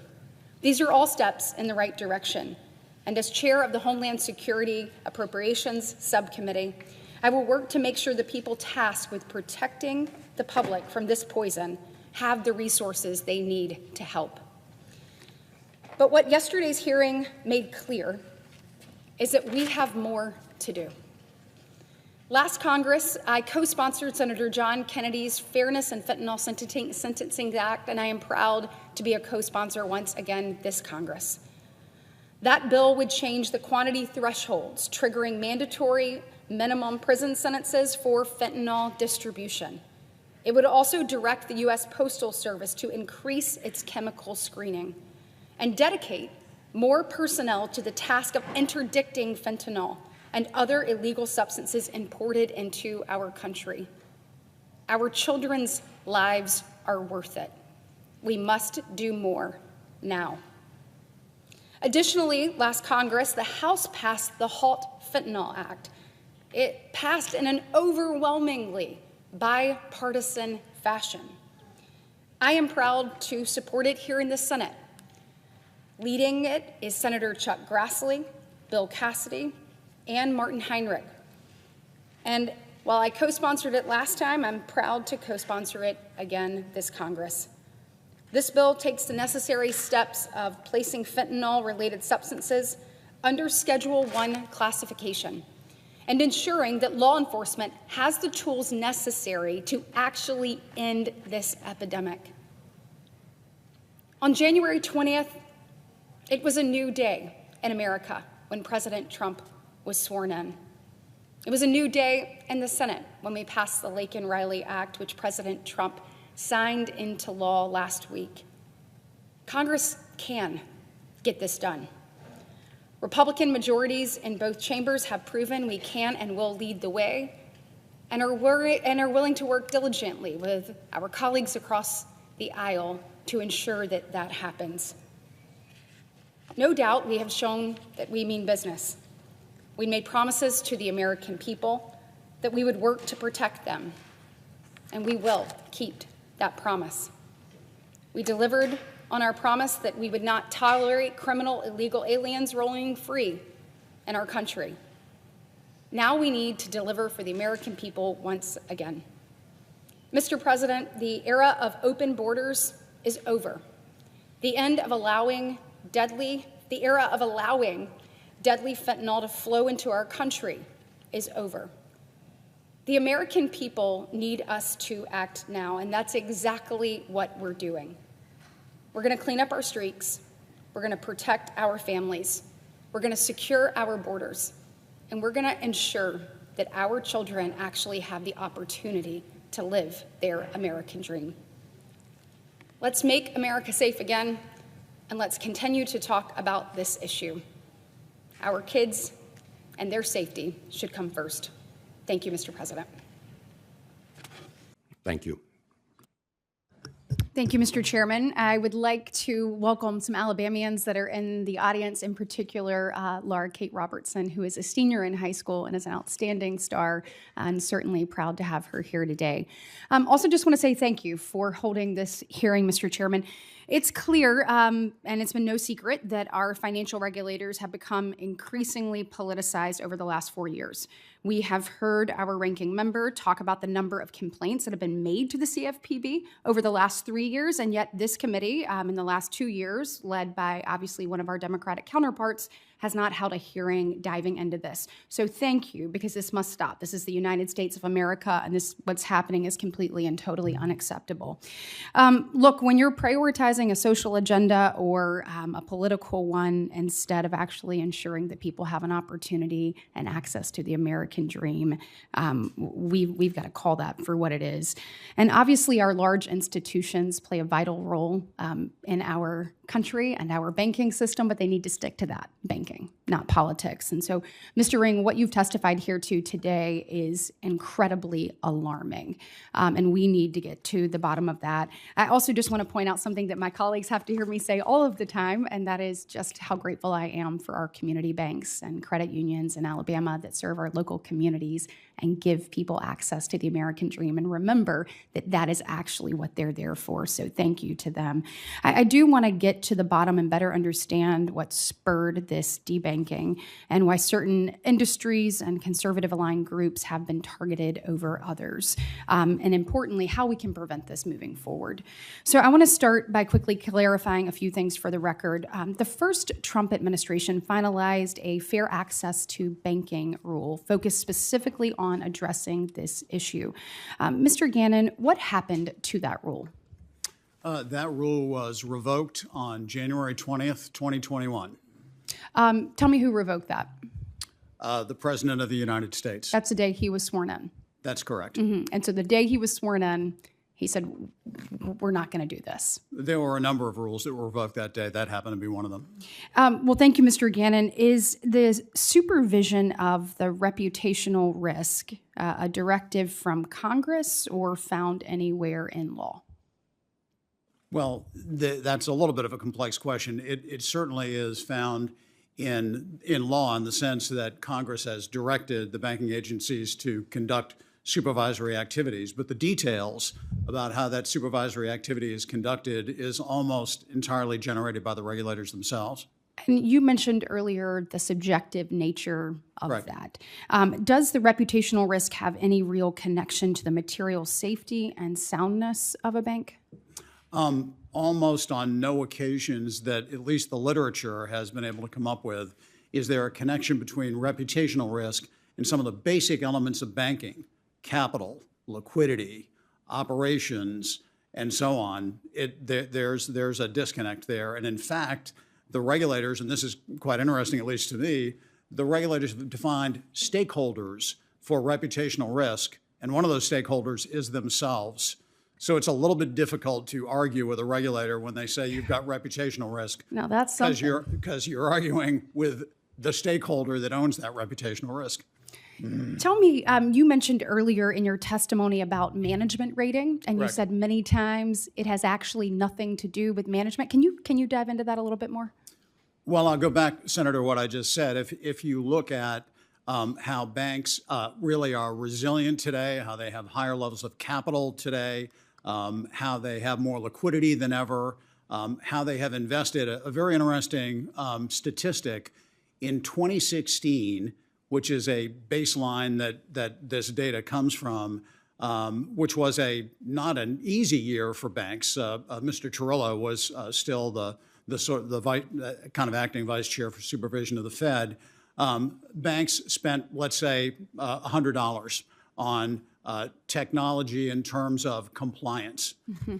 S3: These are all steps in the right direction. And as chair of the Homeland Security Appropriations Subcommittee, I will work to make sure the people tasked with protecting the public from this poison have the resources they need to help. But what yesterday's hearing made clear is that we have more to do. Last Congress, I co-sponsored Senator John Kennedy's Fairness and Fentanyl Sentencing Act, and I am proud to be a co-sponsor once again this Congress. That bill would change the quantity thresholds, triggering mandatory minimum prison sentences for fentanyl distribution. It would also direct the U.S. Postal Service to increase its chemical screening and dedicate more personnel to the task of interdicting fentanyl and other illegal substances imported into our country. Our children's lives are worth it. We must do more now. Additionally, last Congress, the House passed the Halt Fentanyl Act. It passed in an overwhelmingly bipartisan fashion. I am proud to support it here in the Senate. Leading it is Senator Chuck Grassley, Bill Cassidy, and Martin Heinrich. And while I co-sponsored it last time, I'm proud to co-sponsor it again this Congress. This bill takes the necessary steps of placing fentanyl-related substances under Schedule I classification and ensuring that law enforcement has the tools necessary to actually end this epidemic. On January 20th, it was a new day in America when President Trump was sworn in. It was a new day in the Senate when we passed the Laken Riley Act, which President Trump signed into law last week. Congress can get this done. Republican majorities in both chambers have proven we can and will lead the way and are willing to work diligently with our colleagues across the aisle to ensure that that happens. No doubt we have shown that we mean business. We made promises to the American people that we would work to protect them, and we will keep that promise. We delivered on our promise that we would not tolerate criminal illegal aliens rolling free in our country. Now we need to deliver for the American people once again. Mr. President, the era of open borders is over. The end of the era of allowing deadly fentanyl to flow into our country is over. The American people need us to act now, and that's exactly what we're doing. We're going to clean up our streets. We're going to protect our families. We're going to secure our borders. And we're going to ensure that our children actually have the opportunity to live their American dream. Let's make America safe again, and let's continue to talk about this issue. Our kids and their safety should come first. Thank you, Mr. President.
S11: Thank you.
S1: Thank you, Mr. Chairman. I would like to welcome some Alabamians that are in the audience, in particular, Laura Kate Robertson, who is a senior in high school and is an outstanding star, and certainly proud to have her here today. Also just want to say thank you for holding this hearing, Mr. Chairman. It's clear, and it's been no secret, that our financial regulators have become increasingly politicized over the last 4 years. We have heard our ranking member talk about the number of complaints that have been made to the CFPB over the last 3 years, and yet this committee, in the last 2 years, led by obviously one of our Democratic counterparts, has not held a hearing diving into this. So thank you, because this must stop. This is the United States of America, and what's happening is completely and totally unacceptable. Look, when you're prioritizing a social agenda or a political one instead of actually ensuring that people have an opportunity and access to the American dream, we've got to call that for what it is. And obviously, our large institutions play a vital role in our country and our banking system, but they need to stick to that banking, not politics. And so, Mr. Ring, what you've testified here to today is incredibly alarming, and we need to get to the bottom of that. I also just want to point out something that my colleagues have to hear me say all of the time, and that is just how grateful I am for our community banks and credit unions in Alabama that serve our local communities and give people access to the American dream. And remember that that is actually what they're there for. So thank you to them. I do want to get to the bottom and better understand what spurred this debanking
S3: banking and why certain industries and conservative-aligned groups have been targeted over others, and importantly, how we can prevent this moving forward. So I want to start by quickly clarifying a few things for the record. The first Trump administration finalized a fair access to banking rule focused specifically on addressing this issue. Mr. Gannon, what happened to that rule?
S20: That rule was revoked on January 20th, 2021.
S3: Tell me who revoked that.
S20: The President of the United States.
S3: That's the day he was sworn in.
S20: That's correct.
S3: And so the day he was sworn in, he said, we're not going to do this.
S20: There were a number of rules that were revoked that day. That happened to be one of them.
S3: Well, thank you, Mr. Gannon. Is the supervision of the reputational risk a directive from Congress or found anywhere in law?
S20: Well, that's a little bit of a complex question. It certainly is found in law in the sense that Congress has directed the banking agencies to conduct supervisory activities, but the details about how that supervisory activity is conducted is almost entirely generated by the regulators themselves.
S3: And you mentioned earlier the subjective nature of
S20: Right.
S3: that. Does the reputational risk have any real connection to the material safety and soundness of a bank?
S20: Almost on no occasions that at least the literature has been able to come up with is there a connection between reputational risk and some of the basic elements of banking, capital, liquidity, operations, and so on. There's a disconnect there. And in fact, the regulators, and this is quite interesting, at least to me, the regulators have defined stakeholders for reputational risk, and one of those stakeholders is themselves. So it's a little bit difficult to argue with a regulator when they say you've got reputational risk.
S3: Now that's something.
S20: Because you're arguing with the stakeholder that owns that reputational risk.
S3: Tell me, you mentioned earlier in your testimony about management rating, and you
S20: Correct.
S3: said many times it has actually nothing to do with management. Can you dive into that a little bit more?
S20: Well, I'll go back, Senator, what I just said. If you look at how banks really are resilient today, how they have higher levels of capital today, how they have more liquidity than ever, how they have invested. A very interesting statistic in 2016, which is a baseline that this data comes from, which was not an easy year for banks. Mr. Cirillo was still the kind of acting vice chair for supervision of the Fed. Banks spent, let's say, $100 on technology in terms of compliance.
S3: Mm-hmm.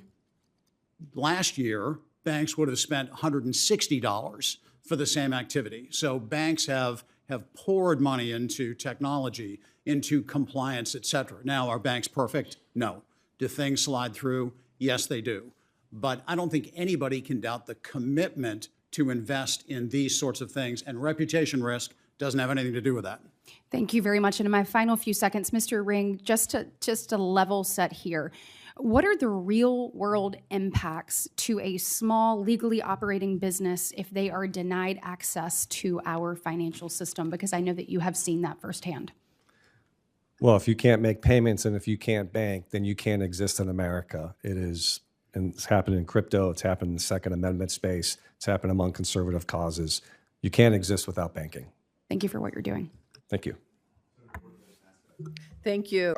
S20: Last year, banks would have spent $160 for the same activity. So banks have poured money into technology, into compliance, et cetera. Now, are banks perfect? No. Do things slide through? Yes, they do. But I don't think anybody can doubt the commitment to invest in these sorts of things, and reputation risk doesn't have anything to do with that.
S3: Thank you very much. And in my final few seconds, Mr. Ring, just to level set here, what are the real world impacts to a small legally operating business if they are denied access to our financial system? Because I know that you have seen that firsthand.
S21: Well, if you can't make payments and if you can't bank, then you can't exist in America. It is, and it's happened in crypto, it's happened in the Second Amendment space, it's happened among conservative causes. You can't exist without banking.
S3: Thank you for what you're doing.
S21: Thank you.
S11: Thank you.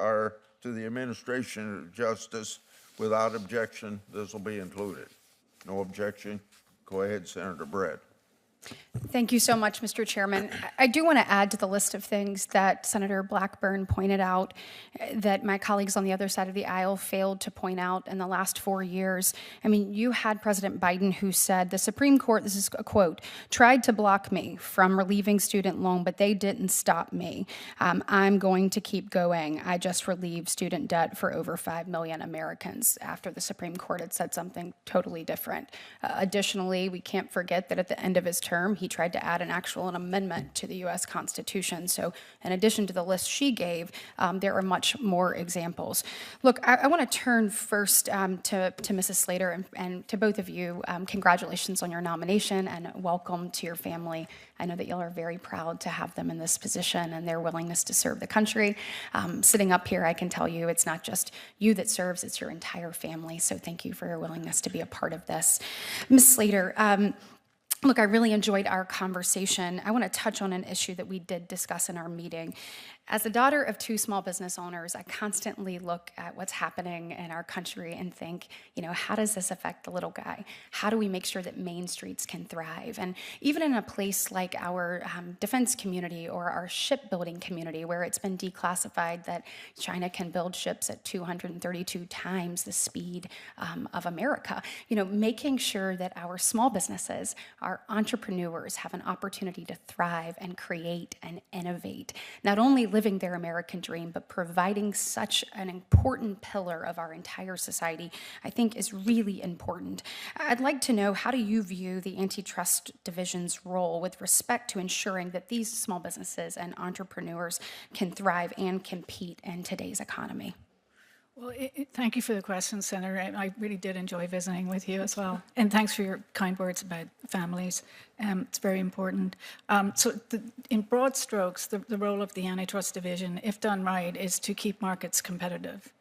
S11: To the administration of justice, without objection, this will be included. No objection. Go ahead, Senator Britt.
S3: Thank you so much, Mr. Chairman. I do want to add to the list of things that Senator Blackburn pointed out that my colleagues on the other side of the aisle failed to point out in the last 4 years. I mean, you had President Biden who said, the Supreme Court, this is a quote, tried to block me from relieving student loan, but they didn't stop me. I'm going to keep going. I just relieved student debt for over 5 million Americans after the Supreme Court had said something totally different. Additionally, we can't forget that at the end of his term, he tried to add an amendment to the U.S. Constitution. So in addition to the list she gave, there are much more examples. Look, I want to turn first to Mrs. Slater and to both of you. Congratulations on your nomination and welcome to your family. I know that y'all are very proud to have them in this position and their willingness to serve the country. Sitting up here, I can tell you it's not just you that serves, it's your entire family. So thank you for your willingness to be a part of this. Ms. Slater, Look, I really enjoyed our conversation. I want to touch on an issue that we did discuss in our meeting. As a daughter of 2 small business owners, I constantly look at what's happening in our country and think, how does this affect the little guy? How do we make sure that main streets can thrive? And even in a place like our defense community or our shipbuilding community, where it's been declassified that China can build ships at 232 times the speed of America, making sure that our small businesses, our entrepreneurs have an opportunity to thrive and create and innovate, not only living their American dream, but providing such an important pillar of our entire society, I think is really important. I'd like to know, how do you view the Antitrust Division's role with respect to ensuring that these small businesses and entrepreneurs can thrive and compete in today's economy?
S6: Well, thank you for the question, Senator. I really did enjoy visiting with you as well. And thanks for your kind words about families. It's very important. In broad strokes, the role of the Antitrust Division, if done right, is to keep markets competitive.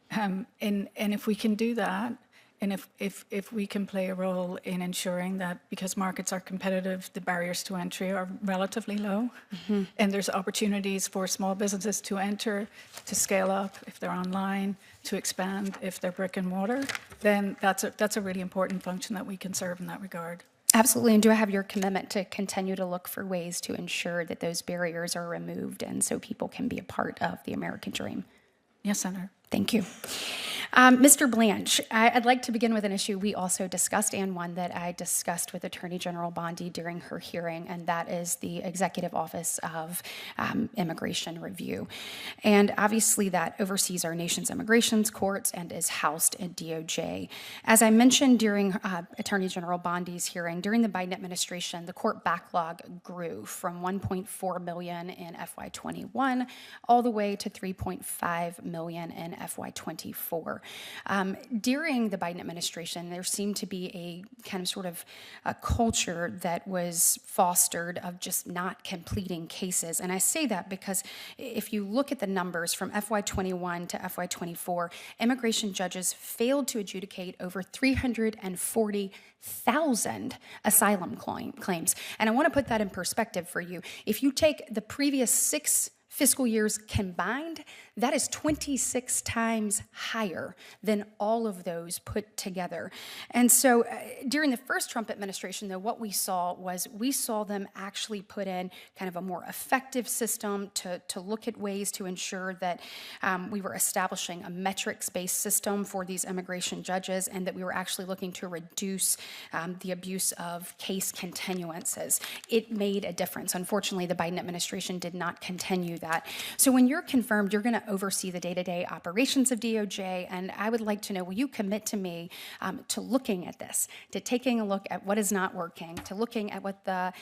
S6: And if we can do that, and if we can play a role in ensuring that, because markets are competitive, the barriers to entry are relatively low, and there's opportunities for small businesses to enter, to scale up if they're online, to expand if they're brick and mortar, then that's a really important function that we can serve in that regard.
S3: Absolutely, and do I have your commitment to continue to look for ways to ensure that those barriers are removed and so people can be a part of the American dream?
S6: Yes, Senator.
S3: Thank you. Mr. Blanche, I'd like to begin with an issue we also discussed, and one that I discussed with Attorney General Bondi during her hearing, and that is the Executive Office of Immigration Review. And obviously that oversees our nation's immigration courts and is housed at DOJ. As I mentioned during Attorney General Bondi's hearing, during the Biden administration, the court backlog grew from 1.4 million in FY21 all the way to 3.5 million in FY24. During the Biden administration, there seemed to be a kind of sort of a culture that was fostered of just not completing cases. And I say that because if you look at the numbers from FY21 to FY24, immigration judges failed to adjudicate over 340,000 asylum claims. And I want to put that in perspective for you. If you take the previous 6 fiscal years combined, that is 26 times higher than all of those put together. And so during the first Trump administration, though, what we saw them actually put in kind of a more effective system to look at ways to ensure that we were establishing a metrics-based system for these immigration judges, and that we were actually looking to reduce the abuse of case continuances. It made a difference. Unfortunately, the Biden administration did not continue that. So when you're confirmed, you're going to oversee the day-to-day operations of DOJ, and I would like to know, will you commit to me to looking at this, to taking a look at what is not working, to looking at what the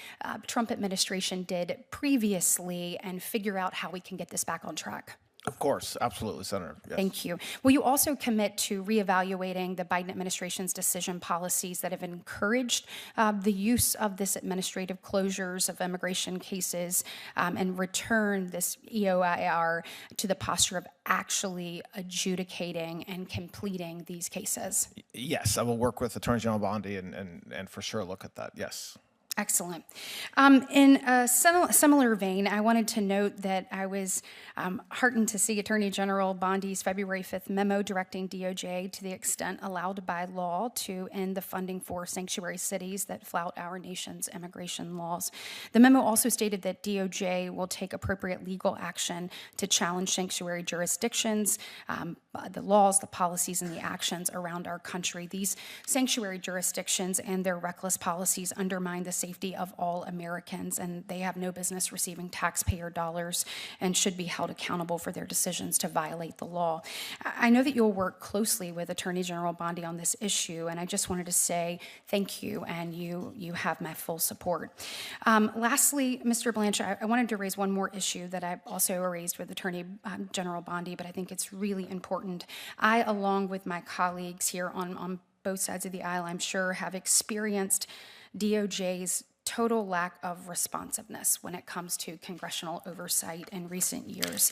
S3: Trump administration did previously, and figure out how we can get this back on track?
S22: Of course, absolutely, Senator. Yes.
S3: Thank you. Will you also commit to reevaluating the Biden administration's decision policies that have encouraged the use of this administrative closures of immigration cases and return this EOIR to the posture of actually adjudicating and completing these cases?
S22: Yes, I will work with Attorney General Bondi and for sure look at that, yes.
S3: Excellent. In a similar vein, I wanted to note that I was heartened to see Attorney General Bondi's February 5th memo directing DOJ, to the extent allowed by law, to end the funding for sanctuary cities that flout our nation's immigration laws. The memo also stated that DOJ will take appropriate legal action to challenge sanctuary jurisdictions, the laws, the policies, and the actions around our country. These sanctuary jurisdictions and their reckless policies undermine the safety of all Americans, and they have no business receiving taxpayer dollars and should be held accountable for their decisions to violate the law. I know that you'll work closely with Attorney General Bondi on this issue, and I just wanted to say thank you, and you have my full support. Lastly, Mr. Blanche, I wanted to raise one more issue that I also raised with Attorney General Bondi, but I think it's really important. I, along with my colleagues here on both sides of the aisle, I'm sure, have experienced DOJ's total lack of responsiveness when it comes to congressional oversight in recent years.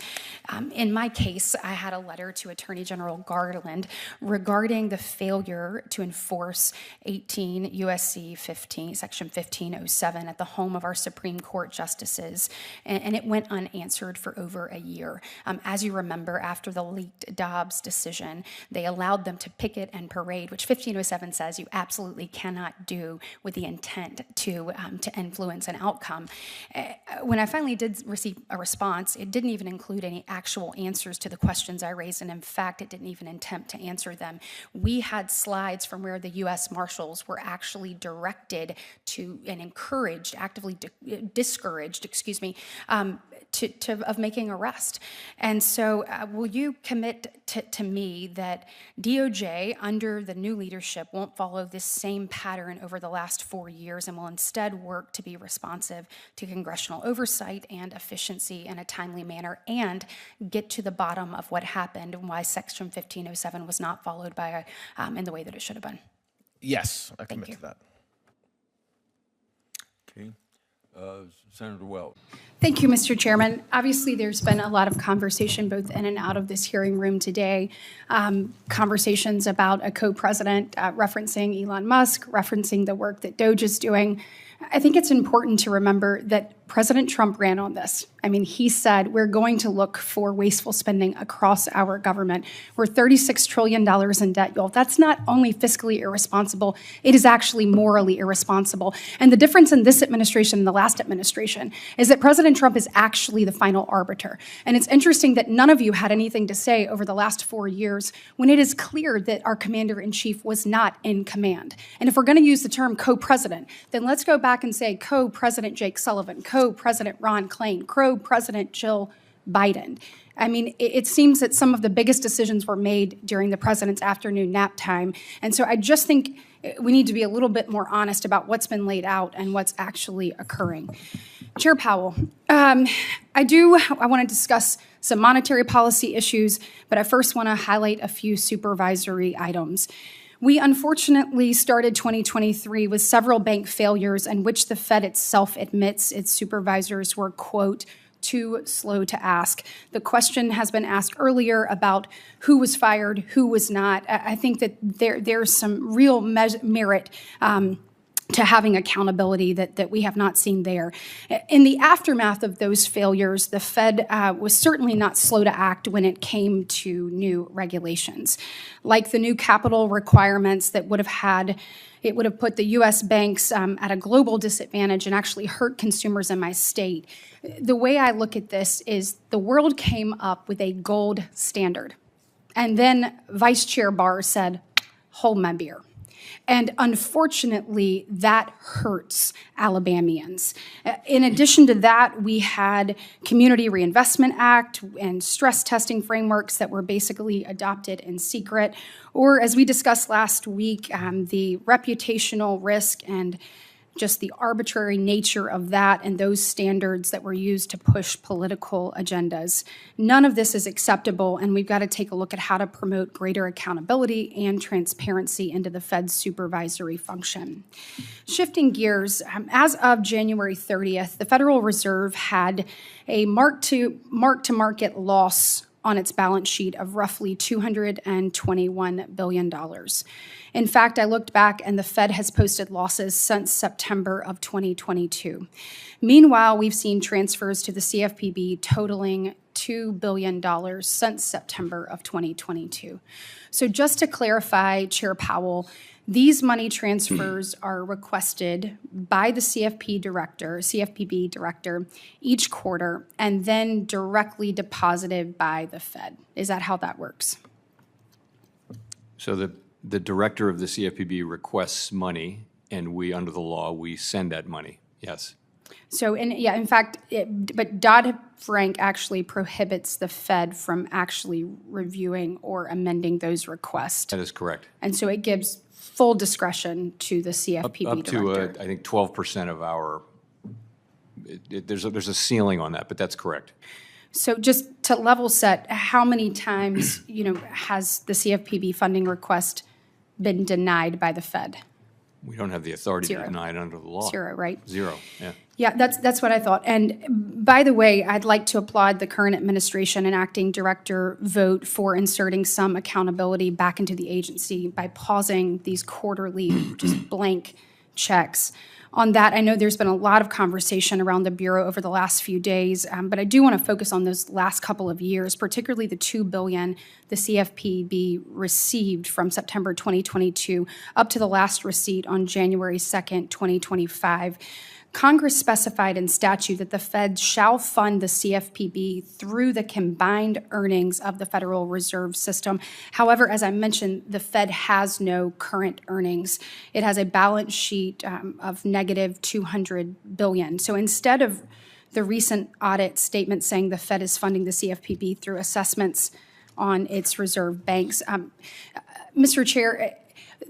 S3: In my case, I had a letter to Attorney General Garland regarding the failure to enforce 18 USC 15, Section 1507 at the home of our Supreme Court justices, and it went unanswered for over a year. As you remember, after the leaked Dobbs decision, they allowed them to picket and parade, which 1507 says you absolutely cannot do with the intent to influence an outcome. When I finally did receive a response, it didn't even include any actual answers to the questions I raised, and in fact, it didn't even attempt to answer them. We had slides from where the U.S. Marshals were actually directed to and encouraged, actively discouraged, of making arrest. And so will you commit to me that DOJ under the new leadership won't follow this same pattern over the last 4 years and will instead work to be responsive to congressional oversight and efficiency in a timely manner and get to the bottom of what happened and why Section 1507 was not followed by in the way that it should have been?
S22: Yes, I commit to that.
S11: Okay. Senator Welch.
S3: Thank you, Mr. Chairman. Obviously, there's been a lot of conversation both in and out of this hearing room today. Conversations about a co-president referencing Elon Musk, referencing the work that Doge is doing. I think it's important to remember that President Trump ran on this. I mean, he said, we're going to look for wasteful spending across our government. We're $36 trillion in debt, y'all. That's not only fiscally irresponsible, it is actually morally irresponsible. And the difference in this administration and the last administration is that President Trump is actually the final arbiter. And it's interesting that none of you had anything to say over the last 4 years when it is clear that our commander-in-chief was not in command. And if we're going to use the term co-president, then let's go back and say co-president Jake Sullivan, co-president Ron Klain, co-president Jill Biden. I mean, it seems that some of the biggest decisions were made during the president's afternoon nap time. And so I just think we need to be a little bit more honest about what's been laid out and what's actually occurring. Chair Powell, I want to discuss some monetary policy issues, but I first want to highlight a few supervisory items. We unfortunately started 2023 with several bank failures in which the Fed itself admits its supervisors were, quote, too slow to ask. The question has been asked earlier about who was fired, who was not. I think that there's some real merit to having accountability that we have not seen there. In the aftermath of those failures, the Fed was certainly not slow to act when it came to new regulations, like the new capital requirements that would have put the U.S. banks at a global disadvantage and actually hurt consumers in my state. The way I look at this is the world came up with a gold standard, and then Vice Chair Barr said, hold my beer. And unfortunately, that hurts Alabamians. In addition to that, we had Community Reinvestment Act and stress testing frameworks that were basically adopted in secret. Or as we discussed last week, the reputational risk and just the arbitrary nature of that and those standards that were used to push political agendas. None of this is acceptable, and we've got to take a look at how to promote greater accountability and transparency into the Fed's supervisory function. Shifting gears, as of January 30th, the Federal Reserve had a mark-to-market loss on its balance sheet of roughly $221 billion. In fact, I looked back and the Fed has posted losses since September of 2022. Meanwhile, we've seen transfers to the CFPB totaling $2 billion since September of 2022. So just to clarify, Chair Powell, these money transfers are requested by the CFPB director each quarter and then directly deposited by the Fed. Is that how that works?
S5: So the director of the CFPB requests money, and we, under the law, we send that money. Yes.
S3: So, in fact, but Dodd-Frank actually prohibits the Fed from actually reviewing or amending those requests.
S5: That is correct.
S3: And so it gives full discretion to the CFPB director.
S5: Up to, I think, 12% of our, there's a ceiling on that, but that's correct.
S3: So just to level set, how many times, has the CFPB funding request been denied by the Fed?
S5: We don't have the authority
S3: Zero.
S5: to deny it under the law.
S3: Zero, right?
S5: Zero, yeah.
S3: Yeah, that's what I thought. And by the way, I'd like to applaud the current administration and acting director Vogt for inserting some accountability back into the agency by pausing these quarterly just blank checks. On that, I know there's been a lot of conversation around the Bureau over the last few days, but I do want to focus on those last couple of years, particularly the $2 billion the CFPB received from September 2022 up to the last receipt on January 2nd, 2025. Congress specified in statute that the Fed shall fund the CFPB through the combined earnings of the Federal Reserve System. However, as I mentioned, the Fed has no current earnings. It has a balance sheet of negative $200 billion. So instead of the recent audit statement saying the Fed is funding the CFPB through assessments on its reserve banks, Mr. Chair,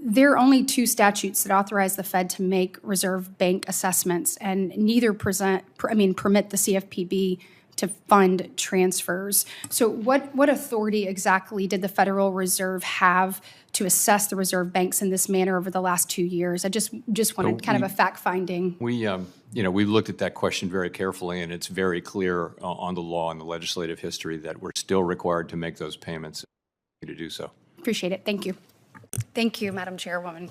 S3: there are only two statutes that authorize the Fed to make reserve bank assessments, and neither permit the CFPB to fund transfers. So what authority exactly did the Federal Reserve have to assess the reserve banks in this manner over the last 2 years? I just wanted kind of a fact-finding.
S5: We looked at that question very carefully, and it's very clear on the law and the legislative history that we're still required to make those payments to do so.
S3: Appreciate it. Thank you. Thank you, Madam Chairwoman.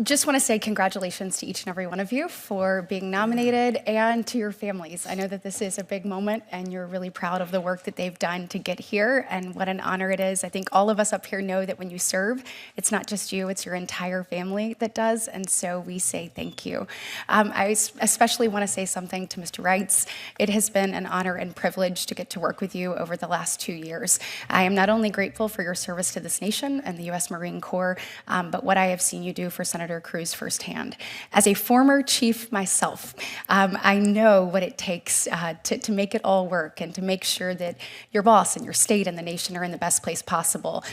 S3: Just want to say congratulations to each and every one of you for being nominated and to your families. I know that this is a big moment and you're really proud of the work that they've done to get here and what an honor it is. I think all of us up here know that when you serve, it's not just you, it's your entire family that does, and so we say thank you. I especially want to say something to Mr. Reitz. It has been an honor and privilege to get to work with you over the last 2 years. I am not only grateful for your service to this nation and the U.S. Marine Corps, but what I have seen you do for Senator Cruz firsthand. As a former chief myself, I know what it takes to make it all work and to make sure that your boss and your state and the nation are in the best place possible.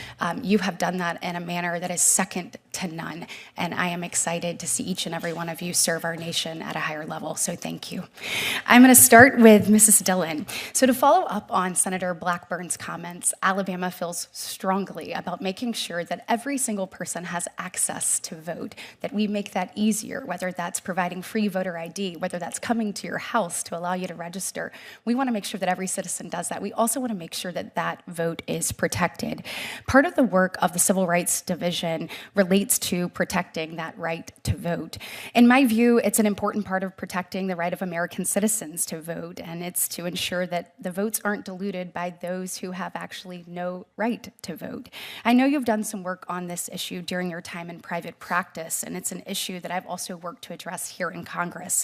S3: You have done that in a manner that is second to none, and I am excited to see each and every one of you serve our nation at a higher level, so thank you. I'm going to start with Mrs. Dillon. So to follow up on Senator Blackburn's comments, Alabama feels strongly about making sure that every single person has access to vote, that we make that easier, whether that's providing free voter ID, whether that's coming to your house to allow you to register. We want to make sure that every citizen does that. We also want to make sure that that vote is protected. Part of the work of the Civil Rights Division relates to protecting that right to vote. In my view, it's an important part of protecting the right of American citizens to vote, and it's to ensure that the votes aren't diluted by those who have actually no right to vote. I know you've done some work on this issue during your time in private practice, and it's an issue that I've also worked to address here in Congress.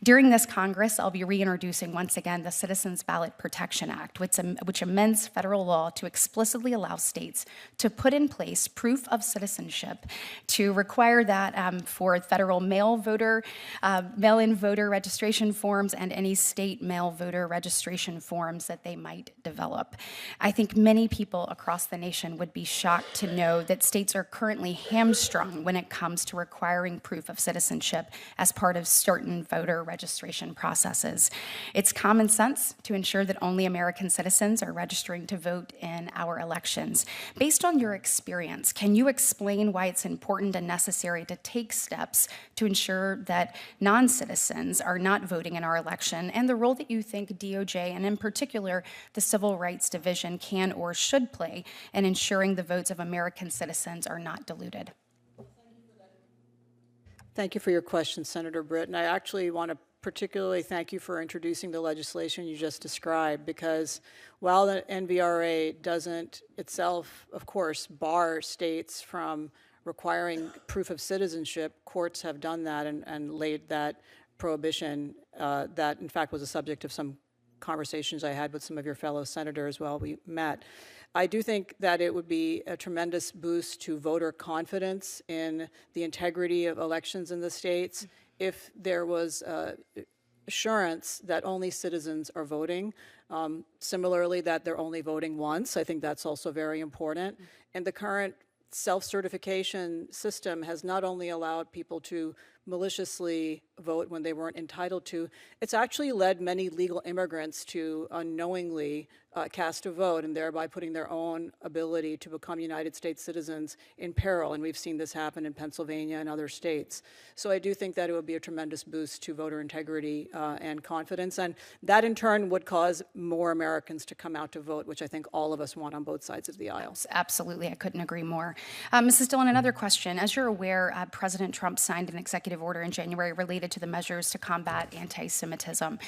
S3: During this Congress, I'll be reintroducing once again the Citizens Ballot Protection Act, which amends federal law to explicitly allow states to put in place proof of citizenship, to require that for federal mail-in voter registration forms and any state mail voter registration forms that they might develop. I think many people across the nation would be shocked to know that states are currently hamstrung when it comes to requiring proof of citizenship as part of certain voter registration processes. It's common sense to ensure that only American citizens are registering to vote in our elections. Based on your experience, can you explain why it's important and necessary to take steps to ensure that non-citizens are not voting in our election, and the role that you think DOJ, and in particular the Civil Rights Division, can or should play in ensuring the votes of American citizens are not diluted?
S7: Thank you for your question, Senator Britt. And I actually want to particularly thank you for introducing the legislation you just described, because while the NVRA doesn't itself, of course, bar states from requiring proof of citizenship, courts have done that and laid that prohibition that, in fact, was a subject of some conversations I had with some of your fellow senators while we met. I do think that it would be a tremendous boost to voter confidence in the integrity of elections in the states if there was assurance that only citizens are voting. Similarly, that they're only voting once. I think that's also very important. And the current self-certification system has not only allowed people to maliciously vote when they weren't entitled to. It's actually led many legal immigrants to unknowingly cast a vote and thereby putting their own ability to become United States citizens in peril. And we've seen this happen in Pennsylvania and other states. So I do think that it would be a tremendous boost to voter integrity and confidence. And that in turn would cause more Americans to come out to vote, which I think all of us want on both sides of the aisle.
S1: Absolutely, I couldn't agree more. Mrs. Dillon, another question. As you're aware, President Trump signed an executive order in January related to the measures to combat anti-Semitism.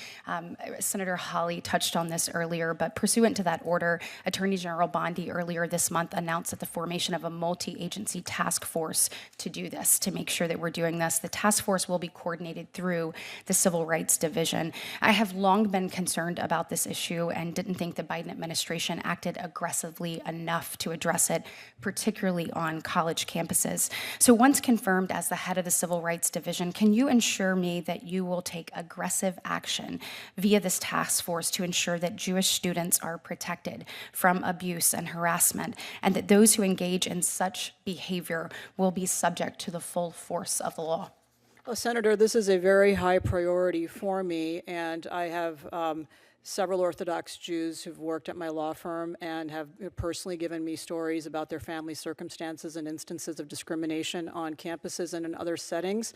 S1: Senator Hawley touched on this earlier, but pursuant to that order, Attorney General Bondi earlier this month announced that the formation of a multi-agency task force to do this, to make sure that we're doing this. The task force will be coordinated through the Civil Rights Division. I have long been concerned about this issue and didn't think the Biden administration acted aggressively enough to address it, particularly on college campuses. So once confirmed as the head of the Civil Rights Division, can you ensure me that you will take aggressive action via this task force to ensure that Jewish students are protected from abuse and harassment, and that those who engage in such behavior will be subject to the full force of the law?
S7: Well, Senator, this is a very high priority for me, and I have several Orthodox Jews who've worked at my law firm and have personally given me stories about their family circumstances and instances of discrimination on campuses and in other settings.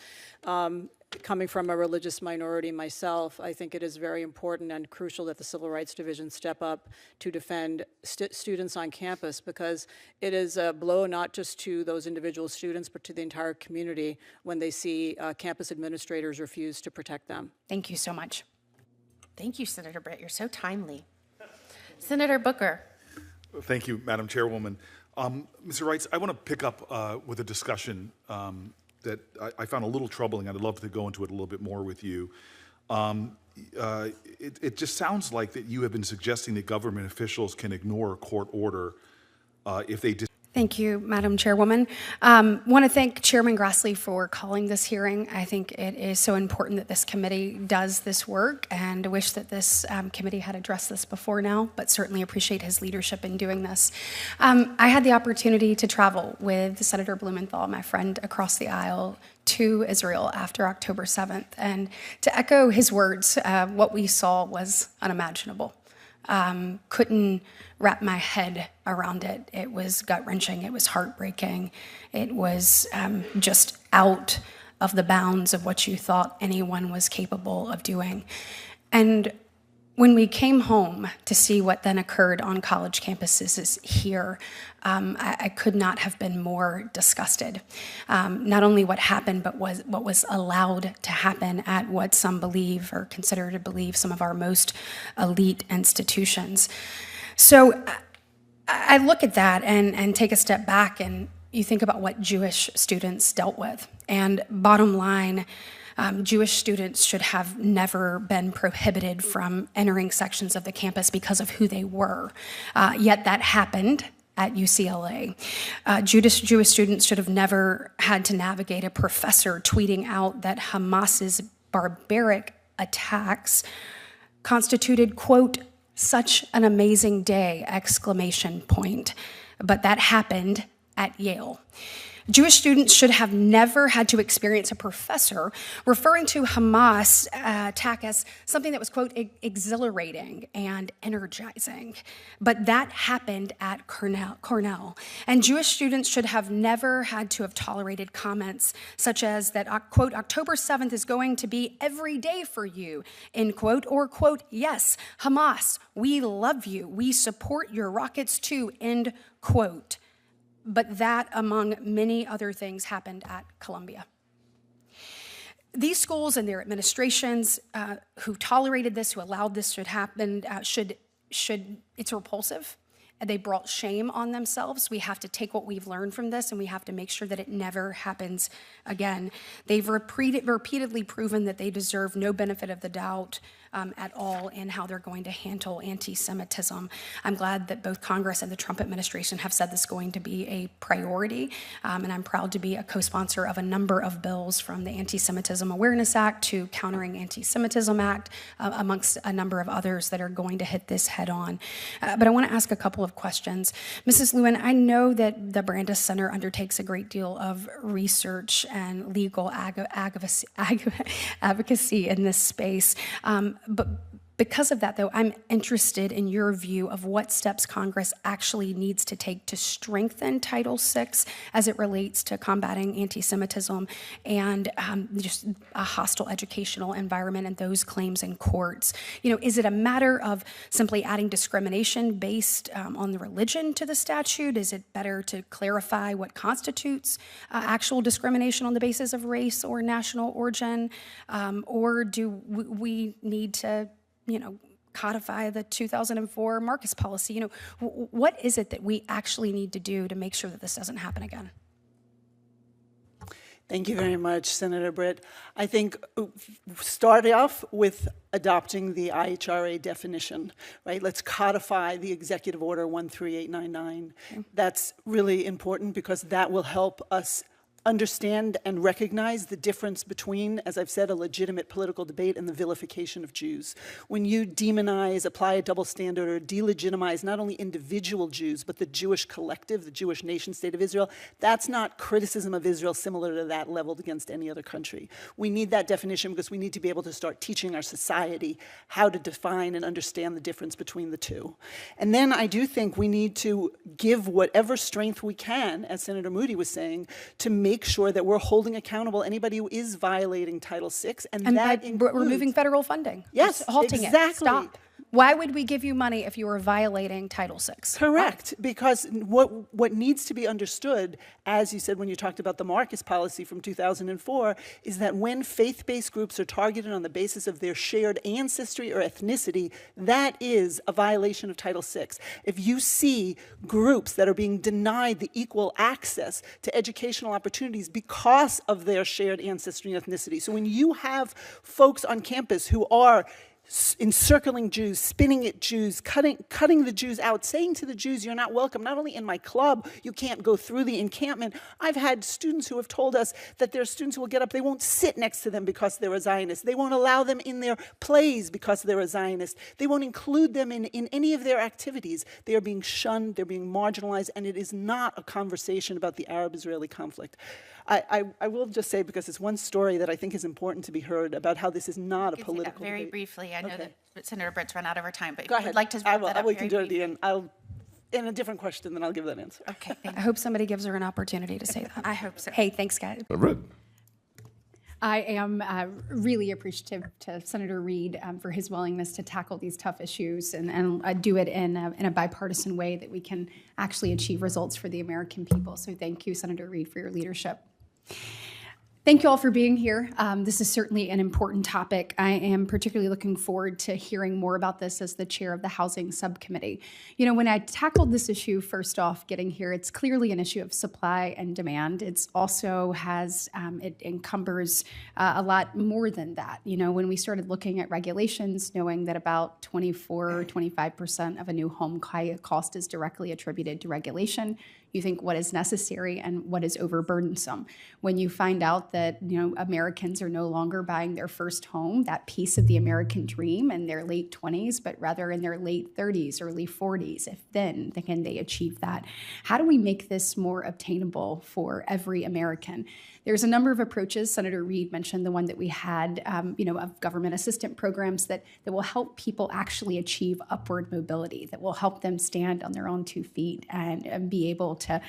S7: Coming from a religious minority myself, I think it is very important and crucial that the Civil Rights Division step up to defend students on campus, because it is a blow not just to those individual students, but to the entire community when they see campus administrators refuse to protect them.
S1: Thank you so much.
S4: Thank you, Senator Britt. You're so timely. Senator Booker.
S8: Thank you, Madam Chairwoman. Mr. Reitz, I want to pick up with a discussion that I found a little troubling. I'd love to go into it a little bit more with you. It just sounds like that you have been suggesting that government officials can ignore a court order if they
S1: Thank you, Madam Chairwoman. Want to thank Chairman Grassley for calling this hearing. I think it is so important that this committee does this work, and I wish that this committee had addressed this before now, but certainly appreciate his leadership in doing this. I had the opportunity to travel with Senator Blumenthal, my friend across the aisle, to Israel after October 7th. And to echo his words, what we saw was unimaginable. Couldn't wrap my head around it. It was gut-wrenching. It was heartbreaking. It was just out of the bounds of what you thought anyone was capable of doing. And when we came home to see what then occurred on college campuses here, I could not have been more disgusted. Not only what happened, but what was allowed to happen at what some believe or consider to believe some of our most elite institutions. So I look at that and take a step back, and you think about what Jewish students dealt with. And bottom line, Jewish students should have never been prohibited from entering sections of the campus because of who they were. Yet that happened at UCLA. Jewish students should have never had to navigate a professor tweeting out that Hamas's barbaric attacks constituted, quote, such an amazing day, exclamation point. But that happened at Yale. Jewish students should have never had to experience a professor referring to Hamas attack as something that was, quote, exhilarating and energizing. But that happened at Cornell. And Jewish students should have never had to have tolerated comments such as that, quote, October 7th is going to be every day for you, end quote, or, quote, yes, Hamas, we love you. We support your rockets too, end quote. But that, among many other things, happened at Columbia. These schools and their administrations who tolerated this, who allowed this to happen, it's repulsive. They brought shame on themselves. We have to take what we've learned from this, and we have to make sure that it never happens again. They've repeatedly proven that they deserve no benefit of the doubt
S3: at all in how they're going to handle anti-Semitism. I'm glad that both Congress and the Trump administration have said this is going to be a priority, and I'm proud to be a co-sponsor of a number of bills from the Anti-Semitism Awareness Act to Countering Anti-Semitism Act, amongst a number of others that are going to hit this head on. But I want to ask a couple of questions. Mrs. Lewin, I know that the Brandeis Center undertakes a great deal of research and legal advocacy in this space, but because of that, though, I'm interested in your view of what steps Congress actually needs to take to strengthen Title VI as it relates to combating anti-Semitism and just a hostile educational environment and those claims in courts. Is it a matter of simply adding discrimination based on the religion to the statute? Is it better to clarify what constitutes actual discrimination on the basis of race or national origin? Or do we need to codify the 2004 Marcus policy? What is it that we actually need to do to make sure that this doesn't happen again?
S10: Thank you very much, Senator Britt. I think start off with adopting the IHRA definition, right? Let's codify the Executive Order 13899. Okay. That's really important because that will help us understand and recognize the difference between, as I've said, a legitimate political debate and the vilification of Jews. When you demonize, apply a double standard, or delegitimize not only individual Jews, but the Jewish collective, the Jewish nation state of Israel, that's not criticism of Israel similar to that leveled against any other country. We need that definition because we need to be able to start teaching our society how to define and understand the difference between the two. And then I do think we need to give whatever strength we can, as Senator Moody was saying, to make sure that we're holding accountable anybody who is violating Title VI, and that includes
S3: removing federal funding.
S10: Yes,
S3: halting
S10: exactly.
S3: It. Stop. Why would we give you money if you were violating Title VI?
S10: Correct, because what needs to be understood, as you said when you talked about the Marcus policy from 2004, is that when faith-based groups are targeted on the basis of their shared ancestry or ethnicity, that is a violation of Title VI. If you see groups that are being denied the equal access to educational opportunities because of their shared ancestry and ethnicity, so when you have folks on campus who are encircling Jews, spinning at Jews, cutting the Jews out, saying to the Jews, you're not welcome, not only in my club, you can't go through the encampment. I've had students who have told us that there are students who will get up, they won't sit next to them because they're a Zionist. They won't allow them in their plays because they're a Zionist. They won't include them in any of their activities. They are being shunned, they're being marginalized, and it is not a conversation about the Arab-Israeli conflict. I will just say, because it's one story that I think is important to be heard about how this is not a political
S4: very
S10: debate.
S4: briefly. I know that Senator Britt's run out of her time, but
S10: Go
S4: if
S10: ahead.
S4: you'd like to
S10: I
S4: wrap
S10: will.
S4: that up
S10: We can do
S4: very
S10: it again. In a different question, then I'll give that answer.
S4: Okay.
S3: I hope somebody gives her an opportunity to say that.
S4: I hope so.
S3: Hey, thanks, guys.
S1: I am really appreciative to Senator Reid for his willingness to tackle these tough issues and do it in a bipartisan way that we can actually achieve results for the American people. So thank you, Senator Reid, for your leadership. Thank you all for being here. This is certainly an important topic. I am particularly looking forward to hearing more about this as the chair of the Housing Subcommittee. When I tackled this issue first off getting here, it's clearly an issue of supply and demand. It's also it encumbers a lot more than that. When we started looking at regulations, knowing that about 25% of a new home cost is directly attributed to regulation, you think what is necessary and what is overburdensome. When you find out that Americans are no longer buying their first home, that piece of the American dream, in their late 20s, but rather in their late 30s, early 40s, if then can they achieve that? How do we make this more obtainable for every American? There's a number of approaches. Senator Reid mentioned the one that we had, of government assistance programs that will help people actually achieve upward mobility, that will help them stand on their own 2 feet and be able to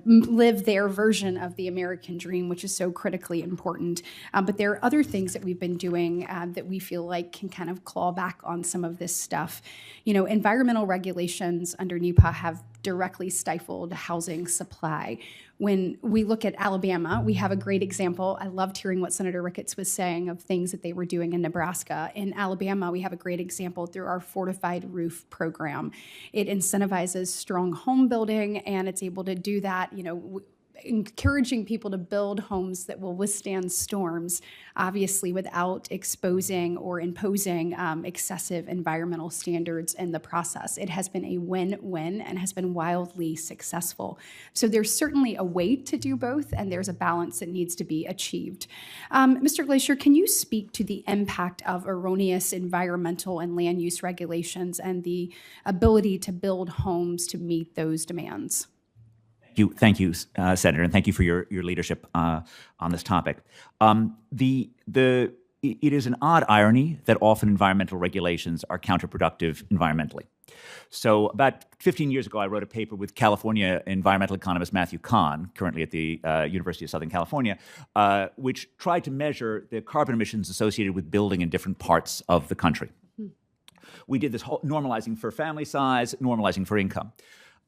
S1: live their version of the American dream, which is so critically important. But there are other things that we've been doing that we feel like can kind of claw back on some of this stuff. Environmental regulations under NEPA have directly stifled housing supply. When we look at Alabama, we have a great example. I loved hearing what Senator Ricketts was saying of things that they were doing in Nebraska. In Alabama, we have a great example through our Fortified Roof program. It incentivizes strong home building, and it's able to do that,
S3: encouraging people to build homes that will withstand storms, obviously without exposing or imposing excessive environmental standards in the process. It has been a win-win and has been wildly successful. So there's certainly a way to do both, and there's a balance that needs to be achieved. Mr. Glacier, can you speak to the impact of erroneous environmental and land use regulations and the ability to build homes to meet those demands?
S12: Thank you, Senator, and thank you for your leadership on this topic. It is an odd irony that often environmental regulations are counterproductive environmentally. So about 15 years ago, I wrote a paper with California environmental economist Matthew Kahn, currently at the University of Southern California, which tried to measure the carbon emissions associated with building in different parts of the country. We did this whole normalizing for family size, normalizing for income.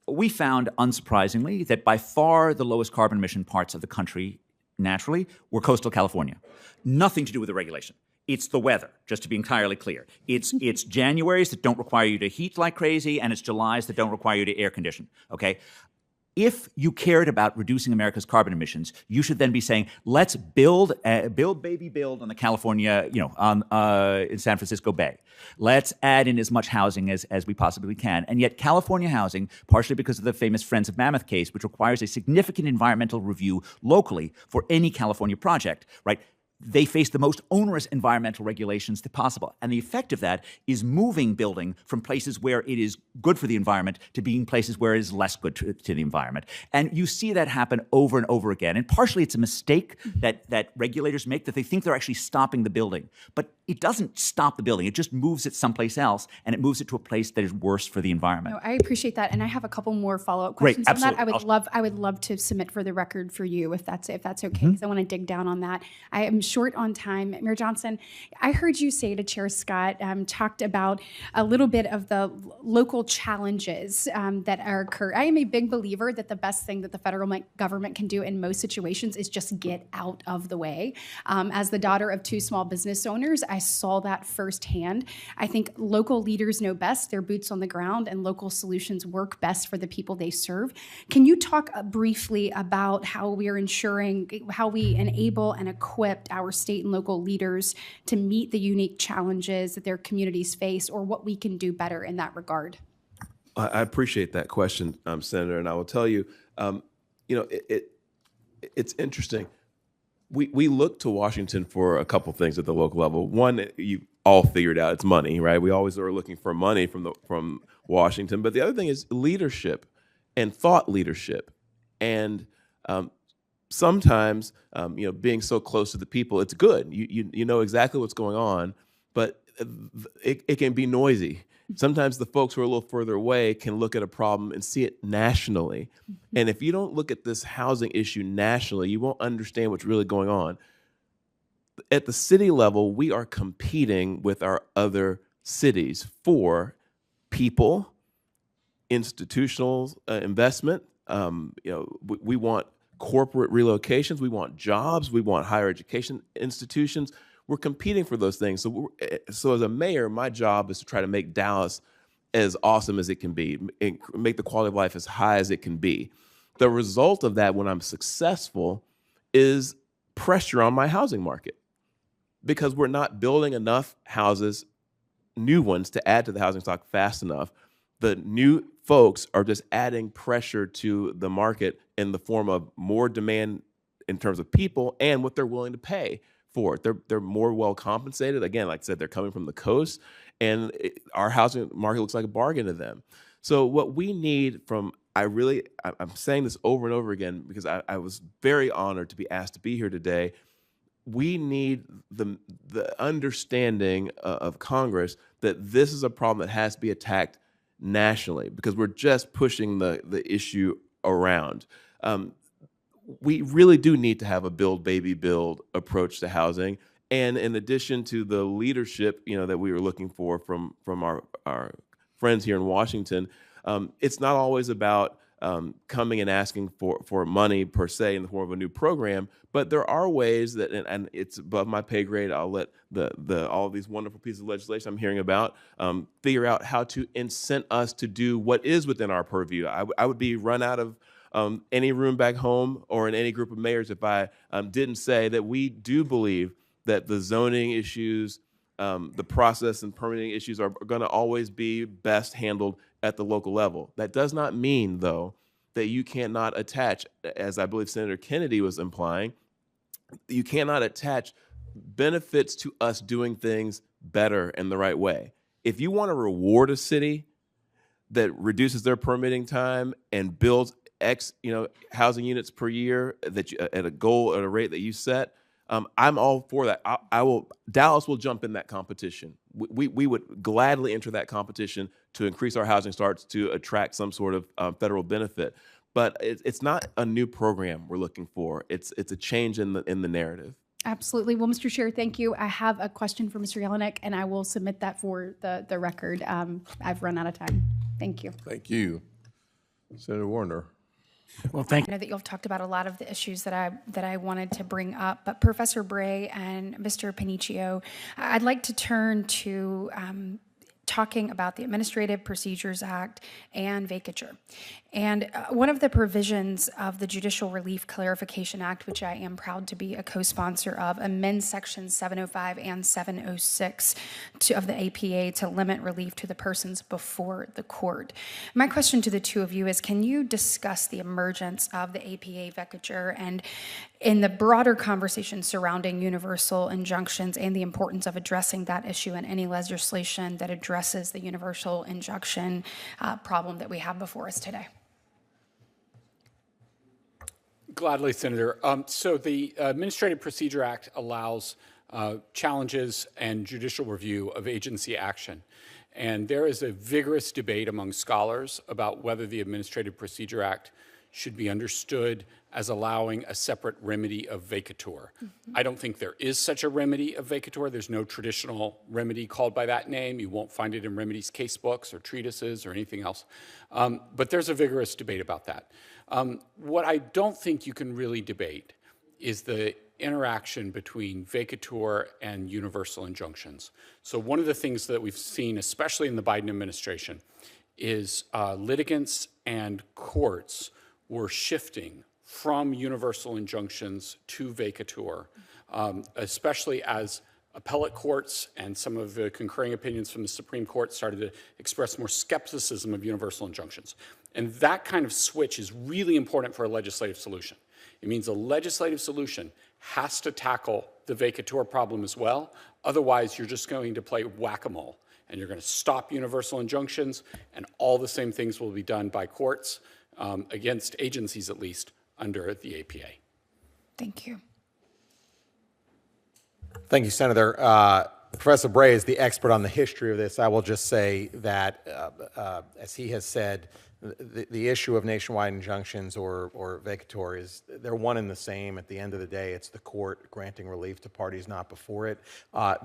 S12: We found, unsurprisingly, that by far the lowest carbon emission parts of the country, naturally, were coastal California. Nothing to do with the regulation. It's the weather, just to be entirely clear. It's Januaries that don't require you to heat like crazy, and it's Julys that don't require you to air condition, okay? If you cared about reducing America's carbon emissions, you should then be saying, let's build on the California, in San Francisco Bay. Let's add in as much housing as we possibly can. And yet California housing, partially because of the famous Friends of Mammoth case, which requires a significant environmental review locally for any California project, right? They face the most onerous environmental regulations possible. And the effect of that is moving building from places where it is good for the environment to being places where it is less good to the environment. And you see that happen over and over again. And partially it's a mistake that regulators make, that they think they're actually stopping the building. But it doesn't stop the building. It just moves it someplace else, and it moves it to a place that is worse for the environment.
S3: No, I appreciate that, and I have a couple more follow-up
S12: Great,
S3: questions on that.
S12: absolutely.
S3: I would love to submit for the record for you if that's okay, because I want to dig down on that. I am short on time. Mayor Johnson, I heard you say to Chair Scott, talked about a little bit of the local challenges that are occurring. I am a big believer that the best thing that the federal government can do in most situations is just get out of the way. As the daughter of two small business owners, I saw that firsthand. I think local leaders know best. They're boots on the ground, and local solutions work best for the people they serve. Can you talk briefly about how we are ensuring, how we enable and equip our state and local leaders to meet the unique challenges that their communities face, or what we can do better in that regard?
S13: I appreciate that question, Senator, and I will tell you, it's interesting. We look to Washington for a couple things at the local level. One, you all figured out, it's money, right? We always are looking for money from Washington. But the other thing is leadership and thought leadership. And sometimes, being so close to the people, it's good. You know exactly what's going on, but it can be noisy. Sometimes the folks who are a little further away can look at a problem and see it nationally. And if you don't look at this housing issue nationally, you won't understand what's really going on. At the city level, we are competing with our other cities for people, institutional investment. We want corporate relocations. We want jobs. We want higher education institutions. We're competing for those things. So as a mayor, my job is to try to make Dallas as awesome as it can be, and make the quality of life as high as it can be. The result of that, when I'm successful, is pressure on my housing market, because we're not building enough houses, new ones, to add to the housing stock fast enough. The new folks are just adding pressure to the market in the form of more demand in terms of people and what they're willing to pay for it. They're more well compensated. Again, like I said, they're coming from the coast, and our housing market looks like a bargain to them. So what we need from, I'm saying this over and over again because I was very honored to be asked to be here today. We need the understanding of Congress that this is a problem that has to be attacked nationally, because we're just pushing the issue around. We really do need to have a build, baby, build approach to housing. And in addition to the leadership, that we were looking for from our friends here in Washington, it's not always about coming and asking for money per se in the form of a new program, but there are ways that, and it's above my pay grade, I'll let all of these wonderful pieces of legislation I'm hearing about figure out how to incent us to do what is within our purview. I would be run out of any room back home or in any group of mayors if I didn't say that we do believe that the zoning issues, the process and permitting issues are going to always be best handled at the local level. That does not mean, though, that you cannot attach, as I believe Senator Kennedy was implying, you cannot attach benefits to us doing things better in the right way. If you want to reward a city that reduces their permitting time and builds X, housing units per year that you, at a goal at a rate that you set, I'm all for that. Dallas will jump in that competition. We would gladly enter that competition to increase our housing starts to attract some sort of federal benefit. But it's not a new program we're looking for. It's a change in the narrative.
S1: Absolutely. Well, Mr. Chair, thank you. I have a question for Mr. Jelinek, and I will submit that for the record. I've run out of time. Thank you.
S14: Thank you. Senator Warner.
S1: Well, thank you. I know that you've talked about a lot of the issues that I wanted to bring up, but Professor Bray and Mr. Paniccio, I'd like to turn to talking about the Administrative Procedures Act and vacatur. And one of the provisions of the Judicial Relief Clarification Act, which I am proud to be a co-sponsor of, amends sections 705 and 706 of the APA to limit relief to the persons before the court. My question to the two of you is, can you discuss the emergence of the APA vacatur and in the broader conversation surrounding universal injunctions and the importance of addressing that issue in any legislation that addresses the universal injunction problem that we have before us today?
S15: Gladly, Senator. So the Administrative Procedure Act allows challenges and judicial review of agency action. And there is a vigorous debate among scholars about whether the Administrative Procedure Act should be understood as allowing a separate remedy of vacatur. I don't think there is such a remedy of vacatur. There's no traditional remedy called by that name. You won't find it in remedies casebooks or treatises or anything else. But there's a vigorous debate about that. What I don't think you can really debate is the interaction between vacatur and universal injunctions. So one of the things that we've seen, especially in the Biden administration, is litigants and courts were shifting from universal injunctions to vacatur, especially as appellate courts and some of the concurring opinions from the Supreme Court started to express more skepticism of universal injunctions. And that kind of switch is really important for a legislative solution. It means a legislative solution has to tackle the vacatur problem as well. Otherwise, you're just going to play whack-a-mole, and you're going to stop universal injunctions, and all the same things will be done by courts against agencies, at least, under the APA.
S1: Thank you.
S22: Thank you, Senator. Professor Bray is the expert on the history of this. I will just say that, as he has said, the issue of nationwide injunctions or vacatur is, they're one and the same. At the end of the day, it's the court granting relief to parties not before it.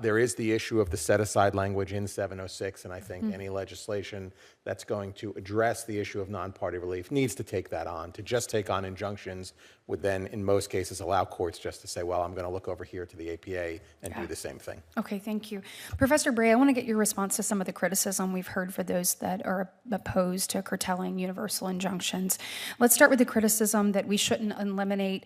S22: There is the issue of the set-aside language in 706, and I think any legislation that's going to address the issue of non-party relief needs to take that on. To just take on injunctions would then, in most cases, allow courts just to say, well, I'm going to look over here to the APA and do the same thing.
S1: Okay, thank you. Professor Bray, I want to get your response to some of the criticism we've heard for those that are opposed to curtailing universal injunctions. Let's start with the criticism that we shouldn't eliminate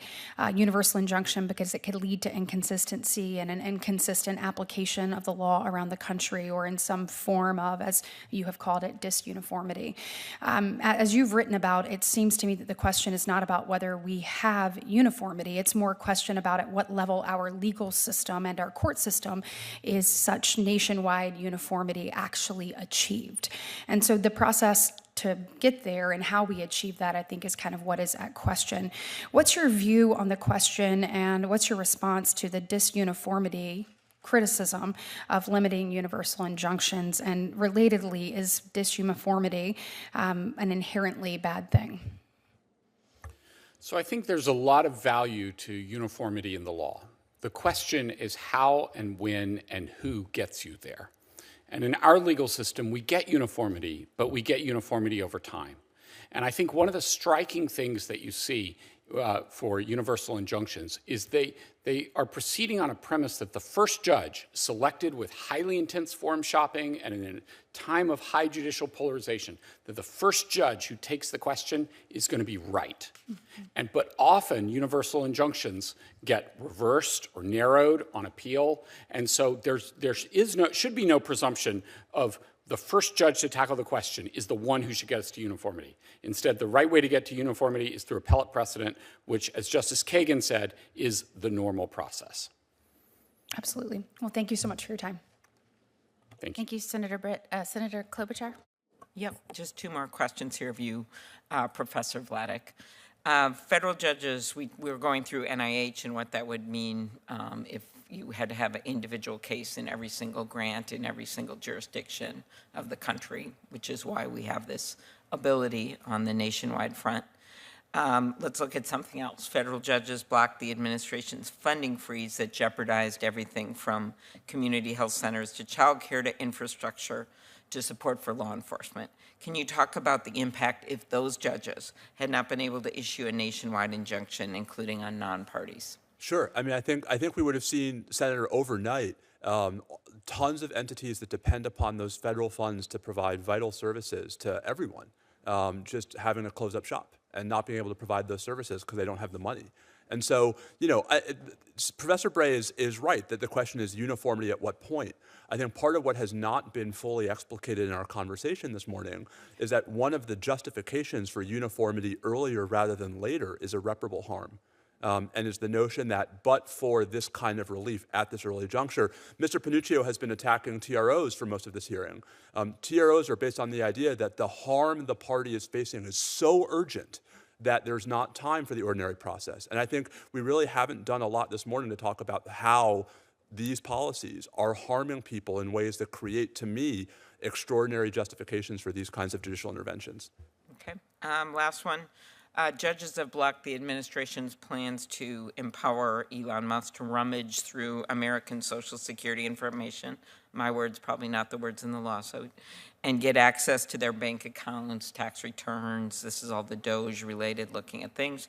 S1: universal injunction because it could lead to inconsistency and an inconsistent application of the law around the country, or in some form of, as you have called it, disuniformity. As you've written about, it seems to me that the question is not about whether we have uniformity. It's more a question about at what level our legal system and our court system is such nationwide uniformity actually achieved. And so the process to get there and how we achieve that, I think, is kind of what is at question. What's your view on the question, and what's your response to the disuniformity criticism of limiting universal injunctions? And relatedly, is disuniformity an inherently bad thing?
S15: So I think there's a lot of value to uniformity in the law. The question is how and when and who gets you there. And in our legal system, we get uniformity, but we get uniformity over time. And I think one of the striking things that you see for universal injunctions is they are proceeding on a premise that the first judge, selected with highly intense forum shopping and in a time of high judicial polarization, that the first judge who takes the question is going to be right. But often universal injunctions get reversed or narrowed on appeal, and so there should be no presumption of the first judge to tackle the question is the one who should get us to uniformity. Instead, the right way to get to uniformity is through appellate precedent, which, as Justice Kagan said, is the normal process.
S1: Absolutely. Well, thank you so much for your time.
S4: Thank you, Senator Britt. Senator Klobuchar?
S9: Yep, just two more questions here of you, Professor Vladeck. Federal judges, we were going through NIH and what that would mean if you had to have an individual case in every single grant in every single jurisdiction of the country, which is why we have this ability on the nationwide front. Let's look at something else. Federal judges blocked the administration's funding freeze that jeopardized everything from community health centers to child care to infrastructure to support for law enforcement. Can you talk about the impact if those judges had not been able to issue a nationwide injunction, including on non-parties?
S16: Sure. I mean, I think we would have seen, Senator, overnight, tons of entities that depend upon those federal funds to provide vital services to everyone, just having to close up shop and not being able to provide those services because they don't have the money. And so, Professor Bray is right that the question is uniformity at what point. I think part of what has not been fully explicated in our conversation this morning is that one of the justifications for uniformity earlier rather than later is irreparable harm. And is the notion that but for this kind of relief at this early juncture, Mr. Panuccio has been attacking TROs for most of this hearing. TROs are based on the idea that the harm the party is facing is so urgent that there's not time for the ordinary process. And I think we really haven't done a lot this morning to talk about how these policies are harming people in ways that create, to me, extraordinary justifications for these kinds of judicial interventions.
S9: Okay, last one. Judges have blocked the administration's plans to empower Elon Musk to rummage through American Social Security information, my words, probably not the words in the law, and get access to their bank accounts, tax returns. This is all the DOGE-related looking at things.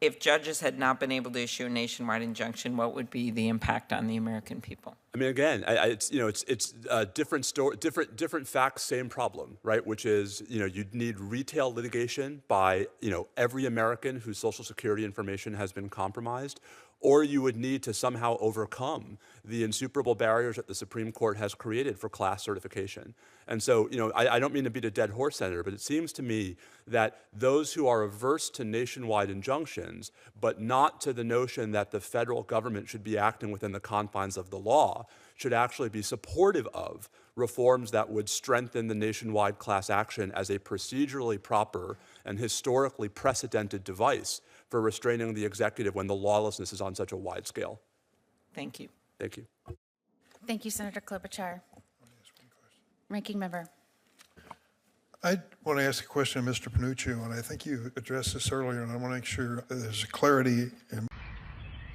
S9: If judges had not been able to issue a nationwide injunction, what would be the impact on the American people?
S16: I mean, again, it's different facts, same problem, right? Which is, you'd need retail litigation by, every American whose Social Security information has been compromised, or you would need to somehow overcome the insuperable barriers that the Supreme Court has created for class certification. And so, I don't mean to beat a dead horse, Senator, but it seems to me that those who are averse to nationwide injunctions, but not to the notion that the federal government should be acting within the confines of the law, should actually be supportive of reforms that would strengthen the nationwide class action as a procedurally proper and historically precedented device for restraining the executive when the lawlessness is on such a wide scale.
S9: Thank you.
S16: Thank you.
S4: Thank you, Senator Klobuchar. Ranking member.
S23: I want to ask a question of Mr. Panuccio, and I think you addressed this earlier, and I want to make sure there's clarity.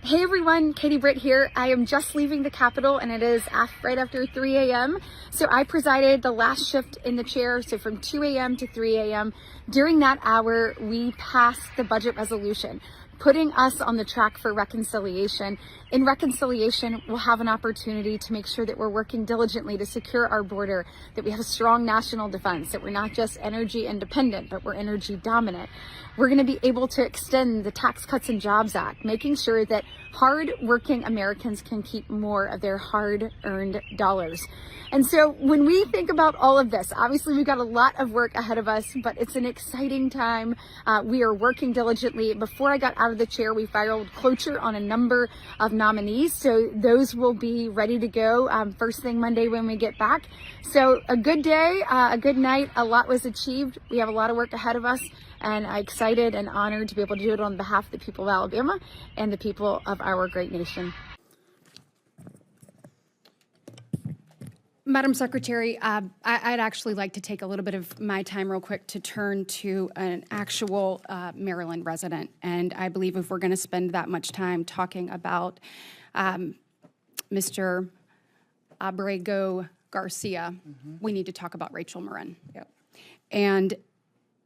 S3: Hey everyone, Katie Britt here. I am just leaving the Capitol and it is right after 3 a.m. So I presided the last shift in the chair, so from 2 a.m. to 3 a.m. During that hour, we passed the budget resolution, putting us on the track for reconciliation. In reconciliation, we'll have an opportunity to make sure that we're working diligently to secure our border, that we have a strong national defense, that we're not just energy independent, but we're energy dominant. We're going to be able to extend the Tax Cuts and Jobs Act, making sure that hard-working Americans can keep more of their hard-earned dollars. And so when we think about all of this, obviously we've got a lot of work ahead of us, but it's an exciting time. We are working diligently. Before I got out of the chair, we filed cloture on a number of nominees, so those will be ready to go first thing Monday when we get back. So a good day, a good night, a lot was achieved. We have a lot of work ahead of us, and I'm excited and honored to be able to do it on behalf of the people of Alabama and the people of our great nation.
S24: Madam Secretary, I'd actually like to take a little bit of my time real quick to turn to an actual Maryland resident. And I believe if we're going to spend that much time talking about Mr. Abrego Garcia, we need to talk about Rachel Marin. And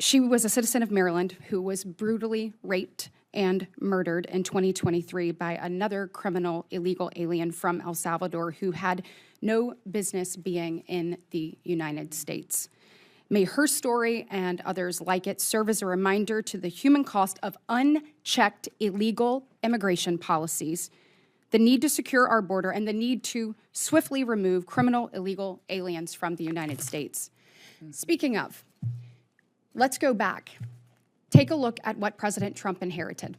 S24: she was a citizen of Maryland who was brutally raped and murdered in 2023 by another criminal illegal alien from El Salvador who had no business being in the United States. May her story and others like it serve as a reminder to the human cost of unchecked illegal immigration policies, the need to secure our border, and the need to swiftly remove criminal illegal aliens from the United States. Speaking of, let's go back. Take a look at what President Trump inherited.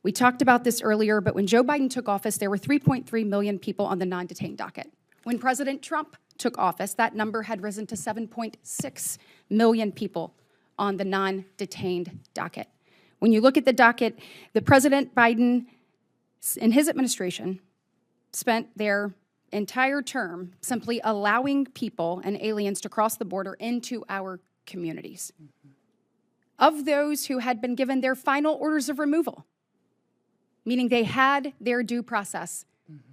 S24: We talked about this earlier, but when Joe Biden took office, there were 3.3 million people on the non-detained docket. When President Trump took office, that number had risen to 7.6 million people on the non-detained docket. When you look at the docket, the President Biden, in his administration, spent their entire term simply allowing people and aliens to cross the border into our communities. Of those who had been given their final orders of removal, meaning they had their due process,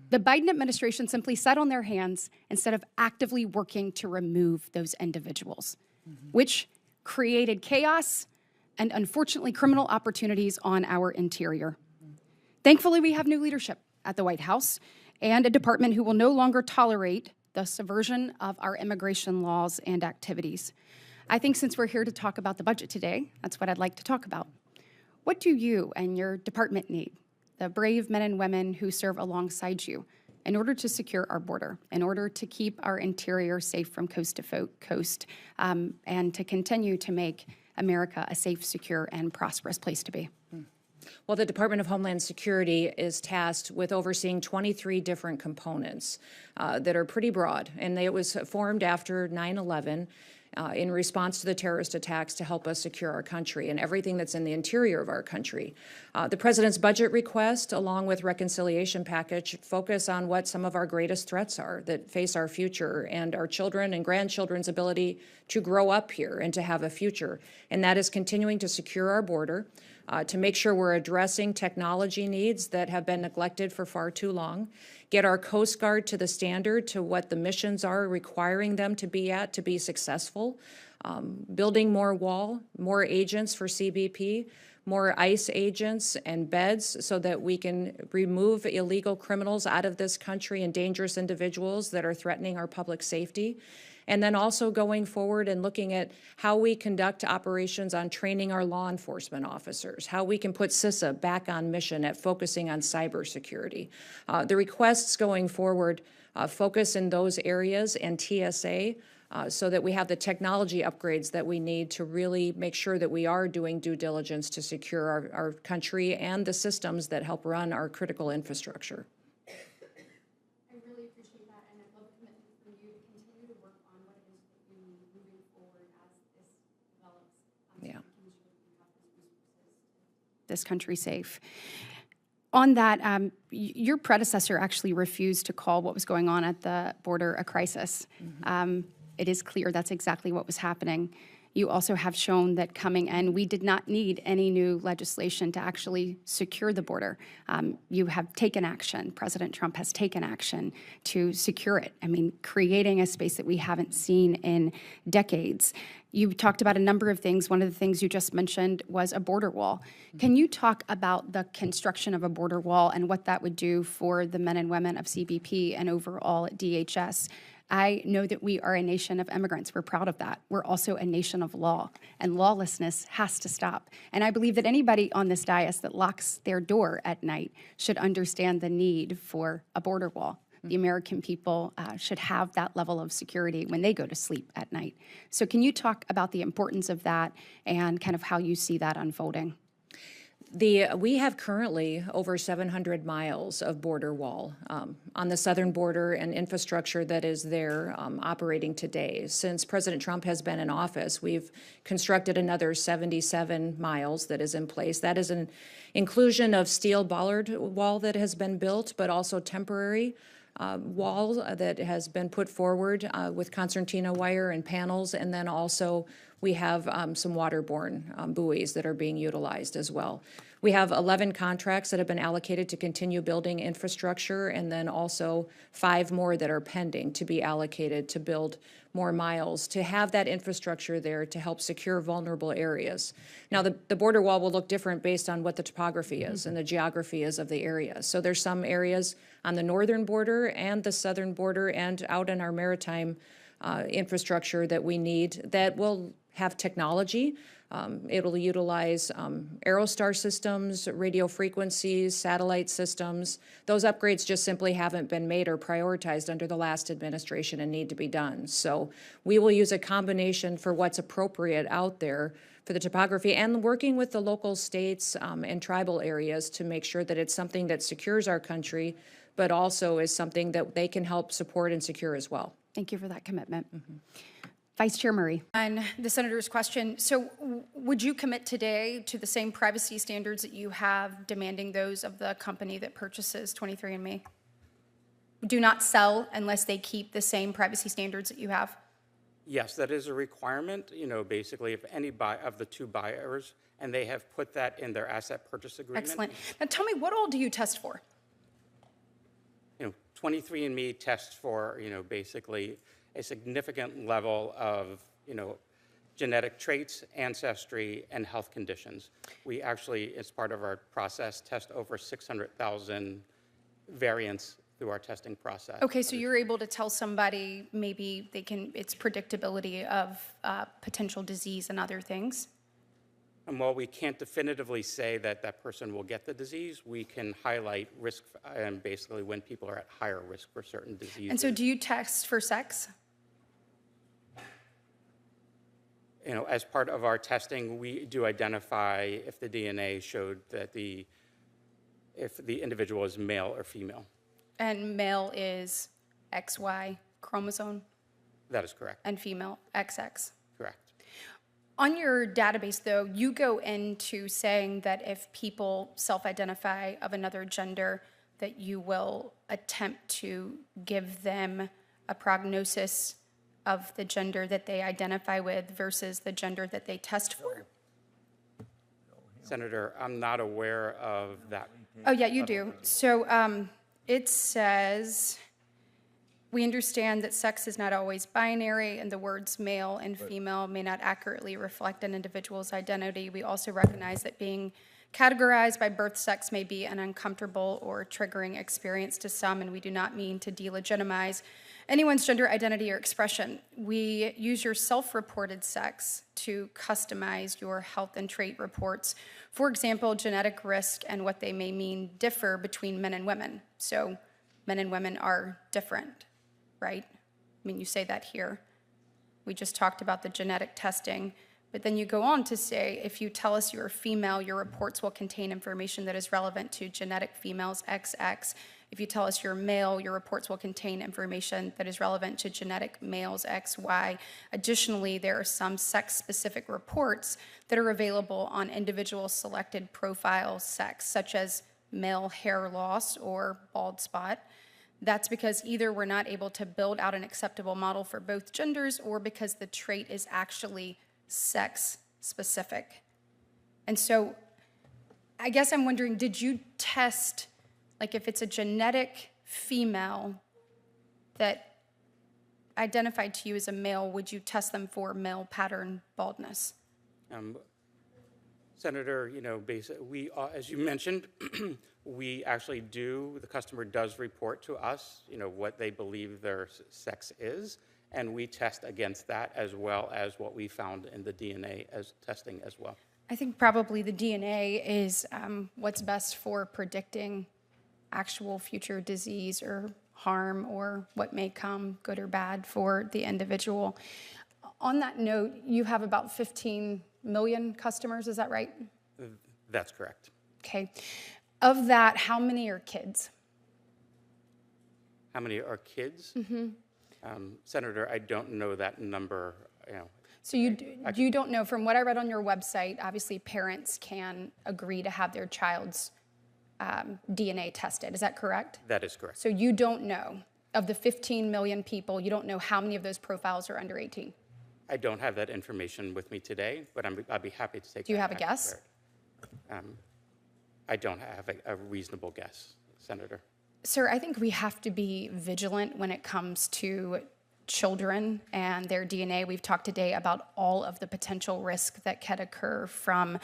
S24: the Biden administration simply sat on their hands instead of actively working to remove those individuals, which created chaos and, unfortunately, criminal opportunities on our interior. Thankfully, we have new leadership at the White House and a department who will no longer tolerate the subversion of our immigration laws and activities. I think since we're here to talk about the budget today, that's what I'd like to talk about. What do you and your department need, the brave men and women who serve alongside you, in order to secure our border, in order to keep our interior safe from coast to coast, and to continue to make America a safe, secure, and prosperous place to be?
S2: Well, the Department of Homeland Security is tasked with overseeing 23 different components that are pretty broad, and it was formed after 9/11 in response to the terrorist attacks to help us secure our country and everything that's in the interior of our country. The President's budget request, along with reconciliation package, focus on what some of our greatest threats are that face our future and our children and grandchildren's ability to grow up here and to have a future. And that is continuing to secure our border, to make sure we're addressing technology needs that have been neglected for far too long, get our Coast Guard to the standard to what the missions are requiring them to be at to be successful, building more wall, more agents for CBP, more ICE agents and beds so that we can remove illegal criminals out of this country and dangerous individuals that are threatening our public safety. And then also going forward and looking at how we conduct operations on training our law enforcement officers, how we can put CISA back on mission at focusing on cybersecurity. The requests going forward focus in those areas and TSA so that we have the technology upgrades that we need to really make sure that we are doing due diligence to secure our country and the systems that help run our critical infrastructure.
S24: This country safe. On that, your predecessor actually refused to call what was going on at the border a crisis. It is clear that's exactly what was happening. You also have shown that coming in, we did not need any new legislation to actually secure the border. You have taken action. President Trump has taken action to secure it. I mean, creating a space that we haven't seen in decades. You talked about a number of things. One of the things you just mentioned was a border wall. Can you talk about the construction of a border wall and what that would do for the men and women of CBP and overall at DHS? I know that we are a nation of immigrants. We're proud of that. We're also a nation of law, and lawlessness has to stop. And I believe that anybody on this dais that locks their door at night should understand the need for a border wall. The American people should have that level of security when they go to sleep at night. So can you talk about the importance of that and kind of how you see that unfolding?
S2: We have currently over 700 miles of border wall on the southern border and infrastructure that is there operating today. Since President Trump has been in office, we've constructed another 77 miles that is in place. That is an inclusion of steel bollard wall that has been built, but also temporary wall that has been put forward with concertina wire and panels, and then also we have some waterborne buoys that are being utilized as well. We have 11 contracts that have been allocated to continue building infrastructure, and then also 5 more that are pending to be allocated to build more miles, to have that infrastructure there to help secure vulnerable areas. Now, the border wall will look different based on what the topography is and the geography is of the area. So there's some areas on the northern border and the southern border and out in our maritime infrastructure that we need that will have technology. It'll utilize Aerostar systems, radio frequencies, satellite systems. Those upgrades just simply haven't been made or prioritized under the last administration and need to be done. So we will use a combination for what's appropriate out there for the topography and working with the local states and tribal areas to make sure that it's something that secures our country, but also is something that they can help support and secure as well.
S24: Thank you for that commitment. Vice Chair Murray.
S3: On the senator's question, so would you commit today to the same privacy standards that you have demanding those of the company that purchases 23andMe? Do not sell unless they keep the same privacy standards that you have?
S17: Yes, that is a requirement. You know, basically, if any of the 2 buyers, and they have put that in their asset purchase agreement.
S3: Excellent. Now tell me, what all do you test for?
S17: You know, 23andMe tests for, you know, basically a significant level of, you know, genetic traits, ancestry, and health conditions. We actually, as part of our process, test over 600,000 variants through our testing process.
S3: Okay, so you're able to tell somebody maybe it's predictability of potential disease and other things?
S17: And while we can't definitively say that that person will get the disease, we can highlight risk and basically when people are at higher risk for certain diseases.
S3: And so do you test for sex?
S17: You know, as part of our testing, we do identify if the DNA showed that if the individual is male or female.
S3: And male is XY chromosome?
S17: That is correct.
S3: And female XX?
S17: Correct.
S3: On your database, though, you go into saying that if people self-identify of another gender, that you will attempt to give them a prognosis of the gender that they identify with versus the gender that they test for?
S17: Senator, I'm not aware of that.
S3: Oh, yeah, you do. So it says, we understand that sex is not always binary and the words male and female may not accurately reflect an individual's identity. We also recognize that being categorized by birth sex may be an uncomfortable or triggering experience to some, and we do not mean to delegitimize anyone's gender identity or expression. We use your self-reported sex to customize your health and trait reports. For example, genetic risk and what they may mean differ between men and women. So men and women are different, right? I mean, you say that here. We just talked about the genetic testing, but then you go on to say, if you tell us you're a female, your reports will contain information that is relevant to genetic females XX. If you tell us you're male, your reports will contain information that is relevant to genetic males XY. Additionally, there are some sex-specific reports that are available on individual selected profile sex, such as male hair loss or bald spot. That's because either we're not able to build out an acceptable model for both genders or because the trait is actually sex-specific. And so I guess I'm wondering, did you test, like if it's a genetic female that identified to you as a male, would you test them for male pattern baldness?
S17: Senator, you know, we, as you mentioned, we actually do, the customer does report to us, you know, what they believe their sex is, and we test against that as well as what we found in the DNA as testing as well.
S3: I think probably the DNA is what's best for predicting actual future disease or harm or what may come, good or bad, for the individual. On that note, you have about 15 million customers, is that right?
S17: That's correct.
S3: Okay. Of that, how many are kids?
S17: How many are kids?
S3: Mm-hmm.
S17: Senator, I don't know that number, you know.
S3: So you don't know, from what I read on your website, obviously parents can agree to have their child's DNA tested. Is that correct?
S17: That is correct.
S3: So you don't know, of the 15 million people, you don't know how many of those profiles are under 18?
S17: I don't have that information with me today, but I'd be happy to take.
S3: Do you have a guess?
S17: I don't have a reasonable guess, Senator.
S24: Sir, I think we have to be vigilant when it comes to children and their DNA. We've talked today about all of the potential risk that can occur, from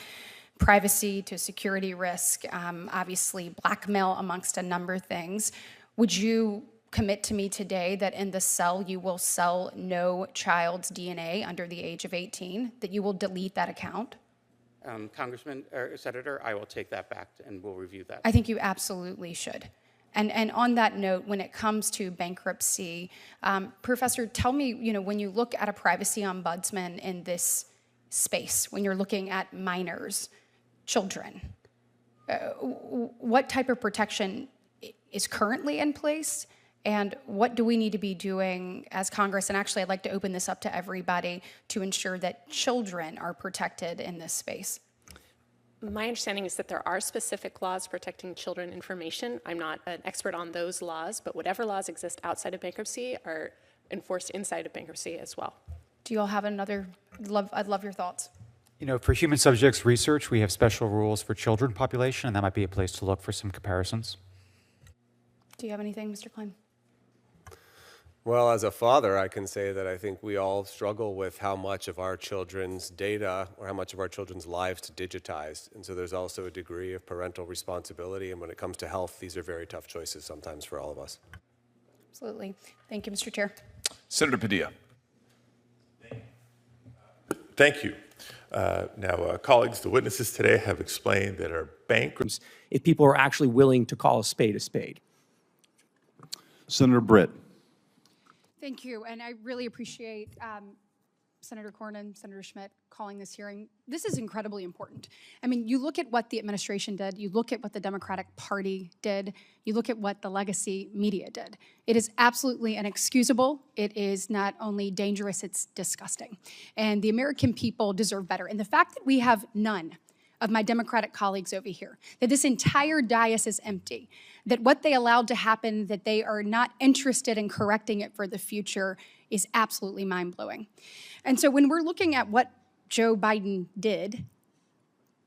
S24: privacy to security risk, obviously blackmail, amongst a number of things. Would you commit to me today that in the cell you will sell no child's DNA under the age of 18, that you will delete that account?
S17: Congressman or Senator, I will take that back and we'll review that.
S24: I think you absolutely should. And on that note, when it comes to bankruptcy, Professor, tell me, when you look at a privacy ombudsman in this space, when you're looking at minors, children, what type of protection is currently in place? And what do we need to be doing as Congress? And actually, I'd like to open this up to everybody to ensure that children are protected in this space.
S18: My understanding is that there are specific laws protecting children information. I'm not an expert on those laws, but whatever laws exist outside of bankruptcy are enforced inside of bankruptcy as well.
S24: Do you all have another? I'd love your thoughts.
S19: For human subjects research, we have special rules for children population, and that might be a place to look for some comparisons.
S24: Do you have anything, Mr. Klein?
S20: Well, as a father, I can say that I think we all struggle with how much of our children's data or how much of our children's lives to digitize. And so there's also a degree of parental responsibility. And when it comes to health, these are very tough choices sometimes for all of us.
S24: Absolutely. Thank you, Mr. Chair.
S21: Senator Padilla. Thank you. Now, colleagues, the witnesses today have explained that our bankruptcy.
S25: If people are actually willing to call a spade a spade.
S21: Senator Britt.
S24: Thank you, and I really appreciate Senator Cornyn, Senator Schmidt calling this hearing. This is incredibly important. I mean, you look at what the administration did, you look at what the Democratic Party did, you look at what the legacy media did. It is absolutely inexcusable. It is not only dangerous, it's disgusting. And the American people deserve better. And the fact that we have none of my Democratic colleagues over here, that this entire dais is empty, that what they allowed to happen, that they are not interested in correcting it for the future, is absolutely mind-blowing. And so when we're looking at what Joe Biden did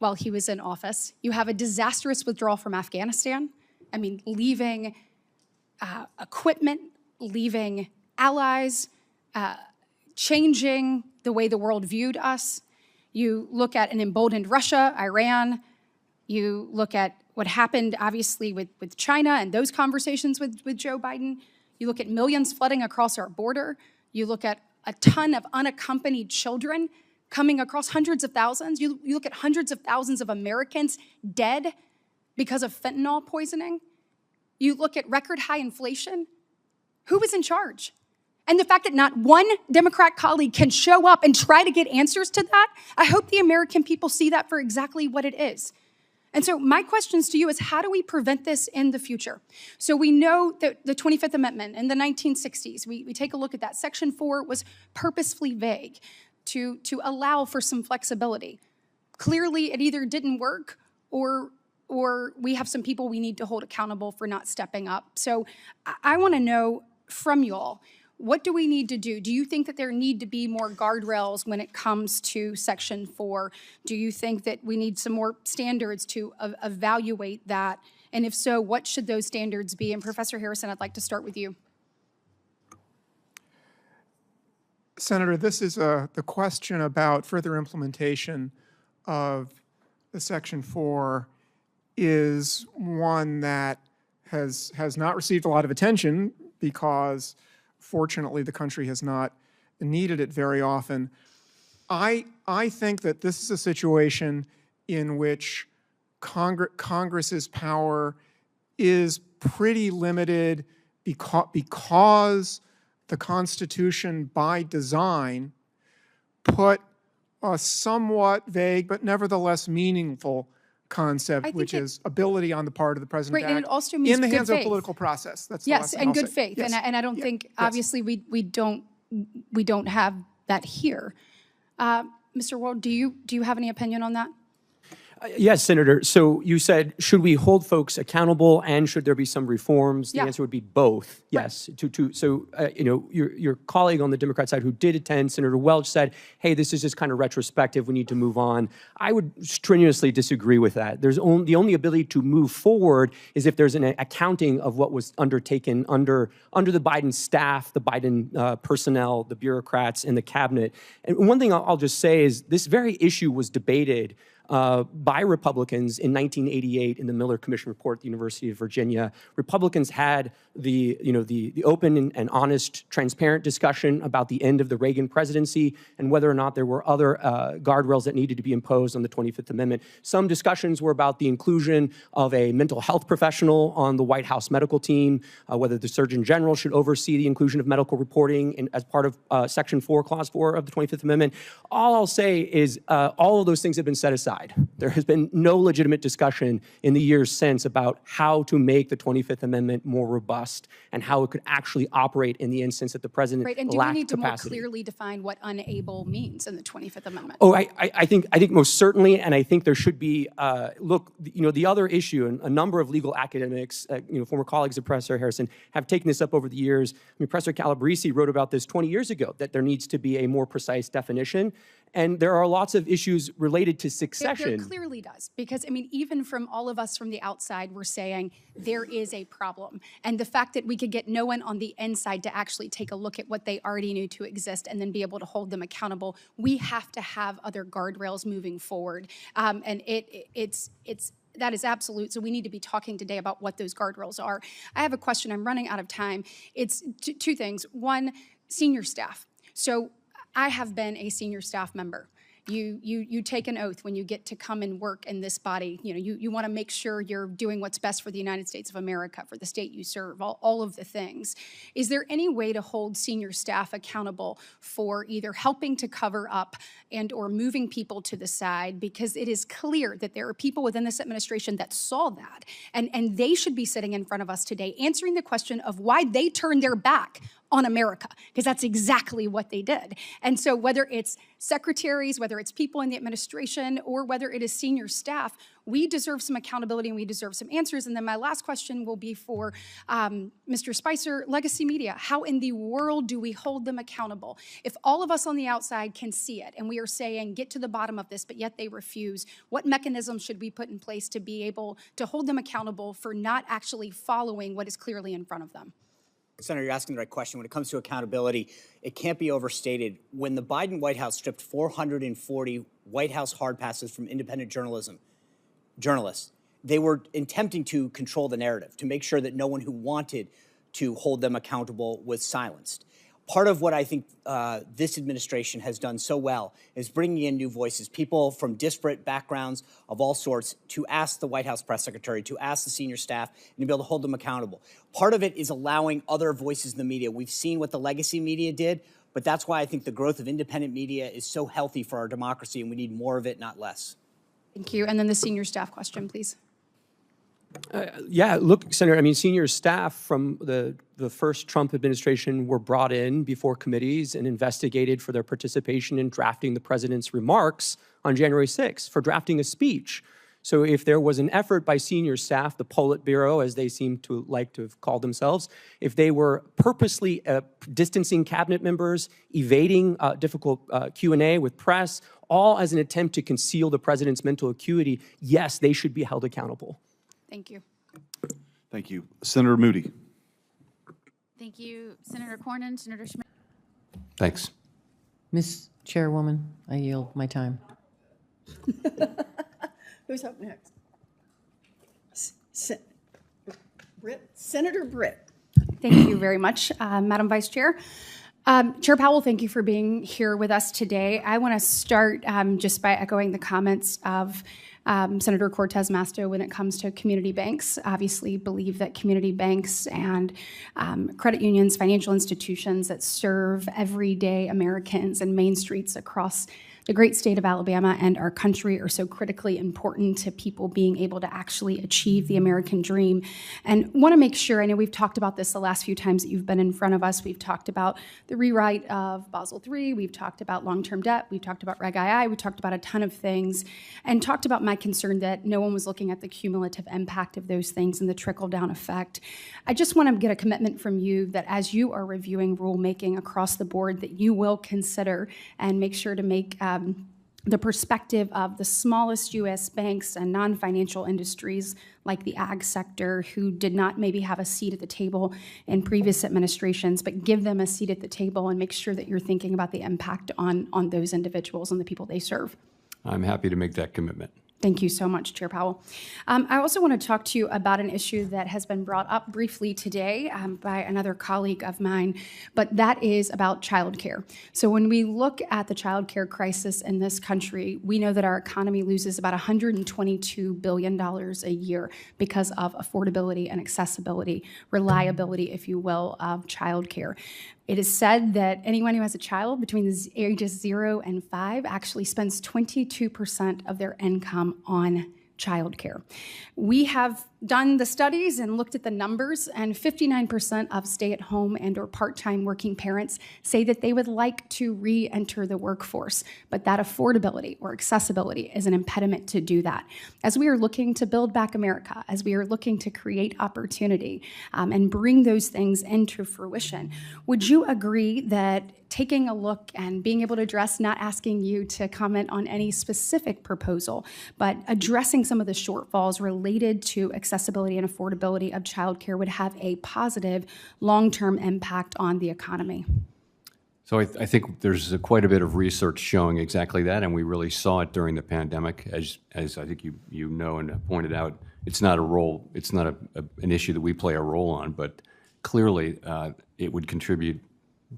S24: while he was in office, you have a disastrous withdrawal from Afghanistan. I mean, leaving equipment, leaving allies, changing the way the world viewed us. You look at an emboldened Russia, Iran. You look at what happened, obviously, with China and those conversations with Joe Biden. You look at millions flooding across our border. You look at a ton of unaccompanied children coming across, hundreds of thousands. You look at hundreds of thousands of Americans dead because of fentanyl poisoning. You look at record high inflation. Who was in charge? And the fact that not one Democrat colleague can show up and try to get answers to that, I hope the American people see that for exactly what it is. And so my questions to you is, how do we prevent this in the future? So we know that the 25th Amendment in the 1960s, we take a look at that. Section 4 was purposefully vague to allow for some flexibility. Clearly, it either didn't work or we have some people we need to hold accountable for not stepping up. So I want to know from you all, what do we need to do? Do you think that there need to be more guardrails when it comes to Section 4? Do you think that we need some more standards to evaluate that? And if so, what should those standards be? And Professor Harrison, I'd like to start with you.
S26: Senator, this is the question about further implementation of the Section 4 is one that has not received a lot of attention because fortunately, the country has not needed it very often. I think that this is a situation in which Congress's power is pretty limited because the Constitution, by design, put a somewhat vague but nevertheless meaningful concept, which is ability on the part of the president
S24: right, and it also means
S26: in the hands
S24: good
S26: of
S24: faith.
S26: Political process. That's the
S24: yes,
S26: last thing
S24: and
S26: I'll
S24: good
S26: say.
S24: faith.
S26: Yes.
S24: And I don't think obviously we don't have that here. Mr. Ward, do you have any opinion on that?
S25: Yes, Senator. So you said, should we hold folks accountable and should there be some reforms? The answer would be both. Yes. So, your colleague on the Democrat side who did attend, Senator Welch, said, hey, this is just kind of retrospective. We need to move on. I would strenuously disagree with that. The only ability to move forward is if there's an accounting of what was undertaken under the Biden staff, the Biden personnel, the bureaucrats, and the cabinet. And one thing I'll just say is this very issue was debated by Republicans in 1988 in the Miller Commission report at the University of Virginia. Republicans had the open and honest, transparent discussion about the end of the Reagan presidency and whether or not there were other guardrails that needed to be imposed on the 25th Amendment. Some discussions were about the inclusion of a mental health professional on the White House medical team, whether the Surgeon General should oversee the inclusion of medical reporting as part of Section 4, Clause 4 of the 25th Amendment. All I'll say is all of those things have been set aside. There has been no legitimate discussion in the years since about how to make the 25th Amendment more robust and how it could actually operate in the instance that the president lacked capacity.
S24: Right, and do we need to more clearly define what unable means in the 25th Amendment?
S25: Oh, I think most certainly, and I think there should be, the other issue, and a number of legal academics, former colleagues of Professor Harrison, have taken this up over the years. Professor Calabresi wrote about this 20 years ago, that there needs to be a more precise definition. And there are lots of issues related to succession.
S24: There clearly does, because even from all of us from the outside, we're saying there is a problem. And the fact that we could get no one on the inside to actually take a look at what they already knew to exist and then be able to hold them accountable, we have to have other guardrails moving forward. And that is absolute. So we need to be talking today about what those guardrails are. I have a question. I'm running out of time. It's two things. One, senior staff. So I have been a senior staff member. You take an oath when you get to come and work in this body. You want to make sure you're doing what's best for the United States of America, for the state you serve, all of the things. Is there any way to hold senior staff accountable for either helping to cover up and or moving people to the side? Because it is clear that there are people within this administration that saw that, and they should be sitting in front of us today answering the question of why they turned their back on America, because that's exactly what they did. And so whether it's secretaries, whether it's people in the administration, or whether it is senior staff, we deserve some accountability and we deserve some answers. And then my last question will be for Mr. Spicer, legacy media. How in the world do we hold them accountable? If all of us on the outside can see it and we are saying, get to the bottom of this, but yet they refuse, what mechanisms should we put in place to be able to hold them accountable for not actually following what is clearly in front of them?
S5: Senator, you're asking the right question. When it comes to accountability, it can't be overstated. When the Biden White House stripped 440 White House hard passes from independent journalists, they were attempting to control the narrative, to make sure that no one who wanted to hold them accountable was silenced. Part of what I think this administration has done so well is bringing in new voices, people from disparate backgrounds of all sorts, to ask the White House press secretary, to ask the senior staff, and to be able to hold them accountable. Part of it is allowing other voices in the media. We've seen what the legacy media did, but that's why I think the growth of independent media is so healthy for our democracy, and we need more of it, not less.
S24: Thank you. And then the senior staff question, please.
S25: Look, Senator, senior staff from the first Trump administration were brought in before committees and investigated for their participation in drafting the president's remarks on January 6th, for drafting a speech. So if there was an effort by senior staff, the Politburo, as they seem to like to have called themselves, if they were purposely distancing cabinet members, evading difficult Q&A with press, all as an attempt to conceal the president's mental acuity, yes, they should be held accountable.
S24: Thank you.
S6: Thank you. Senator Moody.
S7: Thank you, Senator Cornyn, Senator Schmidt.
S6: Thanks.
S8: Ms. Chairwoman, I yield my time.
S10: Who's up next? Britt. Senator Britt.
S24: Thank you very much, Madam Vice Chair. Chair Powell, thank you for being here with us today. I want to start just by echoing the comments of Senator Cortez Masto when it comes to community banks. Obviously believe that community banks and credit unions, financial institutions that serve everyday Americans and main streets across The great state of Alabama and our country are so critically important to people being able to actually achieve the American dream. And want to make sure, I know we've talked about this the last few times that you've been in front of us. We've talked about the rewrite of Basel III. We've talked about long-term debt. We've talked about Reg II. We talked about a ton of things and talked about my concern that no one was looking at the cumulative impact of those things and the trickle-down effect. I just want to get a commitment from you that as you are reviewing rulemaking across the board, that you will consider and make sure to make the perspective of the smallest U.S. banks and non-financial industries like the ag sector who did not maybe have a seat at the table in previous administrations, but give them a seat at the table and make sure that you're thinking about the impact on those individuals and the people they serve.
S11: I'm happy to make that commitment.
S24: Thank you so much, Chair Powell. I also want to talk to you about an issue that has been brought up briefly today by another colleague of mine, but that is about childcare. So when we look at the childcare crisis in this country, we know that our economy loses about $122 billion a year because of affordability and accessibility, reliability, if you will, of childcare. It is said that anyone who has a child between the ages 0 and 5 actually spends 22% of their income on childcare. We have done the studies and looked at the numbers, and 59% of stay-at-home and or part-time working parents say that they would like to re-enter the workforce, but that affordability or accessibility is an impediment to do that. As we are looking to build back America, as we are looking to create opportunity and bring those things into fruition, would you agree that taking a look and being able to address, not asking you to comment on any specific proposal, but addressing some of the shortfalls related to accessibility and affordability of childcare would have a positive long-term impact on the economy?
S11: So I think there's quite a bit of research showing exactly that, and we really saw it during the pandemic. As I think you know and pointed out, it's not an issue that we play a role on, but clearly it would contribute.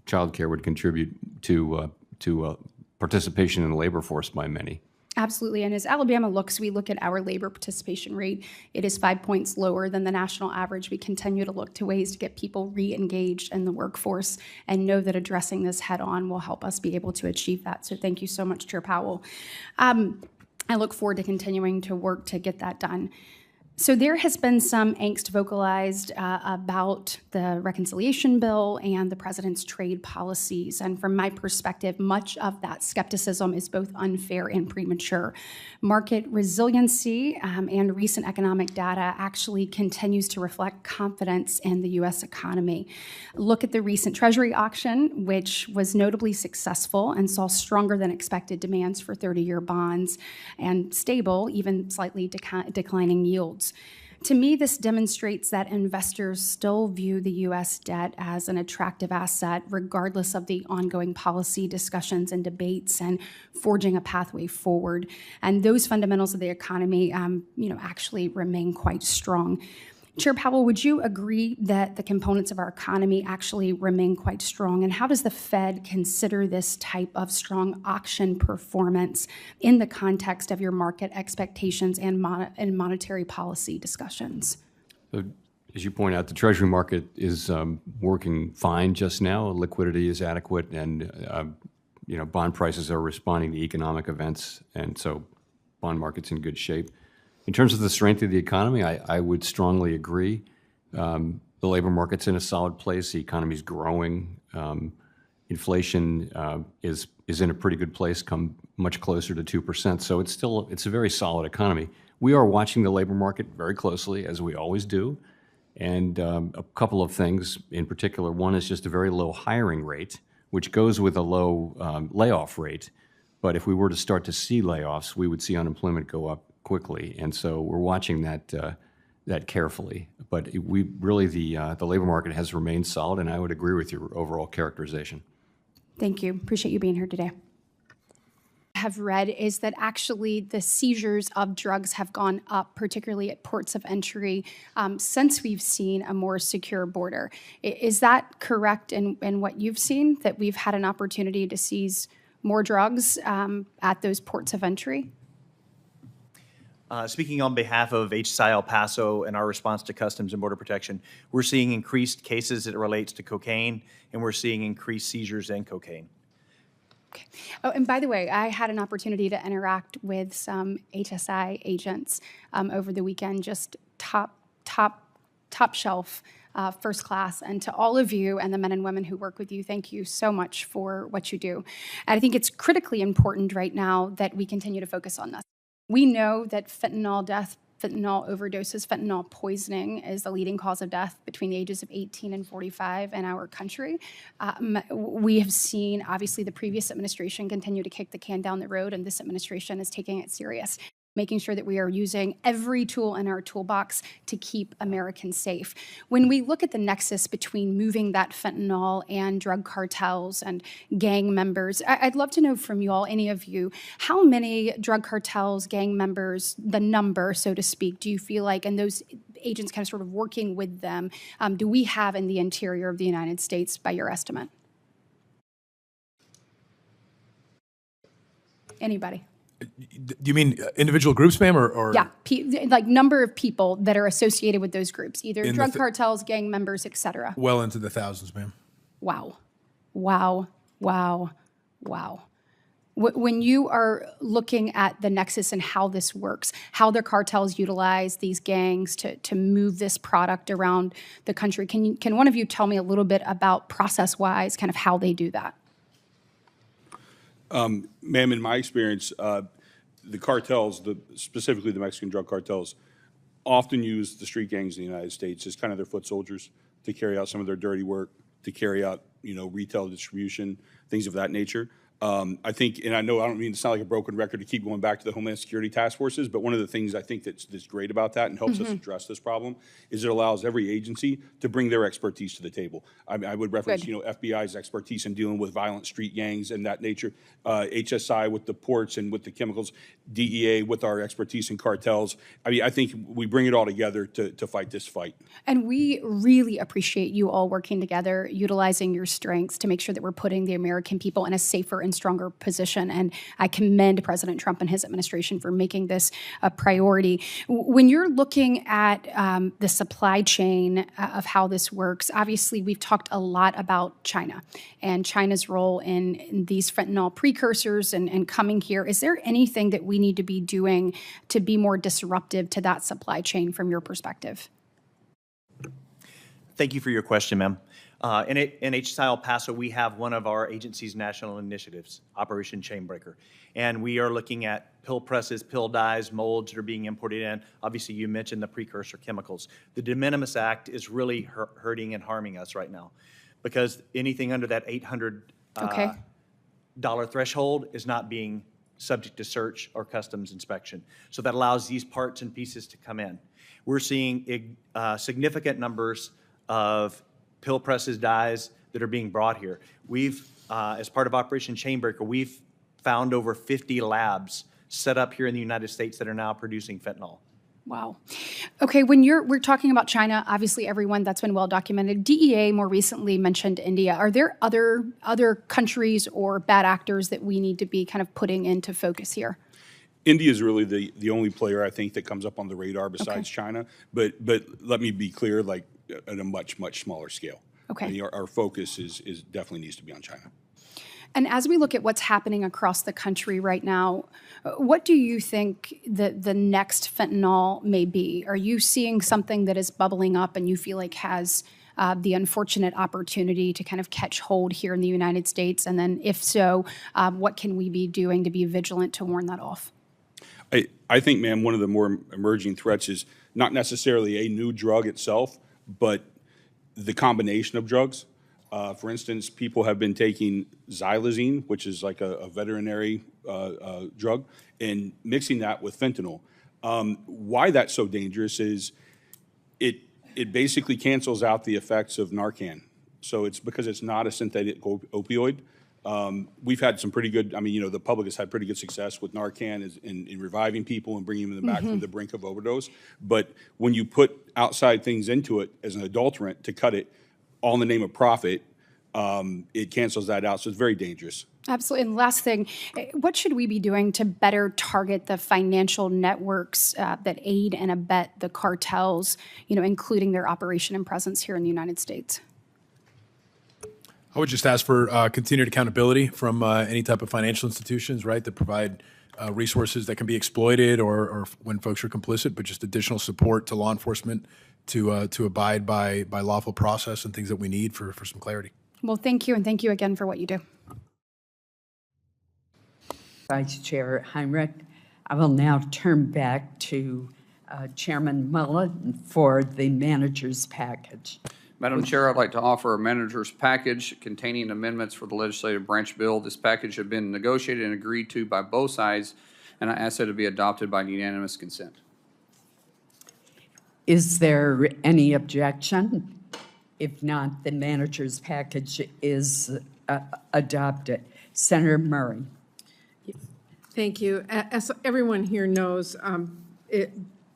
S11: Childcare would contribute to participation in the labor force by many.
S24: Absolutely, and as Alabama looks, we look at our labor participation rate. It is 5 points lower than the national average. We continue to look to ways to get people re-engaged in the workforce and know that addressing this head on will help us be able to achieve that. So thank you so much, Chair Powell. I look forward to continuing to work to get that done. So there has been some angst vocalized about the reconciliation bill and the president's trade policies. And from my perspective, much of that skepticism is both unfair and premature. Market resiliency and recent economic data actually continues to reflect confidence in the U.S. economy. Look at the recent Treasury auction, which was notably successful and saw stronger than expected demands for 30-year bonds and stable, even slightly declining yields. To me, this demonstrates that investors still view the U.S. debt as an attractive asset, regardless of the ongoing policy discussions and debates and forging a pathway forward. And those fundamentals of the economy, actually remain quite strong. Chair Powell, would you agree that the components of our economy actually remain quite strong? And how does the Fed consider this type of strong auction performance in the context of your market expectations and monetary policy discussions?
S11: As you point out, the Treasury market is working fine just now. Liquidity is adequate, and bond prices are responding to economic events, and so bond market's in good shape. In terms of the strength of the economy, I would strongly agree. The labor market's in a solid place. The economy's growing. Inflation is in a pretty good place, come much closer to 2%. So it's a very solid economy. We are watching the labor market very closely, as we always do. And a couple of things in particular. One is just a very low hiring rate, which goes with a low layoff rate. But if we were to start to see layoffs, we would see unemployment go up quickly, and so we're watching that carefully. But we really the labor market has remained solid, and I would agree with your overall characterization.
S24: Thank you. Appreciate you being here today. Have read is that actually the seizures of drugs have gone up, particularly at ports of entry, since we've seen a more secure border. Is that correct in what you've seen, that we've had an opportunity to seize more drugs at those ports of entry?
S12: Speaking on behalf of HSI El Paso and our response to Customs and Border Protection, we're seeing increased cases as it relates to cocaine, and we're seeing increased seizures in cocaine.
S24: Oh, and by the way, I had an opportunity to interact with some HSI agents over the weekend, just top shelf, first class. And to all of you and the men and women who work with you, thank you so much for what you do. And I think it's critically important right now that we continue to focus on this. We know that fentanyl death, fentanyl overdoses, fentanyl poisoning is the leading cause of death between the ages of 18 and 45 in our country. We have seen, obviously, the previous administration continue to kick the can down the road, and this administration is taking it serious, making sure that we are using every tool in our toolbox to keep Americans safe. When we look at the nexus between moving that fentanyl and drug cartels and gang members, I'd love to know from you all, any of you, how many drug cartels, gang members, the number, so to speak, do you feel like, and those agents kind of sort of working with them, do we have in the interior of the United States by your estimate? Anybody?
S1: Do you mean individual groups, ma'am, or?
S24: Yeah, like number of people that are associated with those groups, either
S1: In
S24: drug cartels, gang members, et cetera.
S1: Well into the thousands, ma'am.
S24: Wow, wow, wow, wow. When you are looking at the nexus and how this works, how the cartels utilize these gangs to move this product around the country, can one of you tell me a little bit about process-wise, kind of how they do that?
S9: Ma'am, in my experience, the cartels, specifically the Mexican drug cartels, often use the street gangs in the United States as kind of their foot soldiers to carry out some of their dirty work, to carry out, retail distribution, things of that nature. I think, and I don't mean to sound like a broken record to keep going back to the Homeland Security task forces, but one of the things I think that's great about that and helps us address this problem is it allows every agency to bring their expertise to the table. I would reference, FBI's expertise in dealing with violent street gangs and that nature, HSI with the ports and with the chemicals, DEA with our expertise in cartels. I mean, I think we bring it all together to fight this fight.
S24: And we really appreciate you all working together, utilizing your strengths to make sure that we're putting the American people in a safer and stronger position. And I commend President Trump and his administration for making this a priority. When you're looking at the supply chain of how this works, obviously we've talked a lot about China and China's role in these fentanyl precursors and coming here. Is there anything that we need to be doing to be more disruptive to that supply chain from your perspective?
S12: Thank you for your question, ma'am. In HSI El Paso, we have one of our agency's national initiatives, Operation Chainbreaker. And we are looking at pill presses, pill dyes, molds that are being imported in. Obviously, you mentioned the precursor chemicals. The De Minimis Act is really hurting and harming us right now because anything under that $800 threshold is not being subject to search or customs inspection. So that allows these parts and pieces to come in. We're seeing significant numbers of pill presses, dyes that are being brought here. We've, as part of Operation Chainbreaker, we've found over 50 labs set up here in the United States that are now producing fentanyl.
S24: Wow. Okay, when we're talking about China, obviously everyone that's been well documented. DEA more recently mentioned India. Are there other countries or bad actors that we need to be kind of putting into focus here?
S9: India is really the only player I think that comes up on the radar besides China. But let me be clear, like at a much smaller scale.
S24: Okay.
S9: I mean, our focus is definitely needs to be on China.
S24: And as we look at what's happening across the country right now, what do you think the next fentanyl may be? Are you seeing something that is bubbling up and you feel like has the unfortunate opportunity to kind of catch hold here in the United States? And then if so, what can we be doing to be vigilant to warn that off?
S9: I think, ma'am, one of the more emerging threats is not necessarily a new drug itself, but the combination of drugs. For instance, people have been taking xylazine, which is like a veterinary drug, and mixing that with fentanyl. Why that's so dangerous is it basically cancels out the effects of Narcan. So it's because it's not a synthetic opioid. We've had some pretty good, the public has had pretty good success with Narcan in reviving people and bringing them back from the brink of overdose. But when you put outside things into it as an adulterant to cut it, all in the name of profit, it cancels that out. So it's very dangerous.
S24: Absolutely. And last thing, what should we be doing to better target the financial networks that aid and abet the cartels, including their operation and presence here in the United States?
S1: I would just ask for continued accountability from any type of financial institutions, right, that provide resources that can be exploited or when folks are complicit, but just additional support to law enforcement to abide by lawful process and things that we need for some clarity.
S24: Well, thank you, and thank you again for what you do.
S4: Vice Chair Heinrich, I will now turn back to Chairman Mullen for the manager's package.
S13: Madam Chair, I'd like to offer a manager's package containing amendments for the legislative branch bill. This package had been negotiated and agreed to by both sides, and I ask that it be adopted by unanimous consent.
S4: Is there any objection? If not, the manager's package is adopted. Senator Murray.
S14: Thank you. As everyone here knows,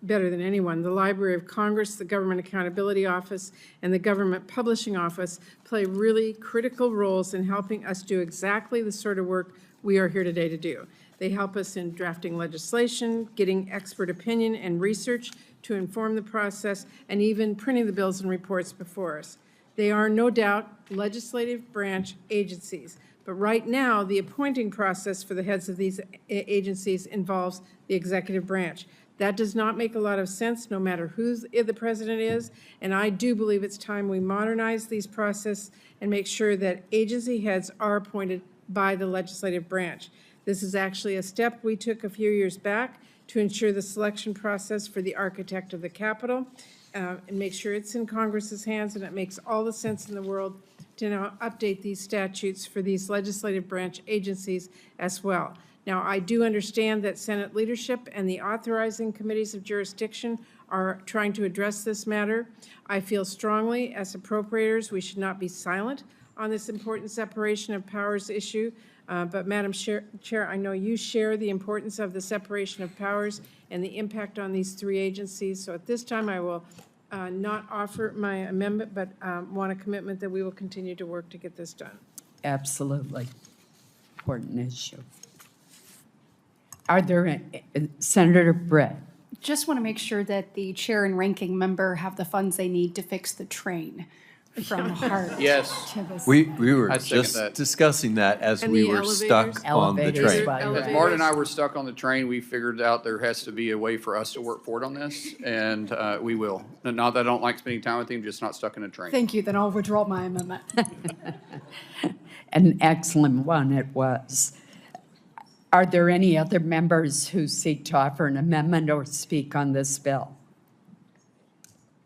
S14: better than anyone, the Library of Congress, the Government Accountability Office, and the Government Publishing Office play really critical roles in helping us do exactly the sort of work we are here today to do. They help us in drafting legislation, getting expert opinion and research to inform the process, and even printing the bills and reports before us. They are no doubt legislative branch agencies, but right now the appointing process for the heads of these agencies involves the executive branch. That does not make a lot of sense, no matter who the president is, and I do believe it's time we modernize these processes and make sure that agency heads are appointed by the legislative branch. This is actually a step we took a few years back to ensure the selection process for the architect of the Capitol and make sure it's in Congress's hands, and it makes all the sense in the world to now update these statutes for these legislative branch agencies as well. Now, I do understand that Senate leadership and the authorizing committees of jurisdiction are trying to address this matter. I feel strongly, as appropriators, we should not be silent on this important separation of powers issue. But Madam Chair, I know you share the importance of the separation of powers and the impact on these three agencies. So at this time, I will not offer my amendment, but want a commitment that we will continue to work to get this done.
S4: Absolutely. Important issue. Are there, Senator Britt?
S24: Just want to make sure that the chair and ranking member have the funds they need to fix the train from Hart
S15: Yes.
S24: to the
S15: We were
S24: I
S15: just discussing that as
S14: And
S15: we
S14: the
S15: were
S14: elevators?
S15: stuck on the train.
S13: As Martin and I were stuck on the train, we figured out there has to be a way for us to work forward on this, and we will. Not that I don't like spending time with him, just not stuck in a train.
S24: Thank you, then I'll withdraw my amendment.
S4: An excellent one it was. Are there any other members who seek to offer an amendment or speak on this bill?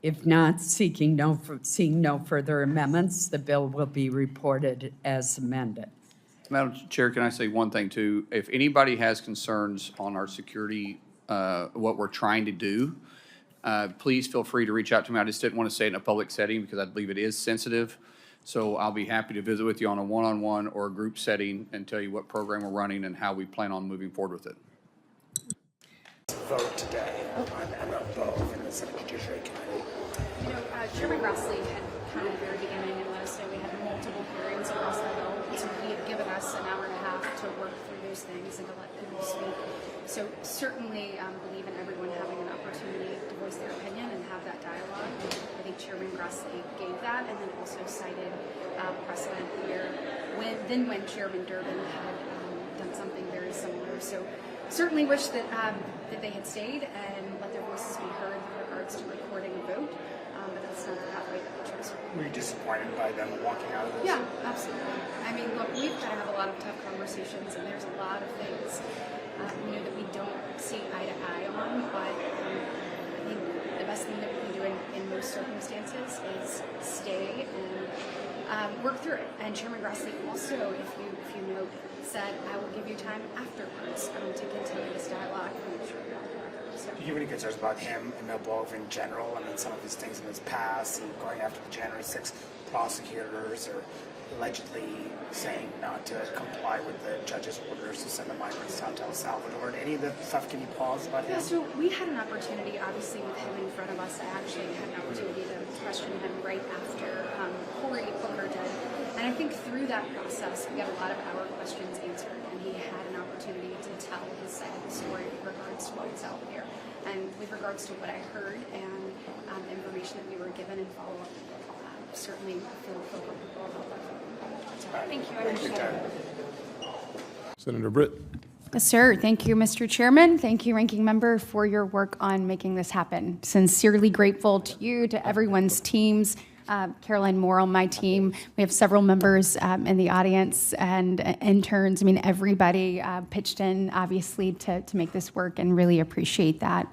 S4: If not, seeing no further amendments, the bill will be reported as amended.
S13: Madam Chair, can I say one thing too? If anybody has concerns on our security, what we're trying to do, please feel free to reach out to me. I just didn't want to say it in a public setting because I believe it is sensitive. So I'll be happy to visit with you on a one-on-one or a group setting and tell you what program we're running and how we plan on moving forward with it.
S16: Vote today on both in the Senate Judiciary Committee.
S3: You know, Chairman Grassley had kind of at the very beginning and let us know we had multiple hearings across the bill. So he had given us an hour and a half to work through those things and to let people speak. So certainly believe in everyone having an opportunity to voice their opinion and have that dialogue. I think Chairman Grassley gave that and then also cited precedent here when Chairman Durbin had done something very similar. So certainly wish that that they had stayed and let their voices be heard with regards to recording a vote. But that's not the pathway that we chose.
S16: Were you disappointed by them walking out of this?
S3: Yeah, absolutely. I mean, look, we've got to have a lot of tough conversations, and there's a lot of things that we don't see eye to eye on. But I think the best thing that we can do in most circumstances is stay and work through it. And Chairman Grassley also, if you note, said, "I will give you time afterwards to continue this dialogue."
S16: Do you have any concerns about him and Bill Bove in general? I mean, some of his things in his past, and going after the January 6th prosecutors, or allegedly saying not to comply with the judge's orders to send the migrants down to El Salvador. And any of the stuff give you pause about him?
S3: Yeah, so we had an opportunity, obviously, with him in front of us. I actually had an opportunity to question him right after Corey Booker did. And I think through that process, we got a lot of our questions answered, and he had an opportunity to tell his side of the story with regards to what was out there. And with regards to what I heard and information that we were given and follow-up certainly feel comfortable about that. Thank you. I appreciate it.
S1: Senator Britt.
S24: Yes, sir. Thank you, Mr. Chairman. Thank you, Ranking Member, for your work on making this happen. Sincerely grateful to you, to everyone's teams. Caroline Moore on my team. We have several members in the audience and interns. I mean, everybody pitched in, obviously, to make this work, and really appreciate that.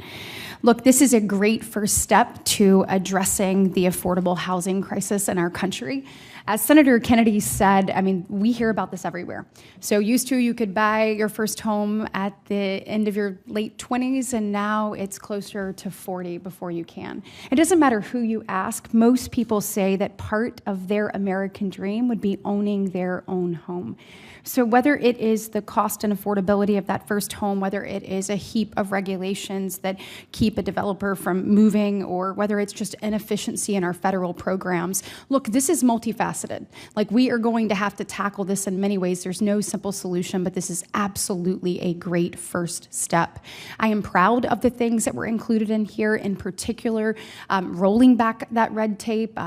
S24: Look, this is a great first step to addressing the affordable housing crisis in our country. As Senator Kennedy said, I mean, we hear about this everywhere. So used to, you could buy your first home at the end of your late 20s, and now it's closer to 40 before you can. It doesn't matter who you ask. Most people say that part of their American dream would be owning their own home. So whether it is the cost and affordability of that first home, whether it is a heap of regulations that keep a developer from moving, or whether it's just inefficiency in our federal programs, look, this is multifaceted. Like, we are going to have to tackle this in many ways. There's no simple solution, but this is absolutely a great first step. I am proud of the things that were included in here, in particular, rolling back that red tape,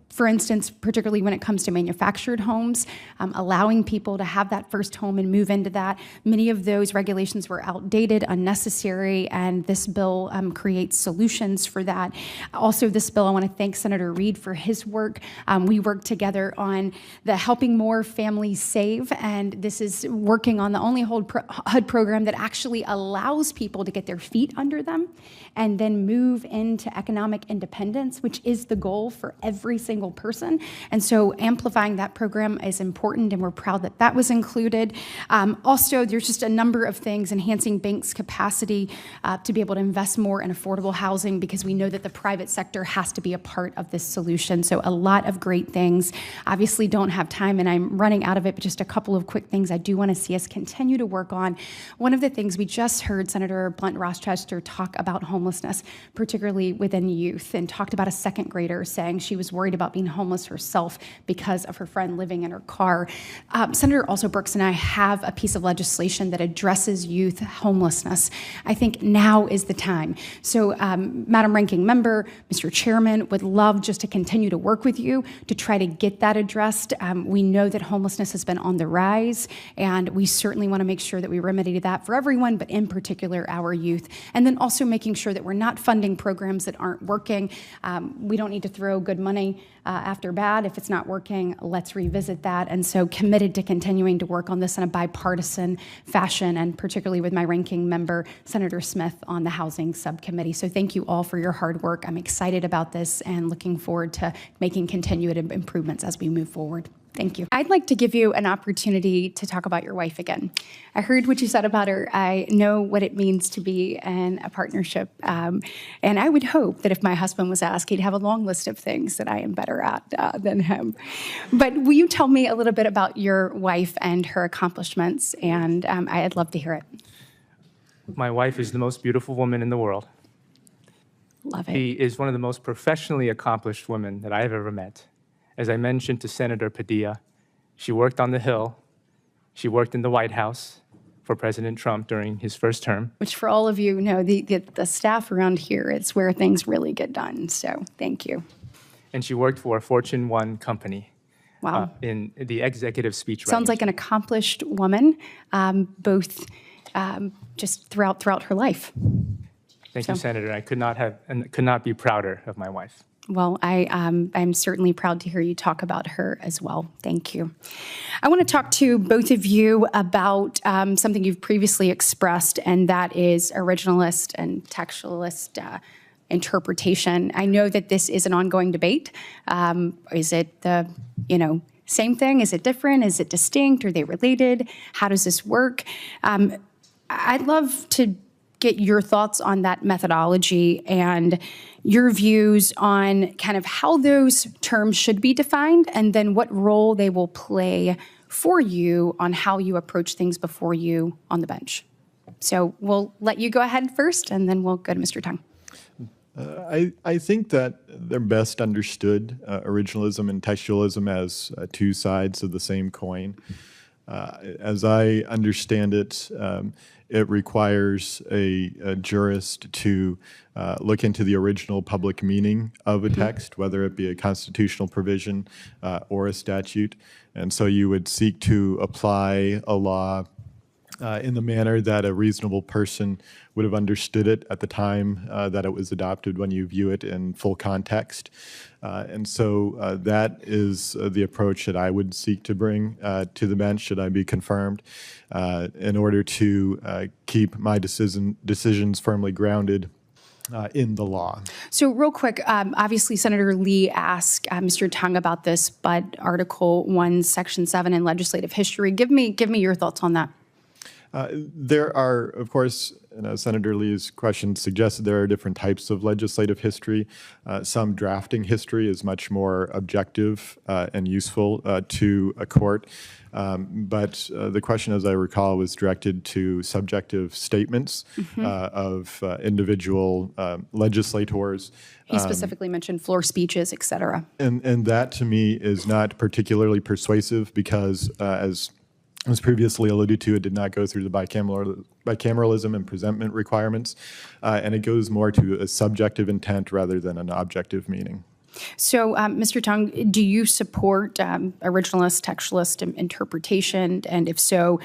S24: for instance, particularly when it comes to manufactured homes, allowing people to have that first home and move into that. Many of those regulations were outdated, unnecessary, and this bill creates solutions for that. Also, this bill, I want to thank Senator Reed for his work. We worked together on the Helping More Families Save, and this is working on the only HUD program that actually allows people to get their feet under them and then move into economic independence, which is the goal for every single person. And so amplifying that program is important, and we're proud that that was included. Also, there's just a number of things, enhancing banks' capacity to be able to invest more in affordable housing, because we know that the private sector has to be a part of this solution. So a lot of great things. Obviously don't have time, and I'm running out of it, but just a couple of quick things I do want to see us continue to work on. One of the things we just heard Senator Blunt Rochester talk about homelessness, particularly within youth, and talked about a second grader saying she was worried about being homeless herself because of her friend living in her car. Senator also Brooks and I have a piece of legislation that addresses youth homelessness. I think now is the time. So, Madam Ranking Member, Mr. Chairman, would love just to continue to work with you to try to get that addressed. We know that homelessness has been on the rise, and we certainly want to make sure that we remedy that for everyone, but in particular our youth. And then also making sure that we're not funding programs that aren't working. We don't need to throw good money after bad. If it's not working, let's revisit that. And so committed to continuing to work on this in a bipartisan fashion, and particularly with my ranking member, Senator Smith, on the Housing Subcommittee. So thank you all for your hard work. I'm excited about this and looking forward to making continued improvements as we move forward. Thank you. I'd like to give you an opportunity to talk about your wife again. I heard what you said about her. I know what it means to be in a partnership. And I would hope that if my husband was asked, he'd have a long list of things that I am better at than him. But will you tell me a little bit about your wife and her accomplishments? And I'd love to hear it.
S2: My wife is the most beautiful woman in the world.
S24: Love it.
S2: She is one of the most professionally accomplished women that I have ever met. As I mentioned to Senator Padilla, she worked on the Hill. She worked in the White House for President Trump during his first term.
S24: Which, for all of you know, the staff around here, it's where things really get done. So thank you.
S2: And she worked for a Fortune 1 company.
S24: Wow.
S2: In the executive speech
S24: Sounds like an accomplished woman, both just throughout her life.
S2: Thank you, Senator. I could not be prouder of my wife.
S24: Well, I'm certainly proud to hear you talk about her as well. Thank you. I want to talk to both of you about something you've previously expressed, and that is originalist and textualist interpretation. I know that this is an ongoing debate. Is it the, same thing? Is it different? Is it distinct? Are they related? How does this work? I'd love to get your thoughts on that methodology and your views on kind of how those terms should be defined, and then what role they will play for you on how you approach things before you on the bench. So we'll let you go ahead first, and then we'll go to Mr. Tung.
S17: I think that they're best understood, originalism and textualism, as two sides of the same coin. As I understand it, it requires a jurist to look into the original public meaning of a text, whether it be a constitutional provision or a statute. And so you would seek to apply a law in the manner that a reasonable person would have understood it at the time that it was adopted when you view it in full context. And so that is the approach that I would seek to bring to the bench, should I be confirmed, in order to keep my decisions firmly grounded in the law.
S24: So real quick, obviously Senator Lee asked Mr. Tung about this, but Article 1, Section 7 in legislative history. Give me your thoughts on that.
S17: There are, of course, Senator Lee's question suggested there are different types of legislative history. Some drafting history is much more objective and useful to a court. But the question, as I recall, was directed to subjective statements of individual legislators.
S24: He specifically mentioned floor speeches, et cetera.
S17: And that, to me, is not particularly persuasive because, as was previously alluded to, it did not go through the bicameralism and presentment requirements, and it goes more to a subjective intent rather than an objective meaning.
S24: So, Mr. Tung, do you support originalist, textualist interpretation? And if so,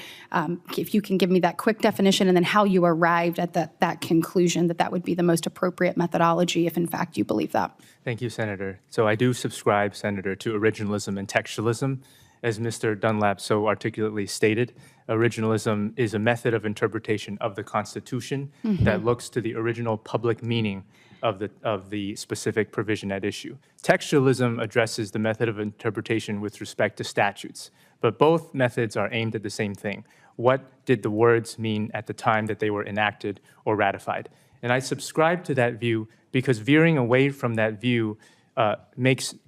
S24: if you can give me that quick definition and then how you arrived at that conclusion that would be the most appropriate methodology if, in fact, you believe that.
S2: Thank you, Senator. So I do subscribe, Senator, to originalism and textualism. As Mr. Dunlap so articulately stated, originalism is a method of interpretation of the Constitution that looks to the original public meaning of the specific provision at issue. Textualism addresses the method of interpretation with respect to statutes, but both methods are aimed at the same thing. What did the words mean at the time that they were enacted or ratified? And I subscribe to that view because veering away from that view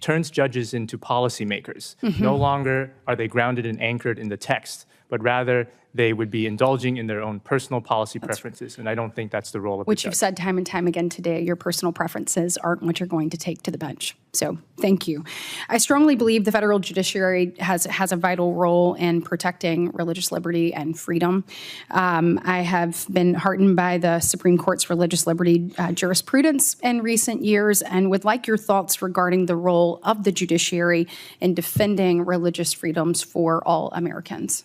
S2: turns judges into policymakers. No longer are they grounded and anchored in the text, but rather they would be indulging in their own personal policy preferences, and I don't think that's the role of the judge.
S24: Which you've said time and time again today, your personal preferences aren't what you're going to take to the bench. So thank you. I strongly believe the federal judiciary has a vital role in protecting religious liberty and freedom. I have been heartened by the Supreme Court's religious liberty jurisprudence in recent years and would like your thoughts regarding the role of the judiciary in defending religious freedoms for all Americans.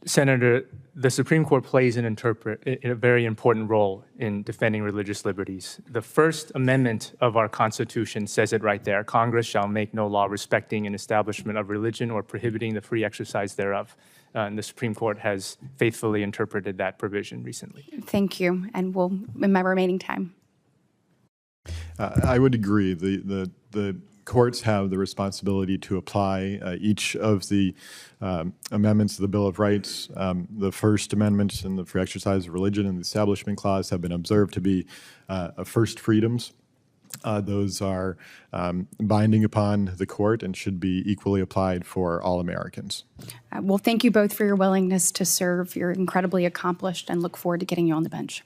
S2: Senator, the Supreme Court plays a very important role in defending religious liberties. The First Amendment of our Constitution says it right there. Congress shall make no law respecting an establishment of religion or prohibiting the free exercise thereof. And the Supreme Court has faithfully interpreted that provision recently.
S24: Thank you, and in my remaining time.
S17: I would agree. The courts have the responsibility to apply each of the amendments to the Bill of Rights. The First Amendment and the free exercise of religion and the Establishment Clause have been observed to be first freedoms. Those are binding upon the court and should be equally applied for all Americans.
S24: Well, thank you both for your willingness to serve. You're incredibly accomplished and look forward to getting you on the bench.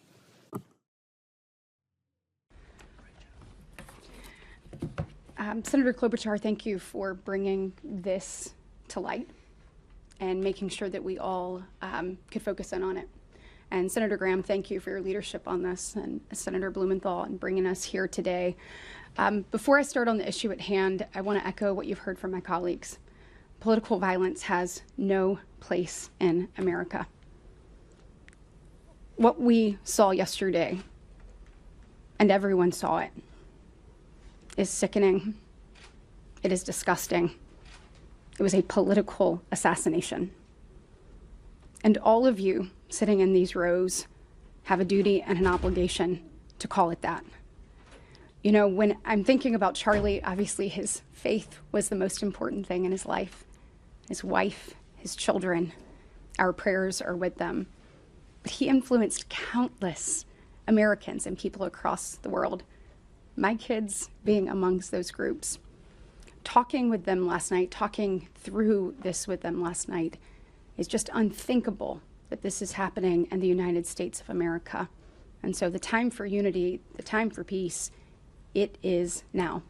S24: Senator Klobuchar, thank you for bringing this to light and making sure that we all could focus in on it. And Senator Graham, thank you for your leadership on this, and Senator Blumenthal and bringing us here today. Before I start on the issue at hand, I want to echo what you've heard from my colleagues. Political violence has no place in America. What we saw yesterday, and everyone saw it, is sickening. It is disgusting. It was a political assassination. And all of you sitting in these rows have a duty and an obligation to call it that. You know, when I'm thinking about Charlie, obviously his faith was the most important thing in his life. His wife, his children, our prayers are with them. But he influenced countless Americans and people across the world. My kids being amongst those groups. Talking with them last night, talking through this with them last night, is just unthinkable that this is happening in the United States of America. And so the time for unity, the time for peace, it is now.